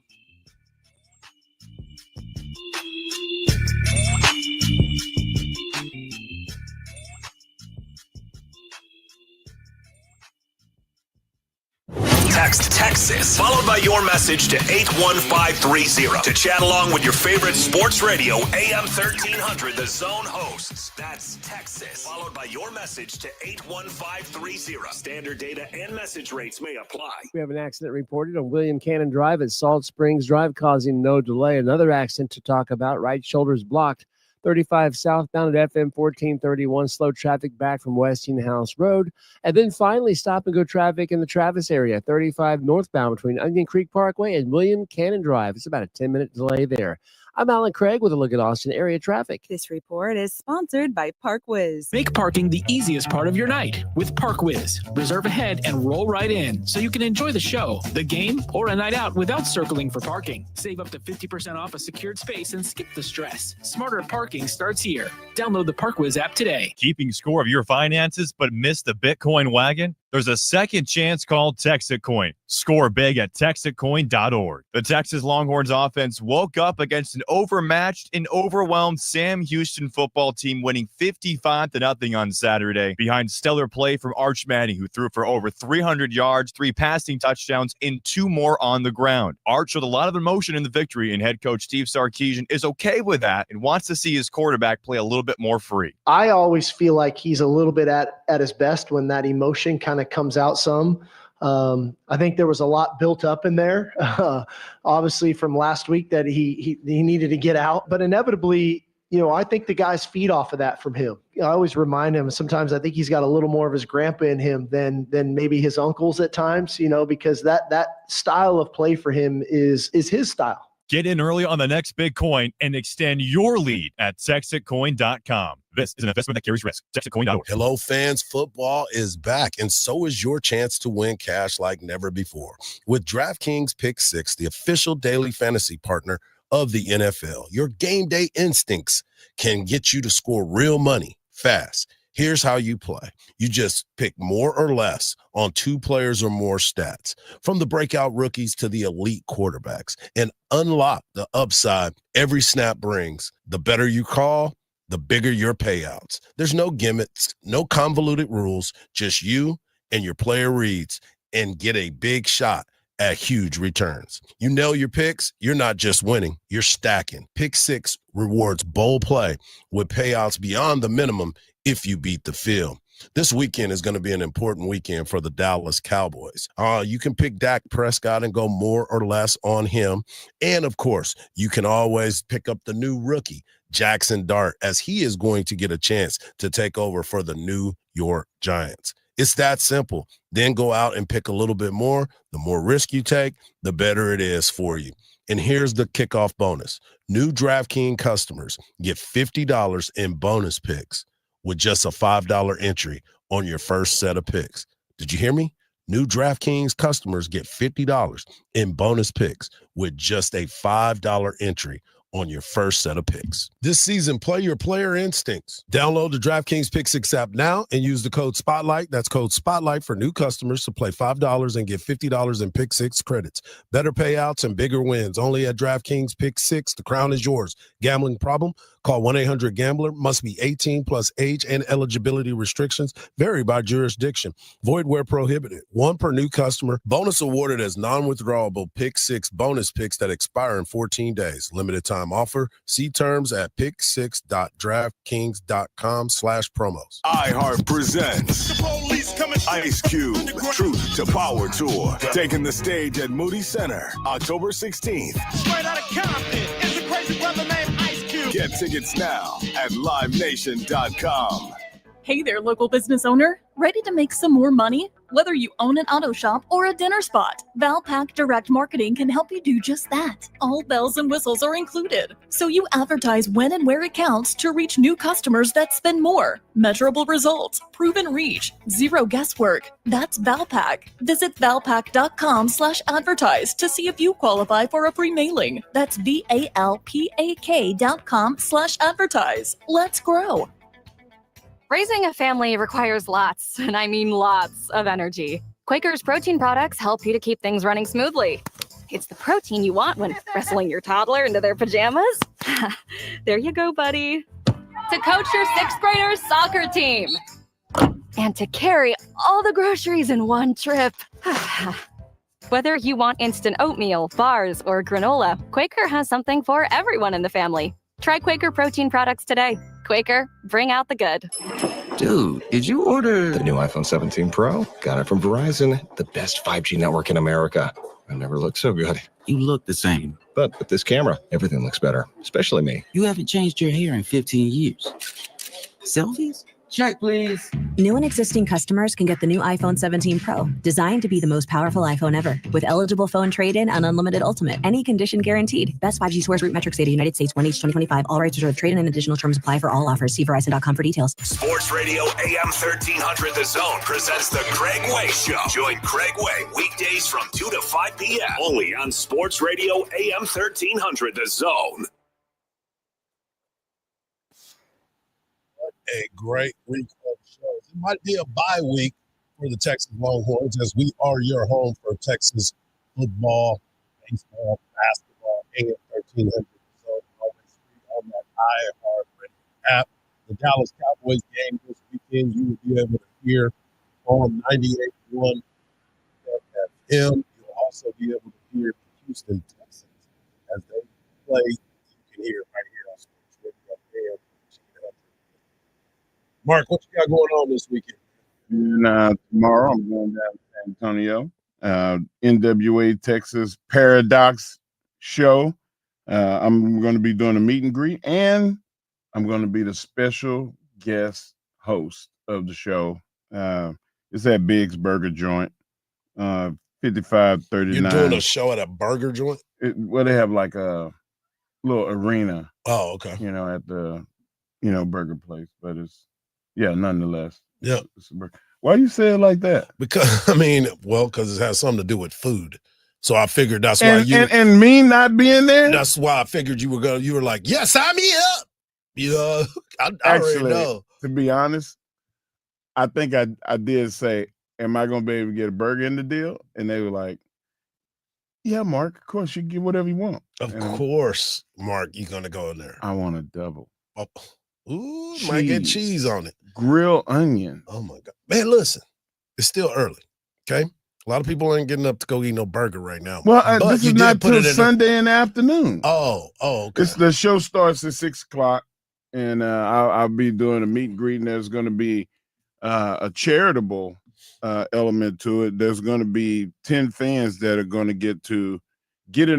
Text Texas, followed by your message to 81530 to chat along with your favorite sports radio, AM 1300, The Zone hosts. That's Texas, followed by your message to 81530. Standard data and message rates may apply. We have an accident reported on William Cannon Drive at Salt Springs Drive, causing no delay. Another accident to talk about. Right shoulder's blocked 35 southbound at FM 1431. Slow traffic back from Westinghouse Road. And then finally, stop and go traffic in the Travis area. 35 northbound between Onion Creek Parkway and William Cannon Drive. It's about a 10-minute delay there. I'm Alan Craig with a look at Austin area traffic. This report is sponsored by ParkWiz. Make parking the easiest part of your night with ParkWiz. Reserve ahead and roll right in so you can enjoy the show, the game, or a night out without circling for parking. Save up to 50% off a secured space and skip the stress. Smarter parking starts here. Download the ParkWiz app today. Keeping score of your finances but missed the Bitcoin wagon? There's a second chance called Texitcoin. Score big at Texitcoin.org. The Texas Longhorns offense woke up against an overmatched and overwhelmed Sam Houston football team, winning 55-0 on Saturday behind stellar play from Arch Manning, who threw for over 300 yards, 3 passing touchdowns, and 2 more on the ground. Arch showed a lot of emotion in the victory, and head coach Steve Sarkisian is okay with that and wants to see his quarterback play a little bit more free. I always feel like he's a little bit at his best when that emotion kind of comes out some. I think there was a lot built up in there, obviously from last week that he needed to get out, but inevitably, I think the guys feed off of that from him. I always remind him, sometimes I think he's got a little more of his grandpa in him than maybe his uncles at times, because that style of play for him is his style. Get in early on the next big coin and extend your lead at Texitcoin.com. This is an investment that carries risk. Texitcoin.org. Hello, fans. Football is back, and so is your chance to win cash like never before. With DraftKings Pick 6, the official daily fantasy partner of the NFL, your game day instincts can get you to score real money fast. Here's how you play. You just pick more or less on 2 players or more stats, from the breakout rookies to the elite quarterbacks, and unlock the upside every snap brings. The better you call, the bigger your payouts. There's no gimmicks, no convoluted rules, just you and your player reads, and get a big shot at huge returns. You nail your picks, you're not just winning, you're stacking. Pick 6 rewards bold play with payouts beyond the minimum if you beat the field. This weekend is going to be an important weekend for the Dallas Cowboys. You can pick Dak Prescott and go more or less on him. And, of course, you can always pick up the new rookie, Jackson Dart, as he is going to get a chance to take over for the New York Giants. It's that simple. Then go out and pick a little bit more. The more risk you take, the better it is for you. And here's the kickoff bonus. New DraftKings customers get $50 in bonus picks with just a $5 entry on your first set of picks. Did you hear me? New DraftKings customers get $50 in bonus picks with just a $5 entry on your first set of picks. This season, play your player instincts. Download the DraftKings Pick 6 app now and use the code SPOTLIGHT. That's code SPOTLIGHT for new customers to play $5 and get $50 in Pick 6 credits. Better payouts and bigger wins. Only at DraftKings Pick 6. The crown is yours. Gambling problem? Call 1-800-GAMBLER. Must be 18 plus age and eligibility restrictions vary by jurisdiction. Void where prohibited. 1 per new customer. Bonus awarded as non-withdrawable Pick 6 bonus picks that expire in 14 days. Limited time offer. See terms at pick6.draftkings.com/promos. iHeart presents Ice Cube Truth to Power Tour, taking the stage at Moody Center October 16th. Straight out of Compton, it's a crazy brother named Ice Cube. Get tickets now at livenation.com. Hey there, local business owner. Ready to make some more money? Whether you own an auto shop or a dinner spot, Valpak Direct Marketing can help you do just that. All bells and whistles are included, so you advertise when and where it counts to reach new customers that spend more. Measurable results, proven reach, zero guesswork. That's Valpak. Visit valpak.com/advertise to see if you qualify for a free mailing. That's VALPAK.com/advertise. Let's grow. Raising a family requires lots, and I mean lots, of energy. Quaker's protein products help you to keep things running smoothly. It's the protein you want when wrestling your toddler into their pajamas. There you go, buddy. To coach your 6th graders soccer team. And to carry all the groceries in one trip. Whether you want instant oatmeal, bars, or granola, Quaker has something for everyone in the family. Try Quaker protein products today. Quaker, bring out the good. Dude, did you order the new iPhone 17 Pro? Got it from Verizon, the best 5G network in America. I never looked so good. You look the same. But with this camera, everything looks better, especially me. You haven't changed your hair in 15 years. Selfies? Check, please. New and existing customers can get the new iPhone 17 Pro, designed to be the most powerful iPhone ever. With eligible phone trade-in and unlimited ultimate, any condition guaranteed. Best 5G source root metrics data, United States, 1H 2025. All rights reserved. Trade-in and additional terms apply for all offers. See Verizon.com for details. Sports Radio AM 1300 The Zone presents the Craig Way Show. Join Craig Way weekdays from 2 to 5 p.m. only on Sports Radio AM 1300 The Zone. A great week of shows. It might be a bye week for the Texas Longhorns, as we are your home for Texas football, baseball, basketball, AM 1300. So always free on that iHeartRadio app. The Dallas Cowboys game this weekend, you will be able to hear on 98.1 FM. You'll also be able to hear the Houston Texans as they play. You can hear it right here on Sports Radio AM. Mark, what you got going on this weekend? And tomorrow I'm going down to San Antonio, NWA Texas Paradox show. I'm going to be doing a meet and greet, and I'm going to be the special guest host of the show. It's at Big's Burger Joint, 5539. You're doing a show at a burger joint? Well, they have like a little arena. Oh, okay. At the, burger place, but it's, nonetheless. Yeah. Why you say it like that? Because because it has something to do with food. So I figured that's why and me not being there. That's why I figured you were going. You were like, yes, I'm here. I Actually, already know. To be honest, I think I did say, "Am I going to be able to get a burger in the deal?" And they were like, "Yeah, Mark. Of course, you can get whatever you want." Of course, Mark, you're going to go in there. I want a double. Oh. Ooh, might get cheese on it. Grilled onion. Oh my God. Man, listen, it's still early. Okay. A lot of people ain't getting up to go eat no burger right now. Well, this is not till Sunday in the afternoon. Oh, okay. The show starts at 6:00, and I'll be doing a meet and greet, and there's going to be a charitable element to it. There's going to be 10 fans that are going to get in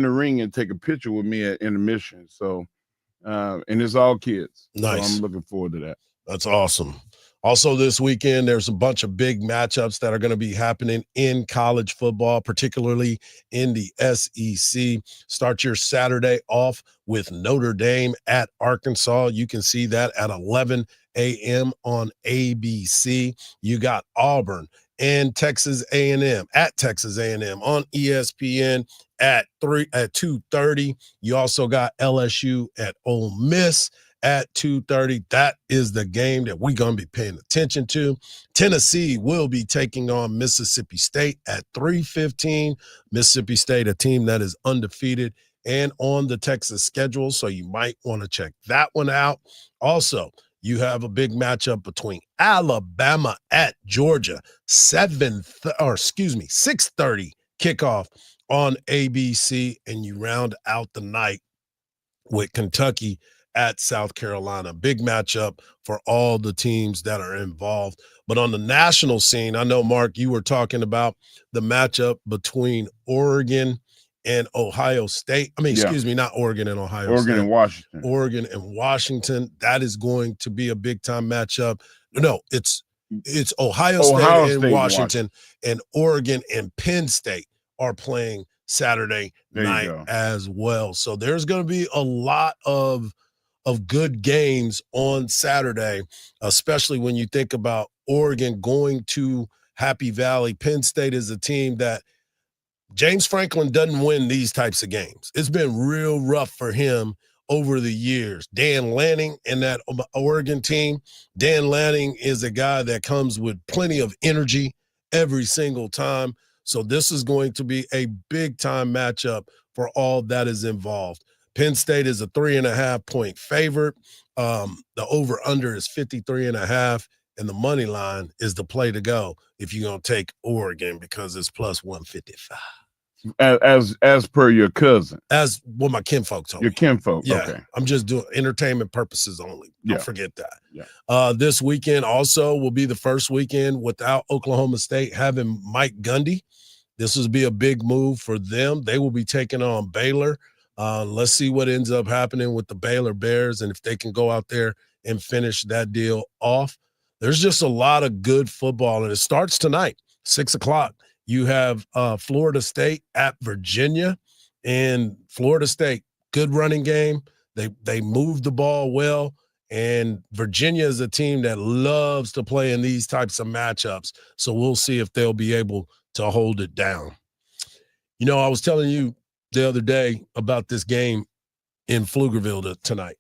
the ring and take a picture with me at intermission. So, and it's all kids. Nice. So I'm looking forward to that. That's awesome. Also this weekend, there's a bunch of big matchups that are going to be happening in college football, particularly in the SEC. Start your Saturday off with Notre Dame at Arkansas. You can see that at 11 a.m. on ABC. You got Auburn and Texas A&M at Texas A&M on ESPN at 2:30. You also got LSU at Ole Miss at 2:30. That is the game that we're going to be paying attention to. Tennessee will be taking on Mississippi State at 3:15. Mississippi State, a team that is undefeated and on the Texas schedule, so you might want to check that one out. Also, you have a big matchup between Alabama at Georgia, 6:30 kickoff on ABC, and you round out the night with Kentucky at South Carolina. Big matchup for all the teams that are involved. But on the national scene, I know, Mark, you were talking about the matchup between Oregon and Ohio State. Excuse me, not Oregon and Ohio State. Oregon and Washington. Oregon and Washington. That is going to be a big-time matchup. No, it's Ohio State and Washington, and Oregon and Penn State are playing Saturday night as well. So there's going to be a lot of good games on Saturday, especially when you think about Oregon going to Happy Valley. Penn State is a team that James Franklin doesn't win these types of games. It's been real rough for him over the years. Dan Lanning and that Oregon team, Dan Lanning is a guy that comes with plenty of energy every single time. So this is going to be a big-time matchup for all that is involved. Penn State is a 3.5-point favorite. The over-under is 53.5, and the money line is the play to go if you're going to take Oregon because it's plus 155. As per your cousin. As what my kinfolk told me. Your kinfolk, yeah, okay. I'm just doing entertainment purposes only. Don't forget that. Yeah. This weekend also will be the first weekend without Oklahoma State having Mike Gundy. This will be a big move for them. They will be taking on Baylor. Let's see what ends up happening with the Baylor Bears and if they can go out there and finish that deal off. There's just a lot of good football, and it starts tonight, 6 o'clock. You have Florida State at Virginia, and Florida State, good running game. They move the ball well, and Virginia is a team that loves to play in these types of matchups, so we'll see if they'll be able to hold it down. You know, I was telling you the other day about this game in Pflugerville tonight.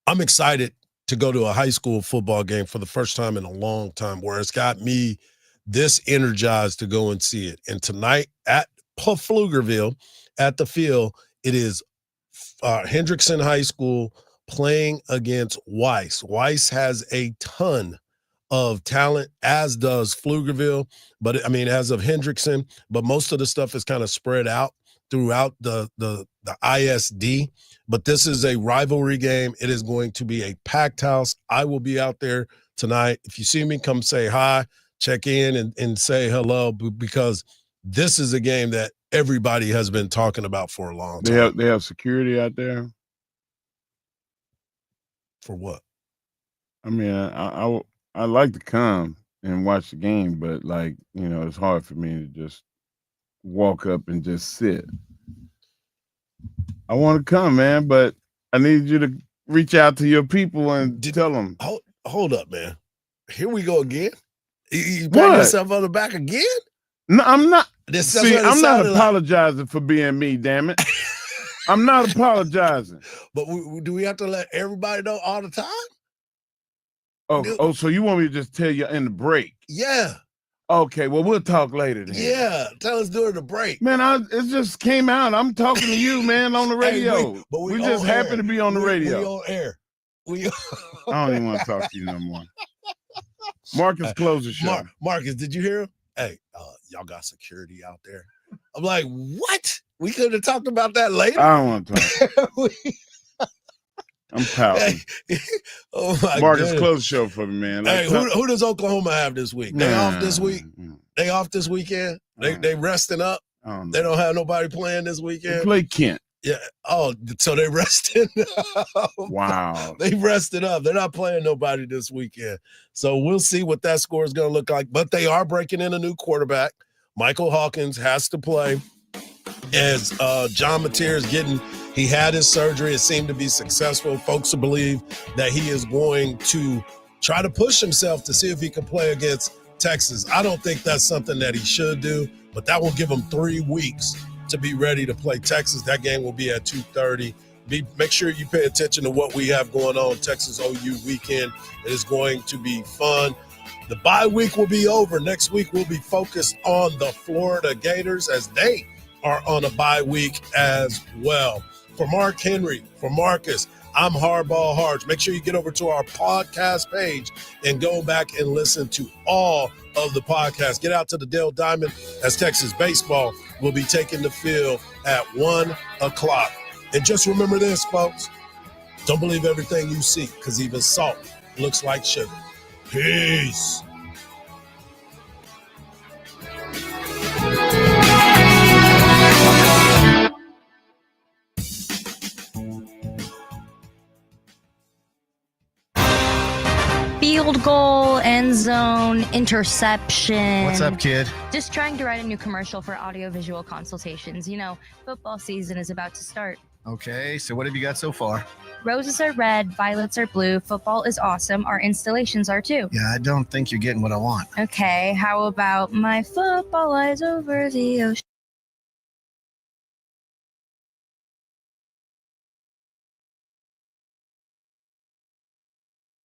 I'm excited to go to a high school football game for the first time in a long time, where it's got me this energized to go and see it. And tonight at Pflugerville, at the field, it is Hendrickson High School playing against Weiss. Weiss has a ton of talent, as does Pflugerville, but I mean, as of Hendrickson, but most of the stuff is kind of spread out throughout the ISD. But this is a rivalry game. It is going to be a packed house. I will be out there tonight. If you see me, come say hi, check in and say hello, because this is a game that everybody has been talking about for a long time. They have security out there? For what? I mean, I like to come and watch the game, but, like, you know, it's hard for me to just walk up and just sit. I want to come, man, but I need you to reach out to your people and tell them. Hold up, man. Here we go again. You pat yourself on the back again? No, I'm not. See, I'm not apologizing for being me, damn it. I'm not apologizing. But do we have to let everybody know all the time? So you want me to just tell you in the break? Yeah. Okay, well, we'll talk later then. Yeah, tell us during the break. Man, it just came out. I'm talking to you, man, on the radio. Hey, we just happen to be on the radio. We on air. I don't even want to talk to you no more. Marcus, close the show. Marcus, did you hear him? Hey, y'all got security out there. I'm like, what? We could have talked about that later. I don't want to talk. I'm pouting. Oh my Marcus, goodness. close the show for me, man. Hey, who does Oklahoma have this week? They off this week? They off this weekend? They resting up? They don't have nobody playing this weekend? They play Kent. Yeah. Oh, so they rested up. Wow. They rested up. They're not playing nobody this weekend. So we'll see what that score is going to look like. But they are breaking in a new quarterback. Michael Hawkins has to play, as John Mateer is he had his surgery. It seemed to be successful. Folks believe that he is going to try to push himself to see if he can play against Texas. I don't think that's something that he should do, but that will give him 3 weeks to be ready to play Texas. That game will be at 2:30. Make sure you pay attention to what we have going on Texas OU weekend. It is going to be fun. The bye week will be over. Next week we'll be focused on the Florida Gators, as they are on a bye week as well. For Mark Henry, for Marcus, I'm Hardball Hardge. Make sure you get over to our podcast page and go back and listen to all of the podcasts. Get out to the Dale Diamond, as Texas baseball will be taking the field at 1 o'clock. And just remember this, folks. Don't believe everything you see, because even salt looks like sugar. Peace. Field goal, end zone, interception. What's up, kid? Just trying to write a new commercial for audiovisual consultations. You know, football season is about to start. Okay, so what have you got so far? Roses are red, violets are blue. Football is awesome. Our installations are too. Yeah, I don't think you're getting what I want. Okay, how about my football eyes over the ocean?